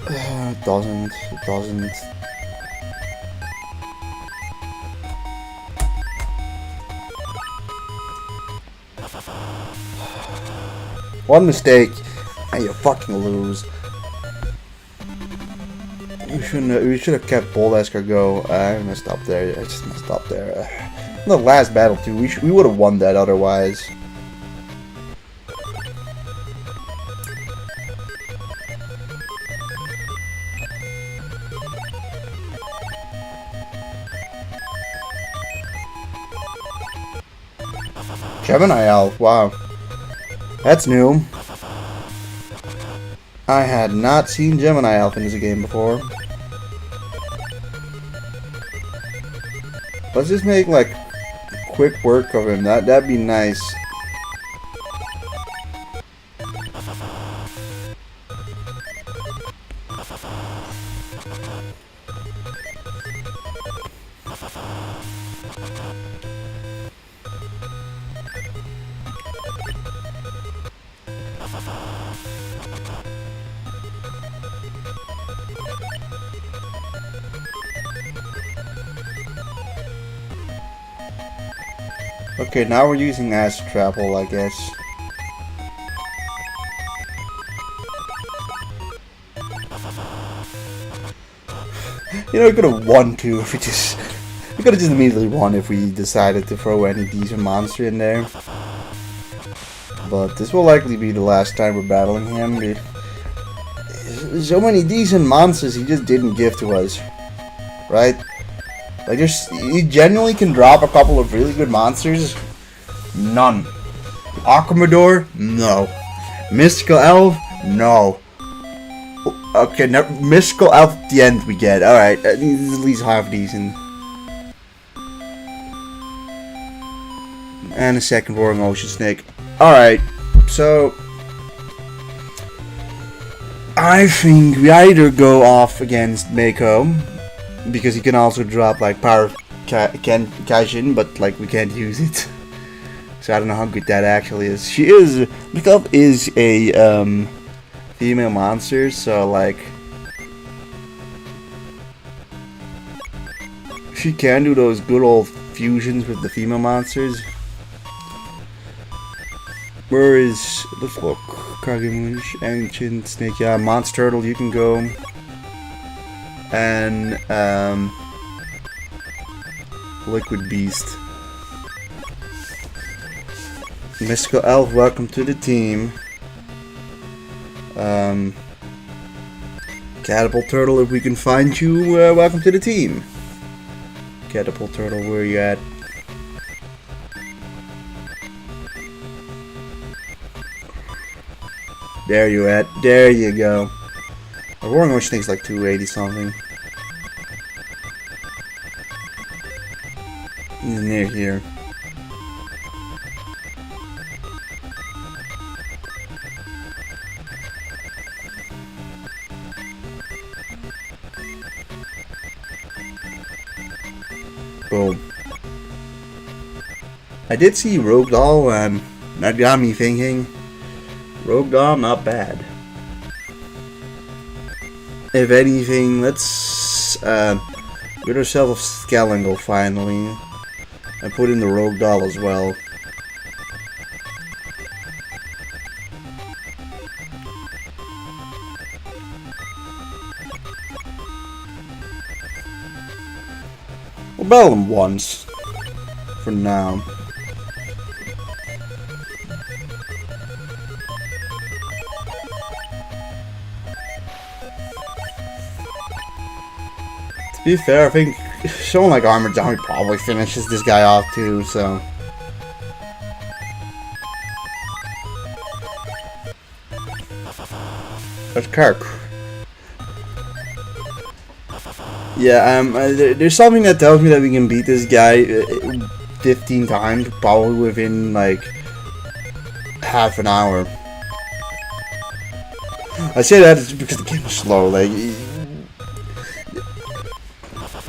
It doesn't. One mistake, and you fucking lose. We should have kept Boldesker go. I messed up there. I just messed up there. The last battle too. We would have won that otherwise. Gemini Elf, wow. That's new. I had not seen Gemini Elf in this game before. Let's just make like quick work of him. That'd be nice. Okay, now we're using Acid Travel, I guess. You know, we could have won too if we just... We could have just immediately won if we decided to throw any decent monster in there. But this will likely be the last time we're battling him. There's so many decent monsters he just didn't give to us. Right? Like, you genuinely can drop a couple of really good monsters. None. Aquamador? No. Mystical Elf? No. Okay, now Mystical Elf at the end we get. Alright, at least half decent. And a second Roaring Ocean Snake. Alright, so... I think we either go off against Mako, because he can also drop like Power Kajin, but like we can't use it. So I don't know how good that actually is. Mako is a female monster, so like she can do those good old fusions with the female monsters. Where is, let's look, Kagemush, Ancient Snake, yeah, Monster Turtle, you can go. And Liquid Beast. Mystical Elf, welcome to the team. Catapult Turtle, if we can find you, welcome to the team. Catapult Turtle, where are you at? There you at. There you go. The Roaring Ocean Snake's like 280 something. He's near here. Boom. I did see Rogue Doll, and that got me thinking. Rogue Doll, not bad. If anything, let's rid ourselves of Scalangle finally, and put in the Rogue Doll as well. We'll battle him once, for now. To be fair, I think someone like Armored Zombie probably finishes this guy off too, so... That's Kirk. Yeah, there's something that tells me that we can beat this guy 15 times, probably within, like, half an hour. I say that because the game is slow, like...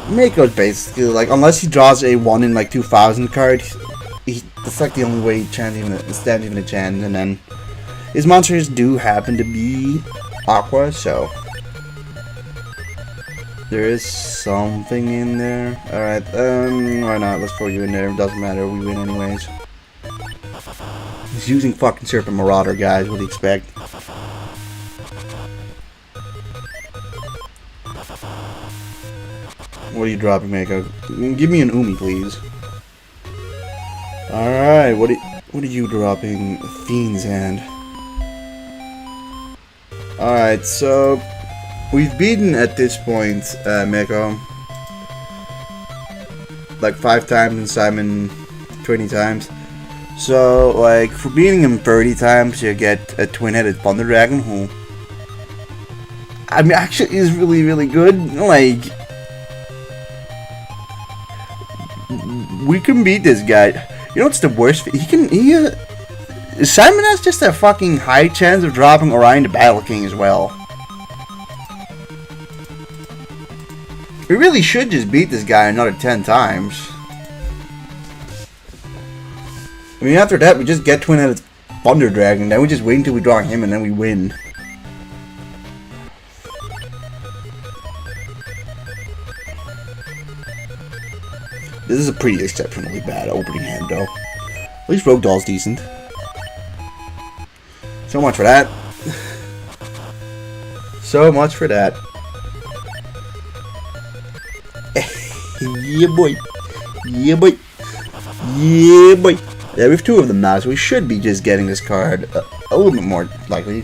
Mako's basically, like, unless he draws a 1 in, like, 2,000 card, that's, like, the only way he stands even a chance, and then... His monsters do happen to be Aqua, so... There is something in there. Alright, why not? Let's throw you in there. It doesn't matter, we win anyways. He's using fucking Serpent Marauder, guys. What do you expect? What are you dropping, Mako? Give me an Umi, please. Alright, what are you dropping? Fiend's Hand. Alright, so... We've beaten, at this point, Mako. Like 5 times and Simon 20 times. So, like, for beating him 30 times, you get a twin-headed Thunder Dragon, who... I mean, actually is really, really good. Like... We can beat this guy. You know what's the worst? Simon has just a fucking high chance of dropping Orion the Battle King as well. We really should just beat this guy another 10 times. I mean, after that, we just get twin-headed Thunder Dragon, then we just wait until we draw him, and then we win. This is a pretty exceptionally bad opening hand, though. At least Rogue Doll's decent. So much for that. So much for that. Yeah, boy. Yeah, boy. Yeah, boy. Yeah, we have 2 of them now, so we should be just getting this card a little bit more likely.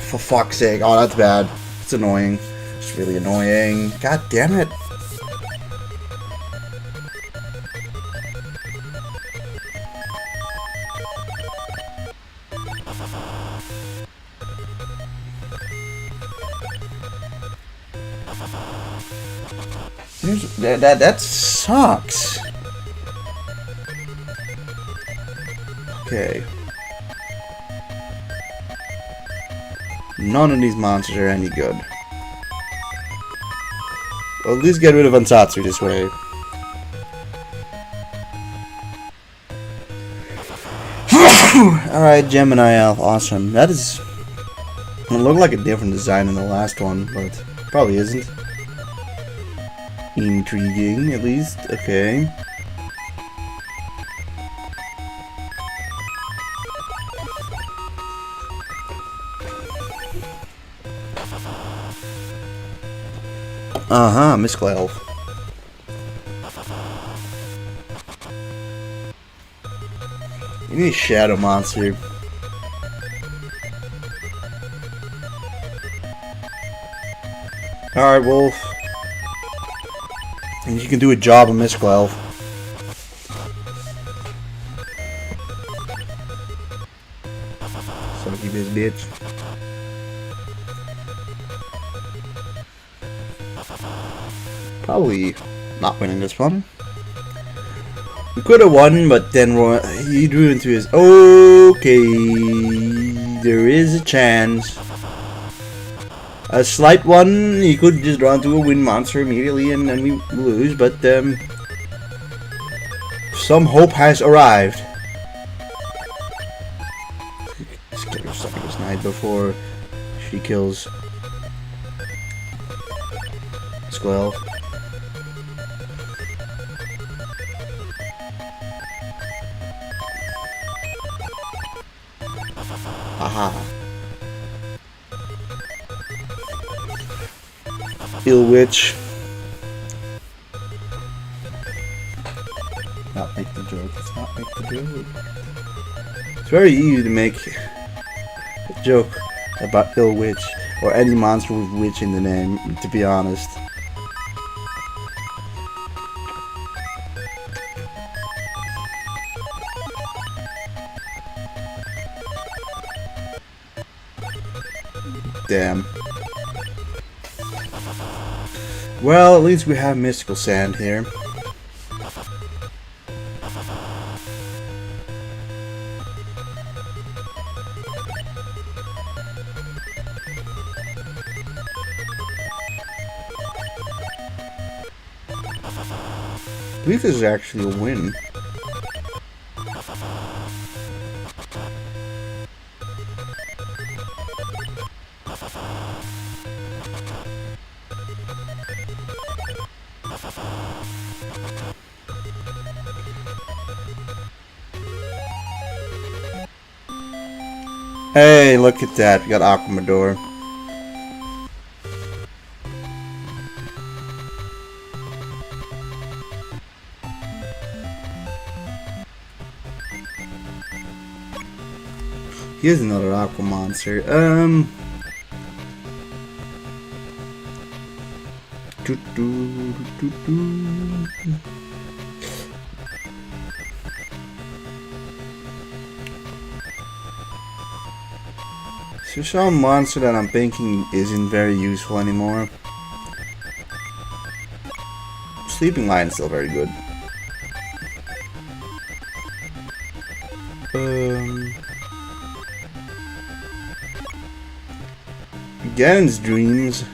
For fuck's sake. Oh, that's bad. It's annoying. It's really annoying. God damn it. That sucks. Okay. None of these monsters are any good. Well, at least get rid of Ansatsu this way. Alright, Gemini Elf, awesome. That is... It looked like a different design than the last one, but probably isn't. Intriguing, at least. Okay. Uh-huh, Mystical Elf. You need a shadow monster. Alright, Wolf. And you can do a job of Mystical Elf. Sucky bitch. Probably not winning this one. We could have won, but then he drew into his... Okay, there is a chance. A slight one, he could just draw into a wind monster immediately and then we lose, but some hope has arrived. Let's get her stuck in this night before she kills Squell. Aha. Ill Witch. Not make the joke. Let's not make the joke. It's very easy to make a joke about Ill Witch or any monster with witch in the name, to be honest. Damn. Well, at least we have Mystical Sand here. I believe this is actually a win. Hey, look at that. We got Aquamador. Here's another Aqua monster. So some monster that I'm thinking isn't very useful anymore. Sleeping Lion is still very good. Ganon's Dreams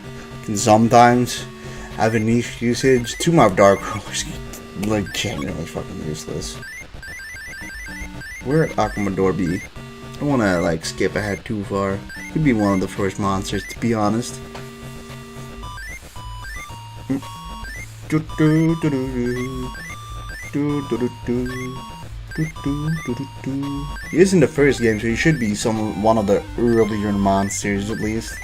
can sometimes have a niche usage. Tomb of Dark Rollers, like, genuinely fucking useless. Where'd Aquamador be? I don't wanna, like, skip ahead too far. Could be one of the first monsters, to be honest. He is in the first game, so he should be one of the earlier monsters at least.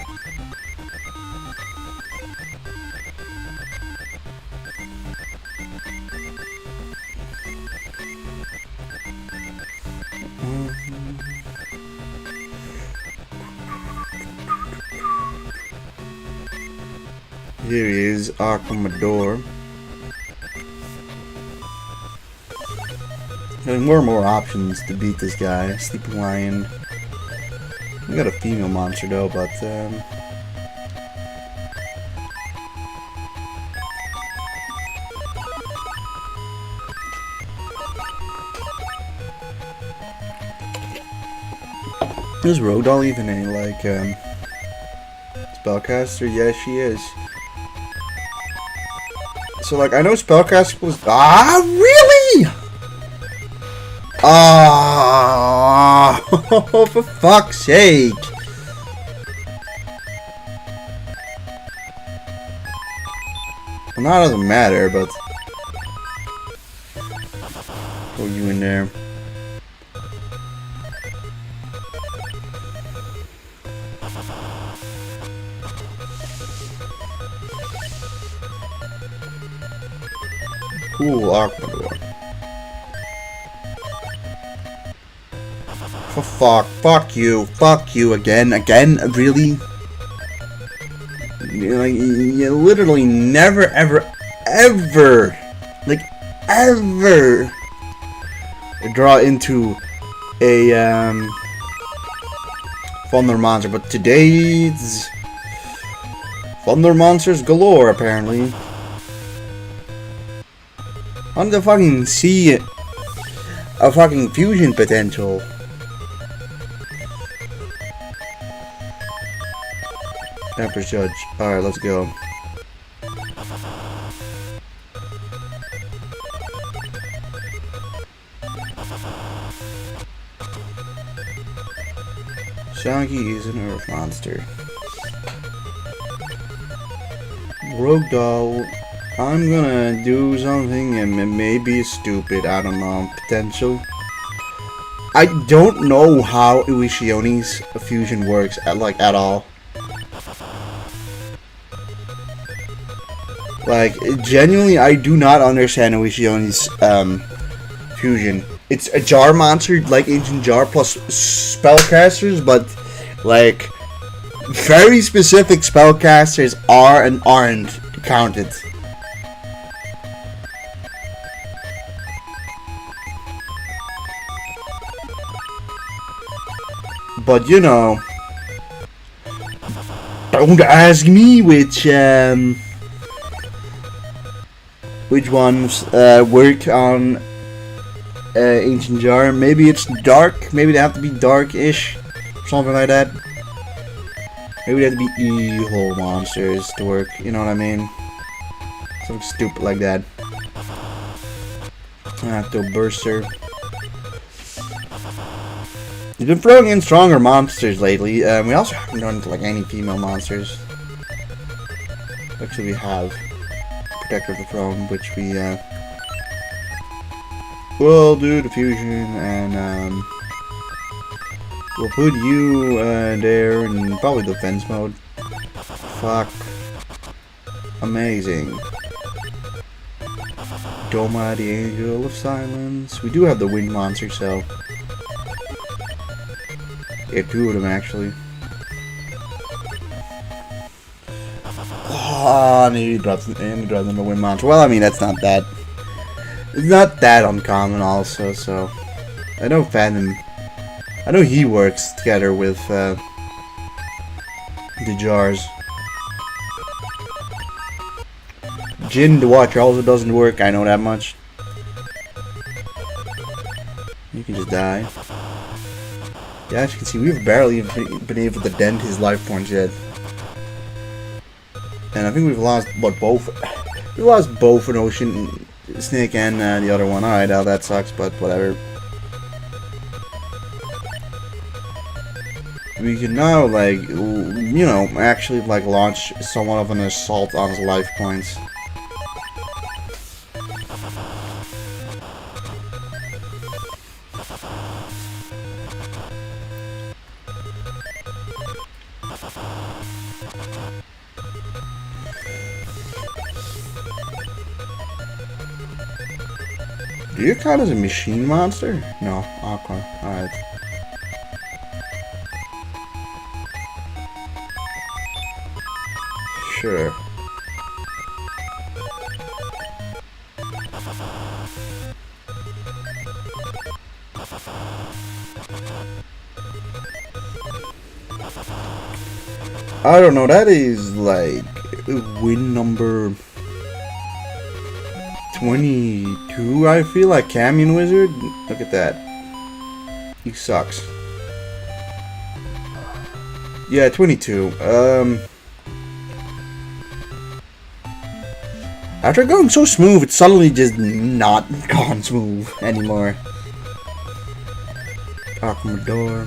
Here he is, Arcomador. Having more and more options to beat this guy. Sleeping Lion. We got a female monster though, but is Rodol even a like spellcaster? Yeah, she is. So like I know spellcaster was really? Oh, for fuck's sake. Well, that doesn't matter, but throw you in there. Cool, Arcomador. For fuck you again, really? You literally never, ever draw into a Thunder monster, but today it's Thunder monsters galore apparently. I want to fucking see a fucking fusion potential. Emperor's Judge. Alright, let's go. Shaggy is an earth monster. Rogue Doll. I'm gonna do something and it may be stupid, I don't know, potential. I don't know how Uishione's fusion works at all. Like, genuinely, I do not understand Uishione's fusion. It's a jar monster, like Ancient Jar, plus spellcasters, but, like, very specific spellcasters are and aren't counted. But, you know, don't ask me which ones work on Ancient Jar. Maybe it's dark. Maybe they have to be dark-ish. Something like that. Maybe they have to be evil monsters to work. You know what I mean? Something stupid like that. Burster. We've been throwing in stronger monsters lately. We also haven't done like any female monsters. Actually, we have Protector of the Throne, which we will do the fusion, and we'll put you there in probably defense mode. Fuck. Amazing. Doma, the Angel of Silence. We do have the Wind monster, so. Yeah, two of them actually. Oh, and he drops in the Wind monster. Well, I mean, that's not that. It's not that uncommon, also. So, I know Phantom. I know he works together with the jars. Jin the Watcher also doesn't work. I know that much. You can just die. Yeah, as you can see, we've barely been able to dent his life points yet. And I think we've lost, what, both? We lost both an Ocean Snake and the other one. Alright, now that sucks, but whatever. We can now, like, you know, actually, like, launch somewhat of an assault on his life points. Do you count as a machine monster? No. Okay. Alright. Sure. I don't know, that is like win number 22, I feel like. Camion Wizard? Look at that. He sucks. Yeah, 22. After going so smooth, it's suddenly just not gone smooth anymore. Commodore.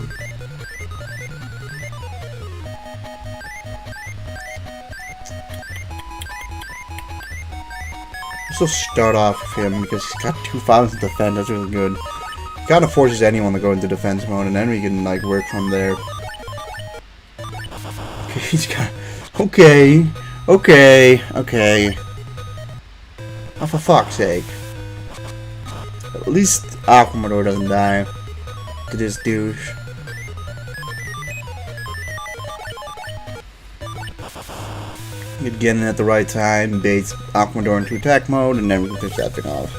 So start off with him because he's got 2,000 defense. That's really good. He kind of forces anyone to go into defense mode, and then we can like work from there. Okay, he's got. Okay. Oh, for fuck's sake! At least Commodore doesn't die to this douche. Get in at the right time, baits Commodore into attack mode, and then we can finish that thing off.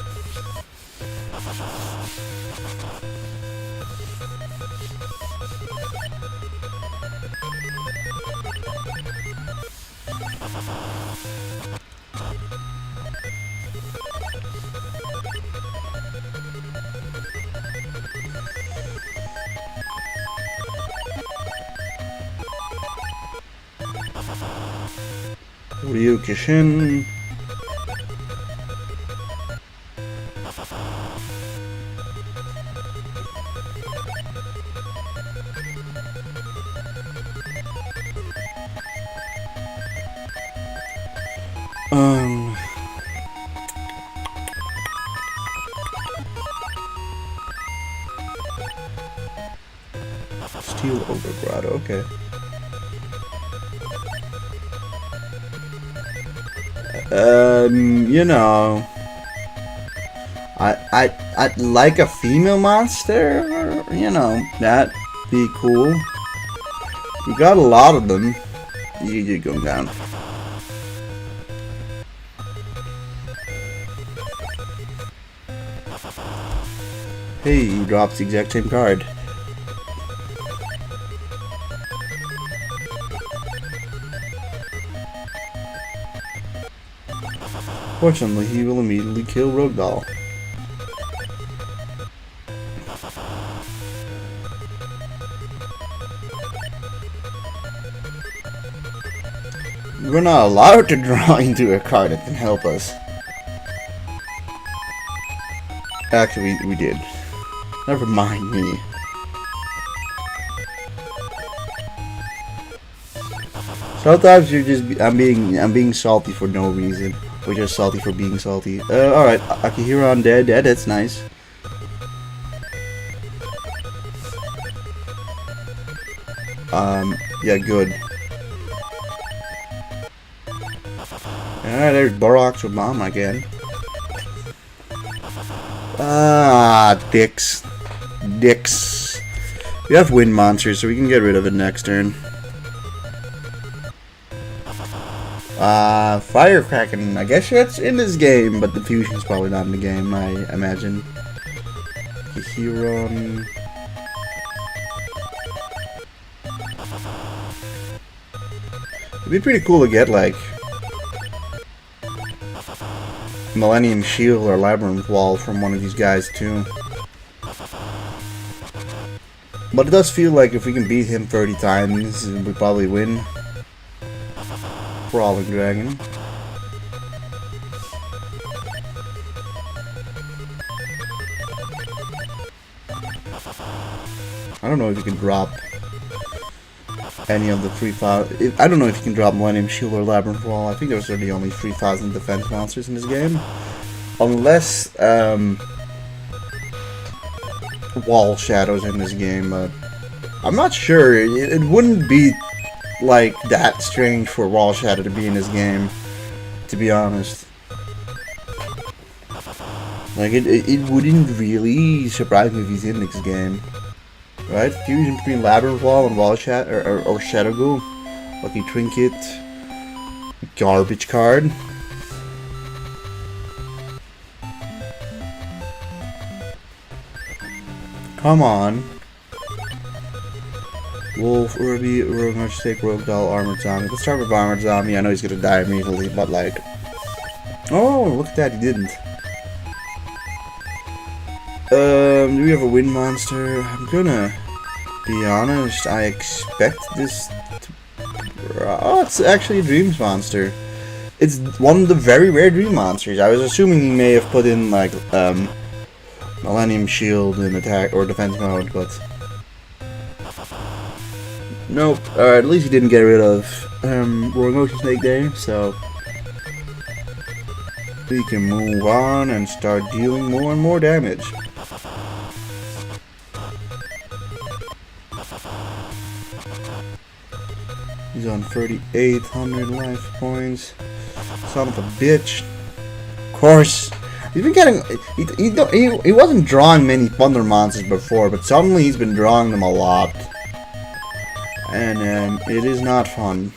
Ryukishin. Steel Overgrad, okay. You know, I'd like a female monster, or, you know, that'd be cool. We got a lot of them. You going down. Hey, he drops the exact same card. Fortunately, he will immediately kill Rogue Doll. We're not allowed to draw into a card that can help us. Actually, we did. Never mind me. Sometimes you're just I'm being salty for no reason. We're just salty for being salty. Alright, Akihiro undead. Yeah, that's nice. Yeah, good. Alright, there's Borax with Mom again. Ah, dicks. Dicks. We have wind monsters, so we can get rid of it next turn. Firecracking, I guess that's in this game, but the fusion's probably not in the game, I imagine. Hiron. It'd be pretty cool to get, like, Millennium Shield or Labyrinth Wall from one of these guys, too. But it does feel like if we can beat him 30 times, we probably win. Brawling Dragon. I don't know if you can drop any of the 3,000. I don't know if you can drop Millennium Shield or Labyrinth Wall. I think those are the only 3,000 defense monsters in this game. Unless Wall Shadow's in this game, but I'm not sure. It wouldn't be like that strange for Wall Shadow to be in this game, to be honest. Like, it wouldn't really surprise me if he's in next game. Right? Fusion between Labyrinth Wall and Wall or Shadow Ghoul. Lucky Trinket. Garbage card. Come on. Wolf, Urbi, Rogue Magic, Rogue Doll, Armored Zombie. Let's start with Armored Zombie. I know he's gonna die immediately, but like... Oh, look at that, he didn't. Do we have a wind monster? I'm gonna be honest, I expect this to... Oh, it's actually a dreams monster. It's one of the very rare dream monsters. I was assuming he may have put in like Millennium Shield in attack or defense mode, but nope. Alright, at least he didn't get rid of Rogue Ocean Snake there, so we can move on and start dealing more and more damage. He's on 3,800 life points. Son of a bitch. Of course. He's been getting... He wasn't drawing many Thunder monsters before, but suddenly he's been drawing them a lot. And it is not fun.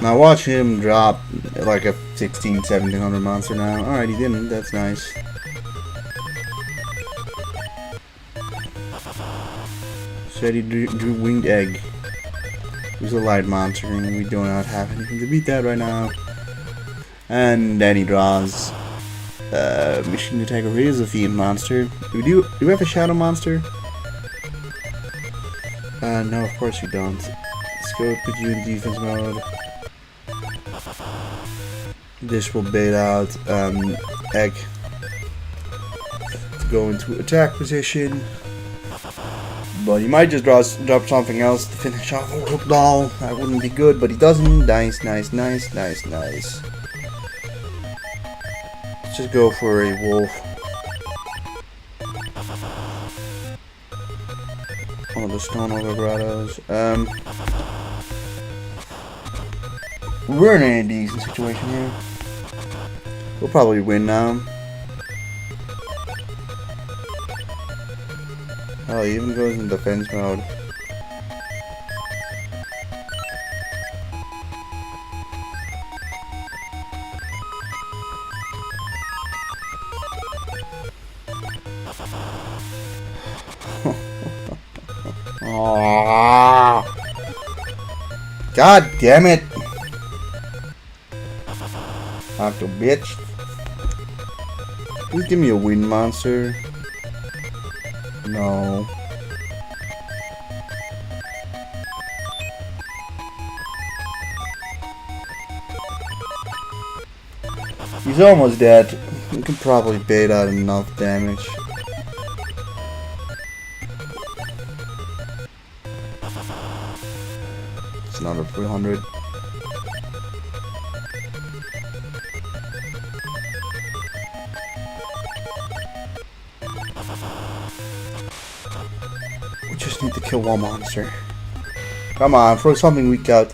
Now watch him drop like a 1,1700 monster now. Alright, he didn't. That's nice. Said he drew Winged Egg. Who's a light monster, and we do not have anything to beat that right now. And then he draws Machine Attacker is a Fiend monster. Do we have a Shadow monster? No, of course we don't. Let's go put you in defense mode. This will bait out Egg to go into attack position. But he might just drop something else to finish off a Rogue Doll. That wouldn't be good, but he doesn't. Nice, nice, nice, nice, nice. Let's just go for a wolf. One of the Stone Ogre Grottos. We're in a decent situation here. We'll probably win now. Oh, he even goes in defense mode. God damn it! Octo bitch. Please give me a wind monster. No. He's almost dead. We can probably bait out enough damage. It's another 300. We just need to kill one monster. Come on, throw something weak out.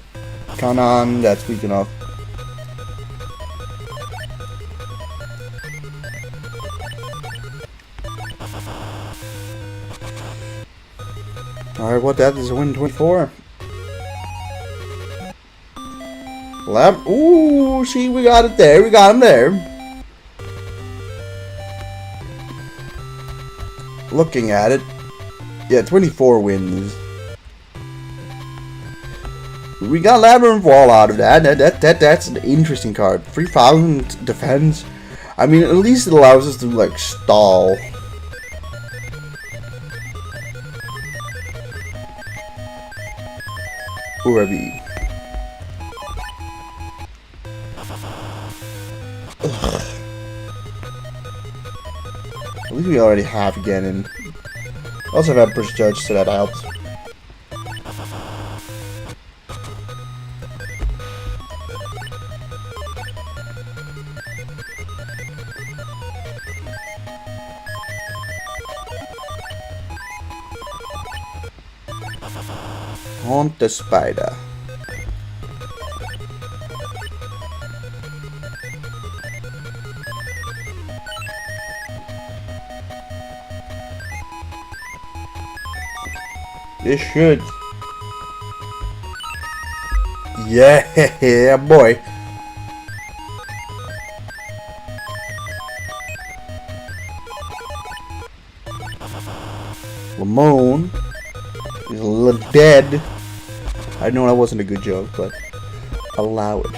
Come on, that's weak enough. Alright, what that is a win 24. Lab. Ooh, see, we got it there. We got him there. Looking at it. Yeah, 24 wins. We got Labyrinth Wall out of that. That's an interesting card. 3,000 defense. I mean, at least it allows us to, like, stall. Urbi. At least we already have Ganon. Also have Emperor's Judge, so that helps. Haunt the Spider. This should. Yeah, boy. Lamone is a little dead. I know that wasn't a good joke, but allow it.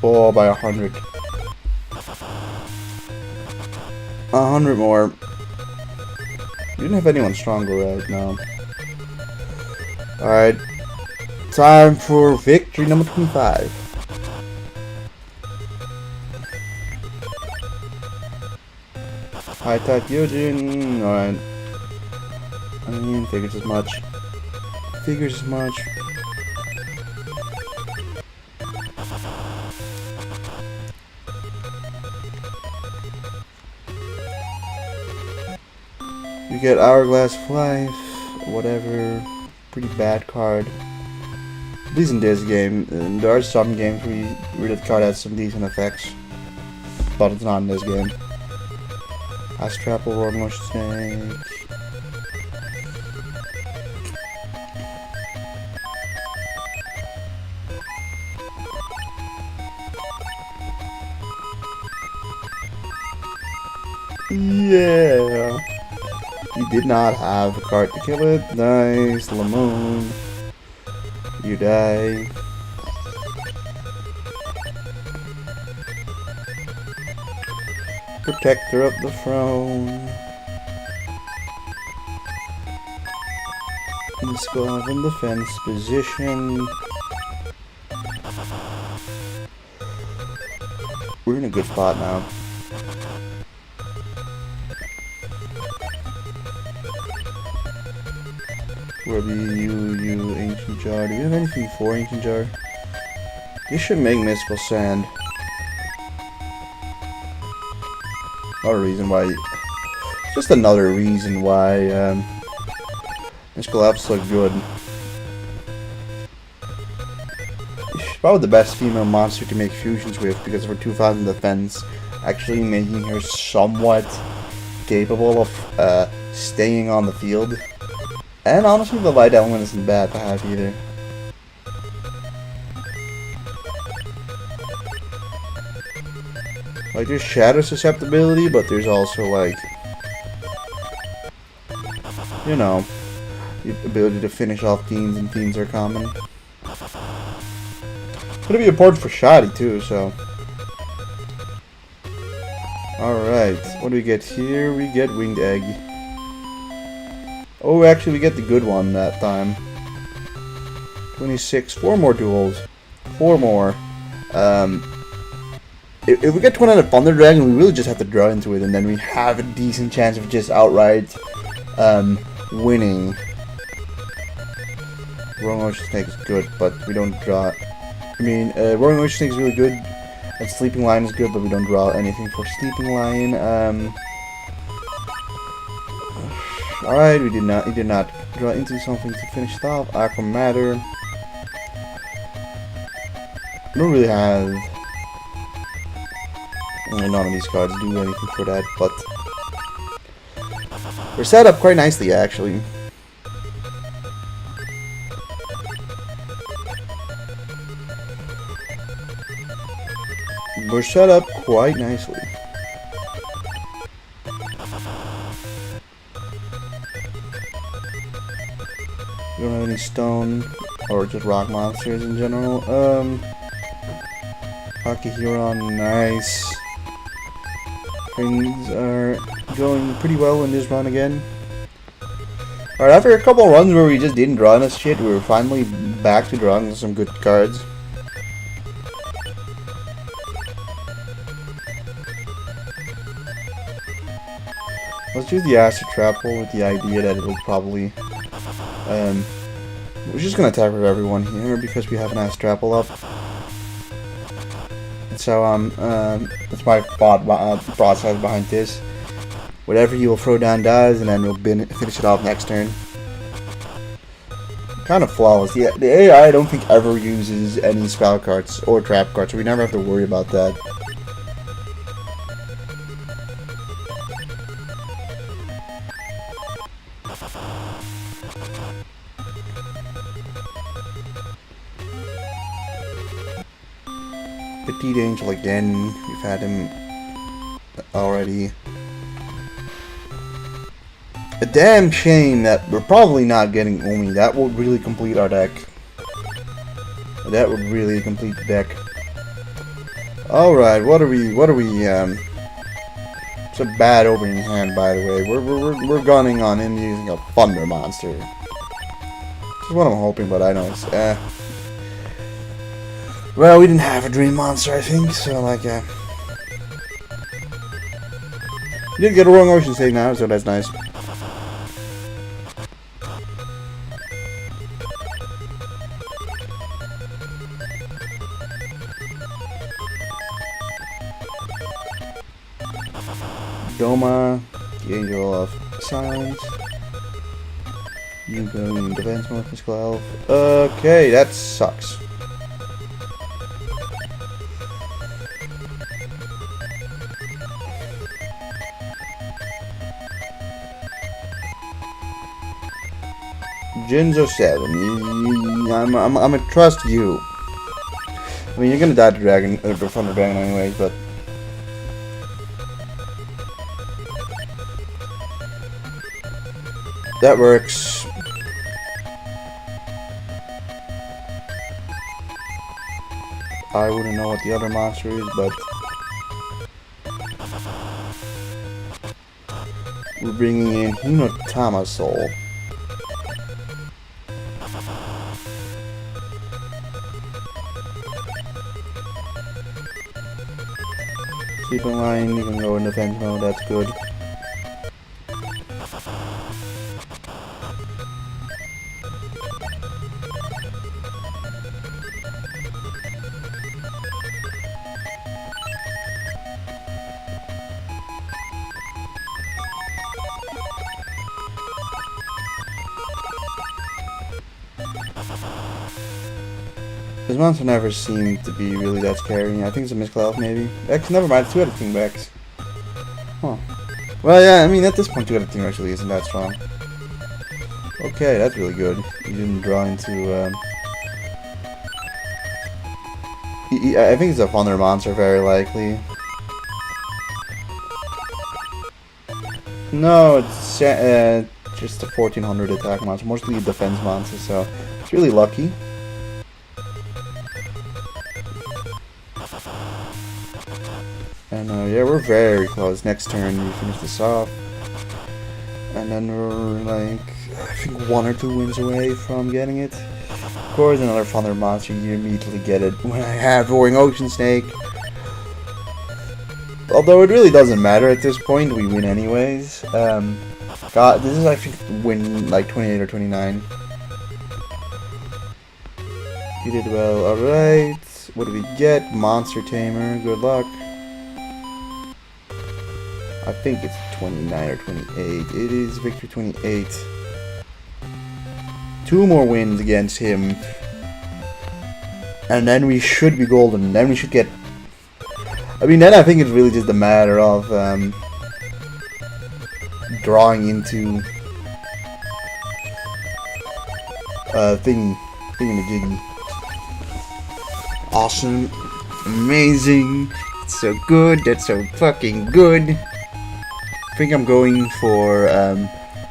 Oh, by 100. 100 more. You didn't have anyone stronger right now. Alright. Time for victory number 25. High type Yojin. Alright. I mean, figures as much. Figures as much. You get Hourglass of Life, whatever, pretty bad card. At least in this game, and there are some games where the card has some decent effects, but it's not in this game. Ice Trapple, Roar Motion Snake. Yeah. He did not have a card to kill it. Nice, Lamone. You die. Protector of the throne. Let's go up in defense position. We're in a good spot now. Where be you, Ancient Jar? Do we have anything for Ancient Jar? This should make Mystical Sand. Another reason why. Just another reason why Mystical Apps look good. She's probably the best female monster to make fusions with because of her 2000 defense, actually making her somewhat capable of staying on the field. And honestly, the light element isn't bad to have either. Like, there's shadow susceptibility, but there's also, like, you know, the ability to finish off fiends, and fiends are common. It's gonna be important for Shoddy, too, so. Alright, what do we get here? We get Winged Egg. Oh, actually, we get the good one that time. 26. 4 more duels. 4 more. If we get 20 Thunder Dragon, we really just have to draw into it, and then we have a decent chance of just outright winning. Roaring Ocean Snake is good, but we don't draw. I mean, Roaring Ocean Snake is really good, and Sleeping Lion is good, but we don't draw anything for Sleeping Lion. Alright, he did not draw into something to finish it off. Aqua Matter. I don't really have. None of these cards do anything for that, but we're set up quite nicely, actually. We're set up quite nicely. We don't have any stone or just rock monsters in general. Akihiron, nice. Things are going pretty well in this run again. Alright, after a couple of runs where we just didn't draw enough shit, we were finally back to drawing some good cards. Let's do the Acid Trapple with the idea that it'll probably... we're just gonna attack with everyone here because we have an Acid Trapple up. So that's my thought process behind this. Whatever he will throw down does, and then we'll finish it off next turn. Kind of flawless. The AI I don't think ever uses any spell cards or trap cards, so we never have to worry about that. Petite Angel again. We've had him already. A damn shame that we're probably not getting Umi. That would really complete our deck. That would really complete the deck. Alright, what are we, it's a bad opening hand, by the way. We're gunning on him using a Thunder Monster. This is what I'm hoping, but I know it's, well, we didn't have a Dream Monster, I think, so, like, we did get a wrong Ocean State now, so that's nice. Doma, the Angel of Silence. You go in defense mode, physical elf. Okay, that sucks. Jinzo 7, I'm gonna trust you. I mean, you're gonna die to Dragon, Thunder Dragon anyways, but that works. I wouldn't know what the other monster is, but we're bringing in Hinotama Soul. Keep in line, you can go in defense mode, that's good. This monster never seemed to be really that scary. I think it's a Mystical Elf, maybe. Actually, never mind. 2 out of 10 backs. Huh. Well, yeah, I mean, at this point, 2 out of 10 actually isn't that strong. Okay, that's really good. You didn't draw into, I think it's a Thunder Monster, very likely. No, it's just a 1400 attack monster. Mostly a defense monster, so it's really lucky. And yeah, we're very close. Next turn, we finish this off. And then we're like, I think 1 or 2 wins away from getting it. Of course, another Thunder Monster, you immediately get it when I have Roaring Ocean Snake. Although it really doesn't matter at this point, we win anyways. God, this is I think win like 28 or 29. You did well, alright. What do we get? Monster Tamer, good luck. I think it's 29 or 28. It is victory 28. 2 more wins against him. And then we should be golden. Then we should get... I mean, then I think it's really just a matter of drawing into thingamajiggy. Awesome. Amazing. It's so good. That's so fucking good. I think I'm going for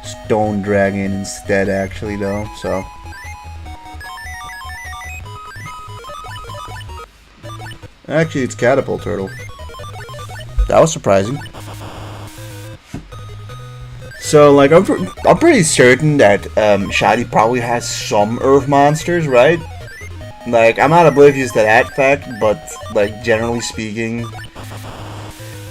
Stone Dragon instead, actually, though, so. Actually, it's Catapult Turtle. That was surprising. So, like, I'm pretty certain that Shadi probably has some Earth monsters, right? Like, I'm not oblivious to that fact, but, like, generally speaking,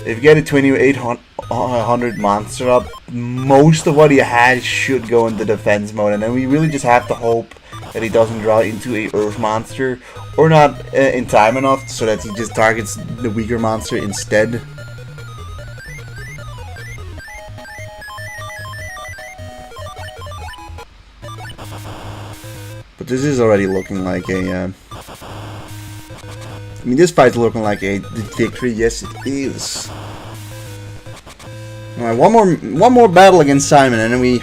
if you get a 2800 monster up, most of what he has should go into defense mode, and then we really just have to hope that he doesn't draw into a Earth monster, or not in time enough so that he just targets the weaker monster instead. But this is already looking like a... I mean, this fight's looking like a victory. Yes, it is. Alright, one more battle against Simon, and then we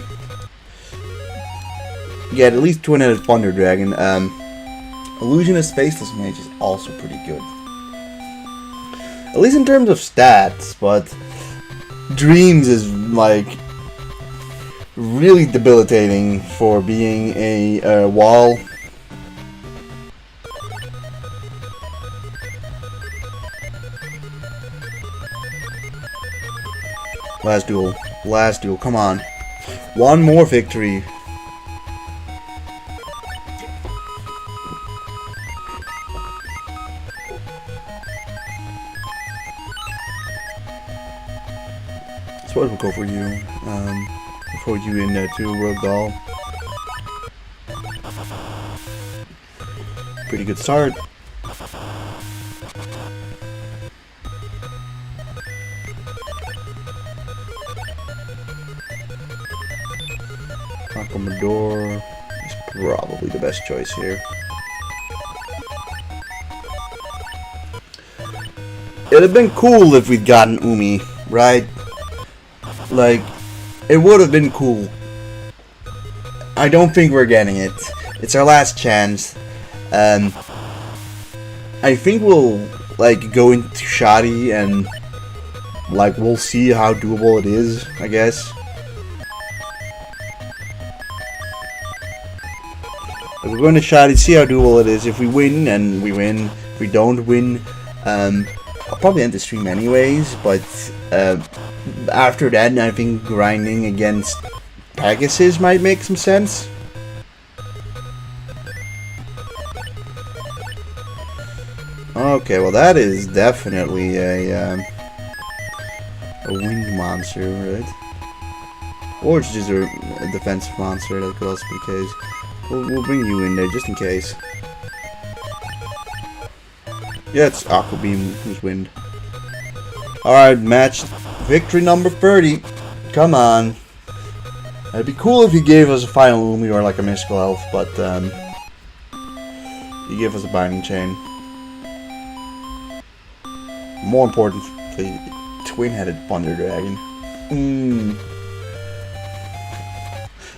get at least twin-headed Thunder Dragon. Illusionist Faceless Mage is also pretty good. At least in terms of stats, but Dreams is like really debilitating for being a wall. Last duel, come on. One more victory. So we'll go for you. Before you in there too, World Doll. Pretty good start. Commodore is probably the best choice here. It'd have been cool if we'd gotten Umi, right? Like, it would have been cool. I don't think we're getting it. It's our last chance. I think we'll like go into Shoddy and like we'll see how doable it is, I guess. We're going to Shoddy, see how doable it is. If we win, and we win. If we don't win, I'll probably end the stream anyways. But after that, I think grinding against Pegasus might make some sense. Okay, well that is definitely a wind monster, right? Or it's just a defensive monster. That could also be the case. We'll bring you in there just in case. Yeah, it's Aqua Beam who's wind. Alright, match victory number 30. Come on. It'd be cool if you gave us a final Umi or like a mystical elf, but you give us a binding chain. More importantly, twin-headed Thunder Dragon.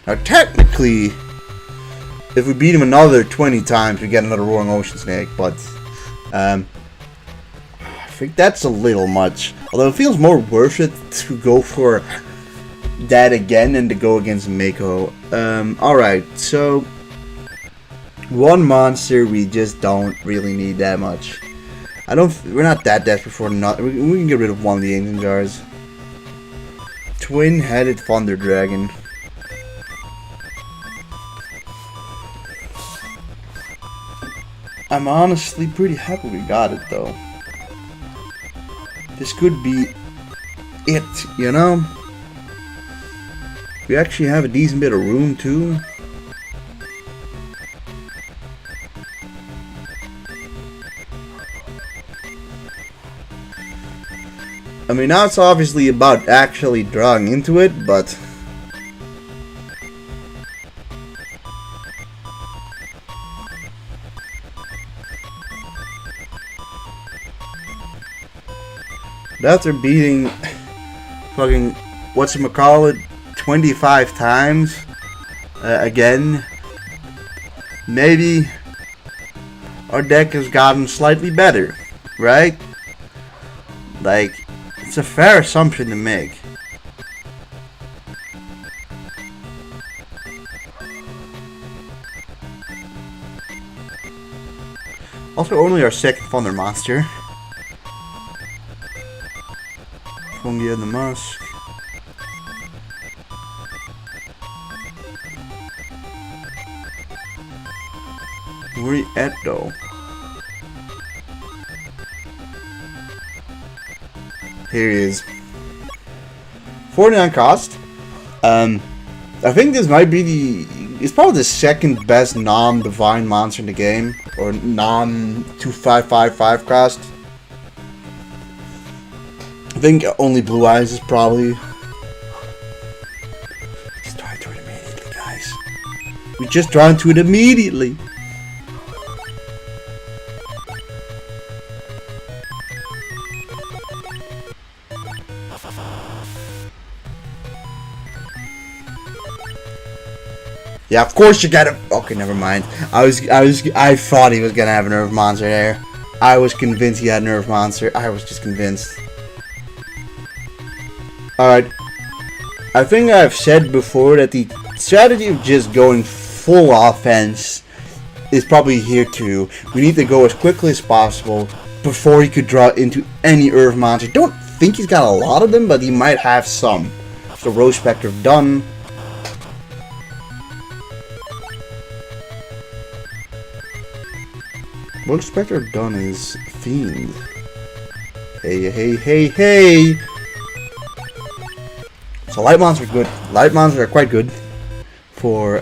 Now technically, if we beat him another 20 times, we get another Roaring Ocean Snake, but I think that's a little much. Although it feels more worth it to go for that again than to go against Mako. Alright, so one monster we just don't really need that much. We're not that desperate for not. We can get rid of one of the Ancient Jars. Twin-headed Thunder Dragon. I'm honestly pretty happy we got it though. This could be it, you know? We actually have a decent bit of room too. I mean, now it's obviously about actually drawing into it, but after beating fucking whatchamacallit 25 times again, maybe our deck has gotten slightly better, right? Like, it's a fair assumption to make. Also, only our second Thunder monster. Fungi and the Musk. Where are you at though? Here he is. 49 cost. I think this might be He's probably the second best non-divine monster in the game, or non-2555 cost. I think only Blue Eyes is probably. Just draw into it immediately, guys. We just draw into it immediately. Yeah, of course you got him. Okay, never mind. I thought he was gonna have a nerve monster there. I was convinced he had a nerve monster. I was just convinced. Alright. I think I've said before that the strategy of just going full offense is probably here too. We need to go as quickly as possible before he could draw into any Earth monster. Don't think he's got a lot of them, but he might have some. So Rose Spectre done. What Spectre done is Fiend. Hey, hey, hey, hey! So light monsters are good. Light monsters are quite good for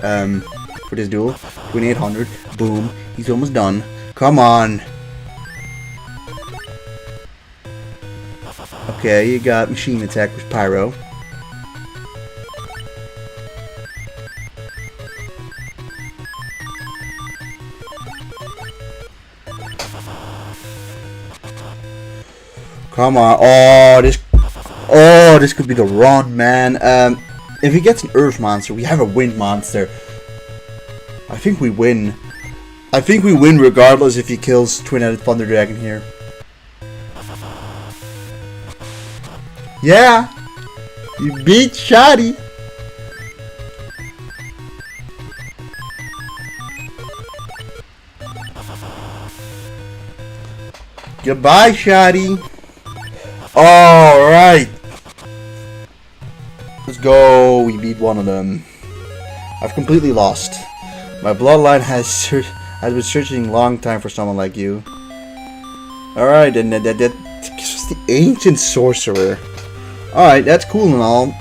this duel. 2800. Boom. He's almost done. Come on. Okay, you got machine attack with Pyro. Come on. Oh, this could be the run, man. If he gets an Earth monster, we have a Wind monster. I think we win. I think we win regardless if he kills Twin-Headed Thunder Dragon here. Yeah. You beat Shoddy. Goodbye, Shoddy. Alright. Let's go. We beat one of them. I've completely lost. My bloodline has been searching a long time for someone like you. Alright, and that was the Ancient Sorcerer. Alright, that's cool and all.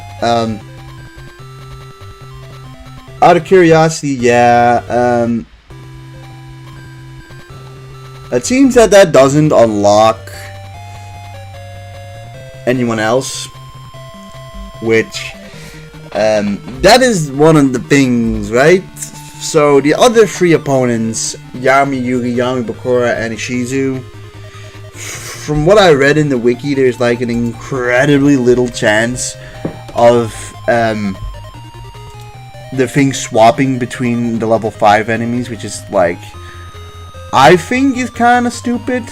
Out of curiosity, yeah. It seems that doesn't unlock anyone else, which that is one of the things, right? So the other three opponents, Yami, Yugi, Yami, Bakura, and Ishizu, from what I read in the wiki, there's like an incredibly little chance of the thing swapping between the level 5 enemies, which is like, I think is kind of stupid.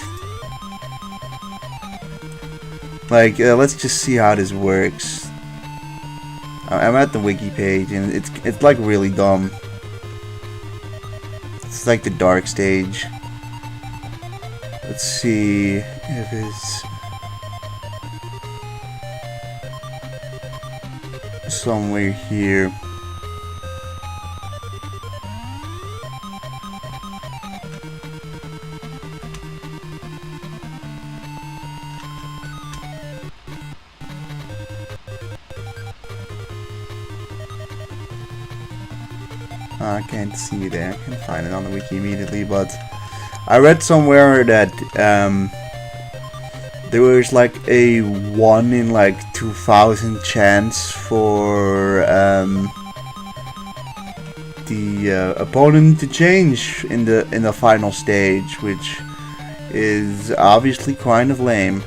Like, let's just see how this works. I'm at the wiki page, and it's like really dumb. It's like the dark stage. Let's see if it's somewhere here. I can't see there. I can't find it on the wiki immediately, but I read somewhere that there was like a 1 in like 2,000 chance for the opponent to change in the final stage, which is obviously kind of lame.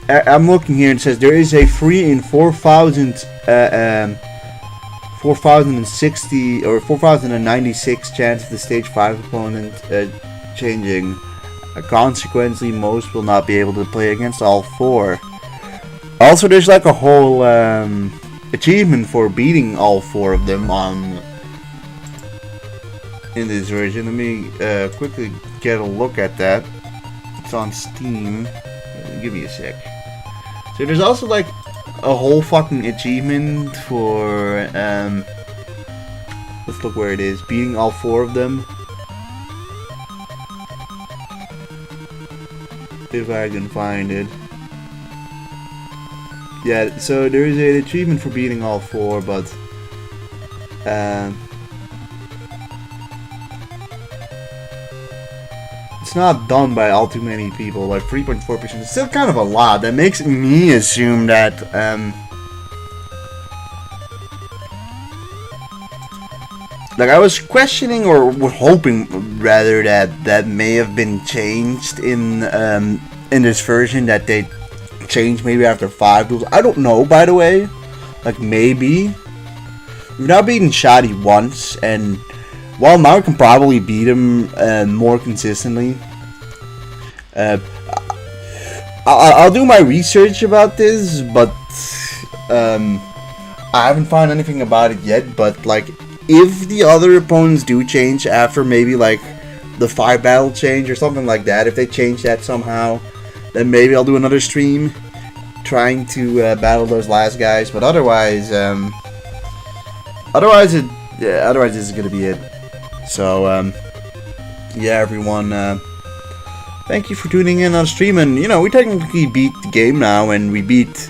I'm looking here and it says there is a 3 in 4,060 or 4,096 chance of the stage 5 opponent changing. Consequently, most will not be able to play against all 4. Also, there's like a whole achievement for beating all 4 of them in this version. Let me quickly get a look at that. It's on Steam. Give me a sec. So there's also like a whole fucking achievement for let's look where it is. Beating all 4 of them. If I can find it. Yeah, so there is an achievement for beating all 4, but It's not done by all too many people, like 3.4%. It's still kind of a lot. That makes me assume that like I was questioning or hoping rather that may have been changed in this version, that they changed maybe after 5 duels. I don't know, by the way. Like maybe. We've now beaten Shoddy once, and well, now we can probably beat him more consistently. I'll do my research about this, but I haven't found anything about it yet. But like, if the other opponents do change after maybe like the 5 battle change or something like that, if they change that somehow, then maybe I'll do another stream trying to battle those last guys. But otherwise, otherwise this is gonna be it. So yeah, everyone, thank you for tuning in on stream. And you know, we technically beat the game now, and we beat,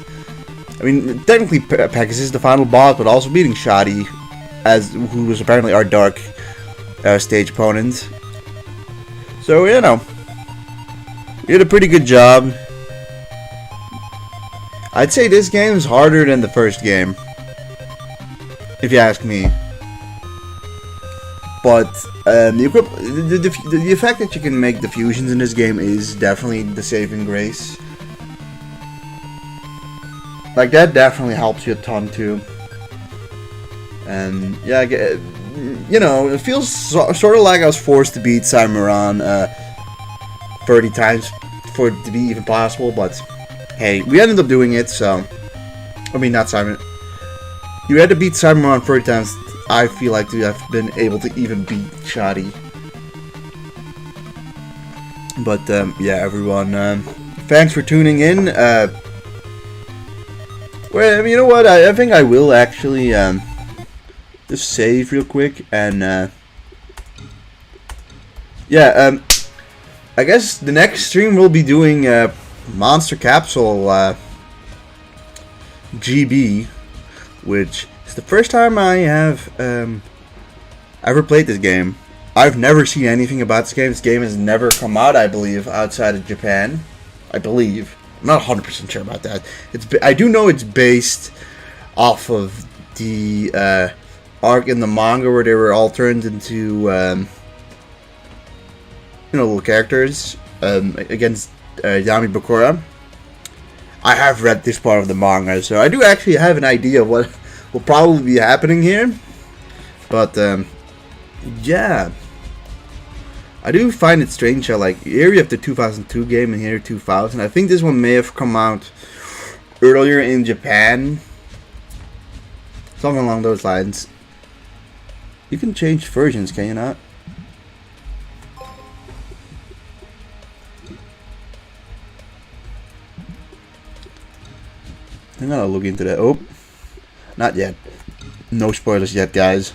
I mean, technically Pegasus is the final boss, but also beating Shoddy, who was apparently our dark stage opponent. So you know, we did a pretty good job. I'd say this game is harder than the first game, if you ask me. But the fact that you can make the fusions in this game is definitely the saving grace. Like, that definitely helps you a ton too. And yeah, you know, it feels sort of like I was forced to beat Cymeron 30 times for it to be even possible, but hey, we ended up doing it, so... I mean, not Simon. You had to beat Cymeron 30 times, I feel like, to have been able to even beat Shoddy. But, yeah, everyone, thanks for tuning in. Well, I mean, you know what, I think I will actually, just save real quick, and, yeah, I guess the next stream we'll be doing, Monster Capsule GB, which is the first time I have ever played this game. I've never seen anything about this game. This game has never come out, I believe, outside of Japan. I believe. I'm not 100% sure about that. I do know it's based off of the arc in the manga where they were all turned into you know, little characters against Yami Bakura. I have read this part of the manga, so I do actually have an idea of what will probably be happening here. But yeah, I do find it strange how, like, here you have the 2002 game and here 2000. I think this one may have come out earlier in Japan, something along those lines. You can change versions, can you not? I'm gonna look into that. Oh, not yet. No spoilers yet, guys.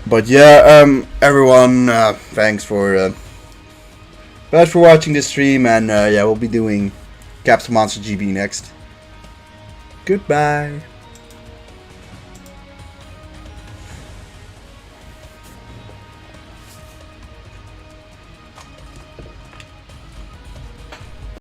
But yeah, everyone, thanks for watching this stream, and yeah, we'll be doing Capsule Monster GB next. Goodbye.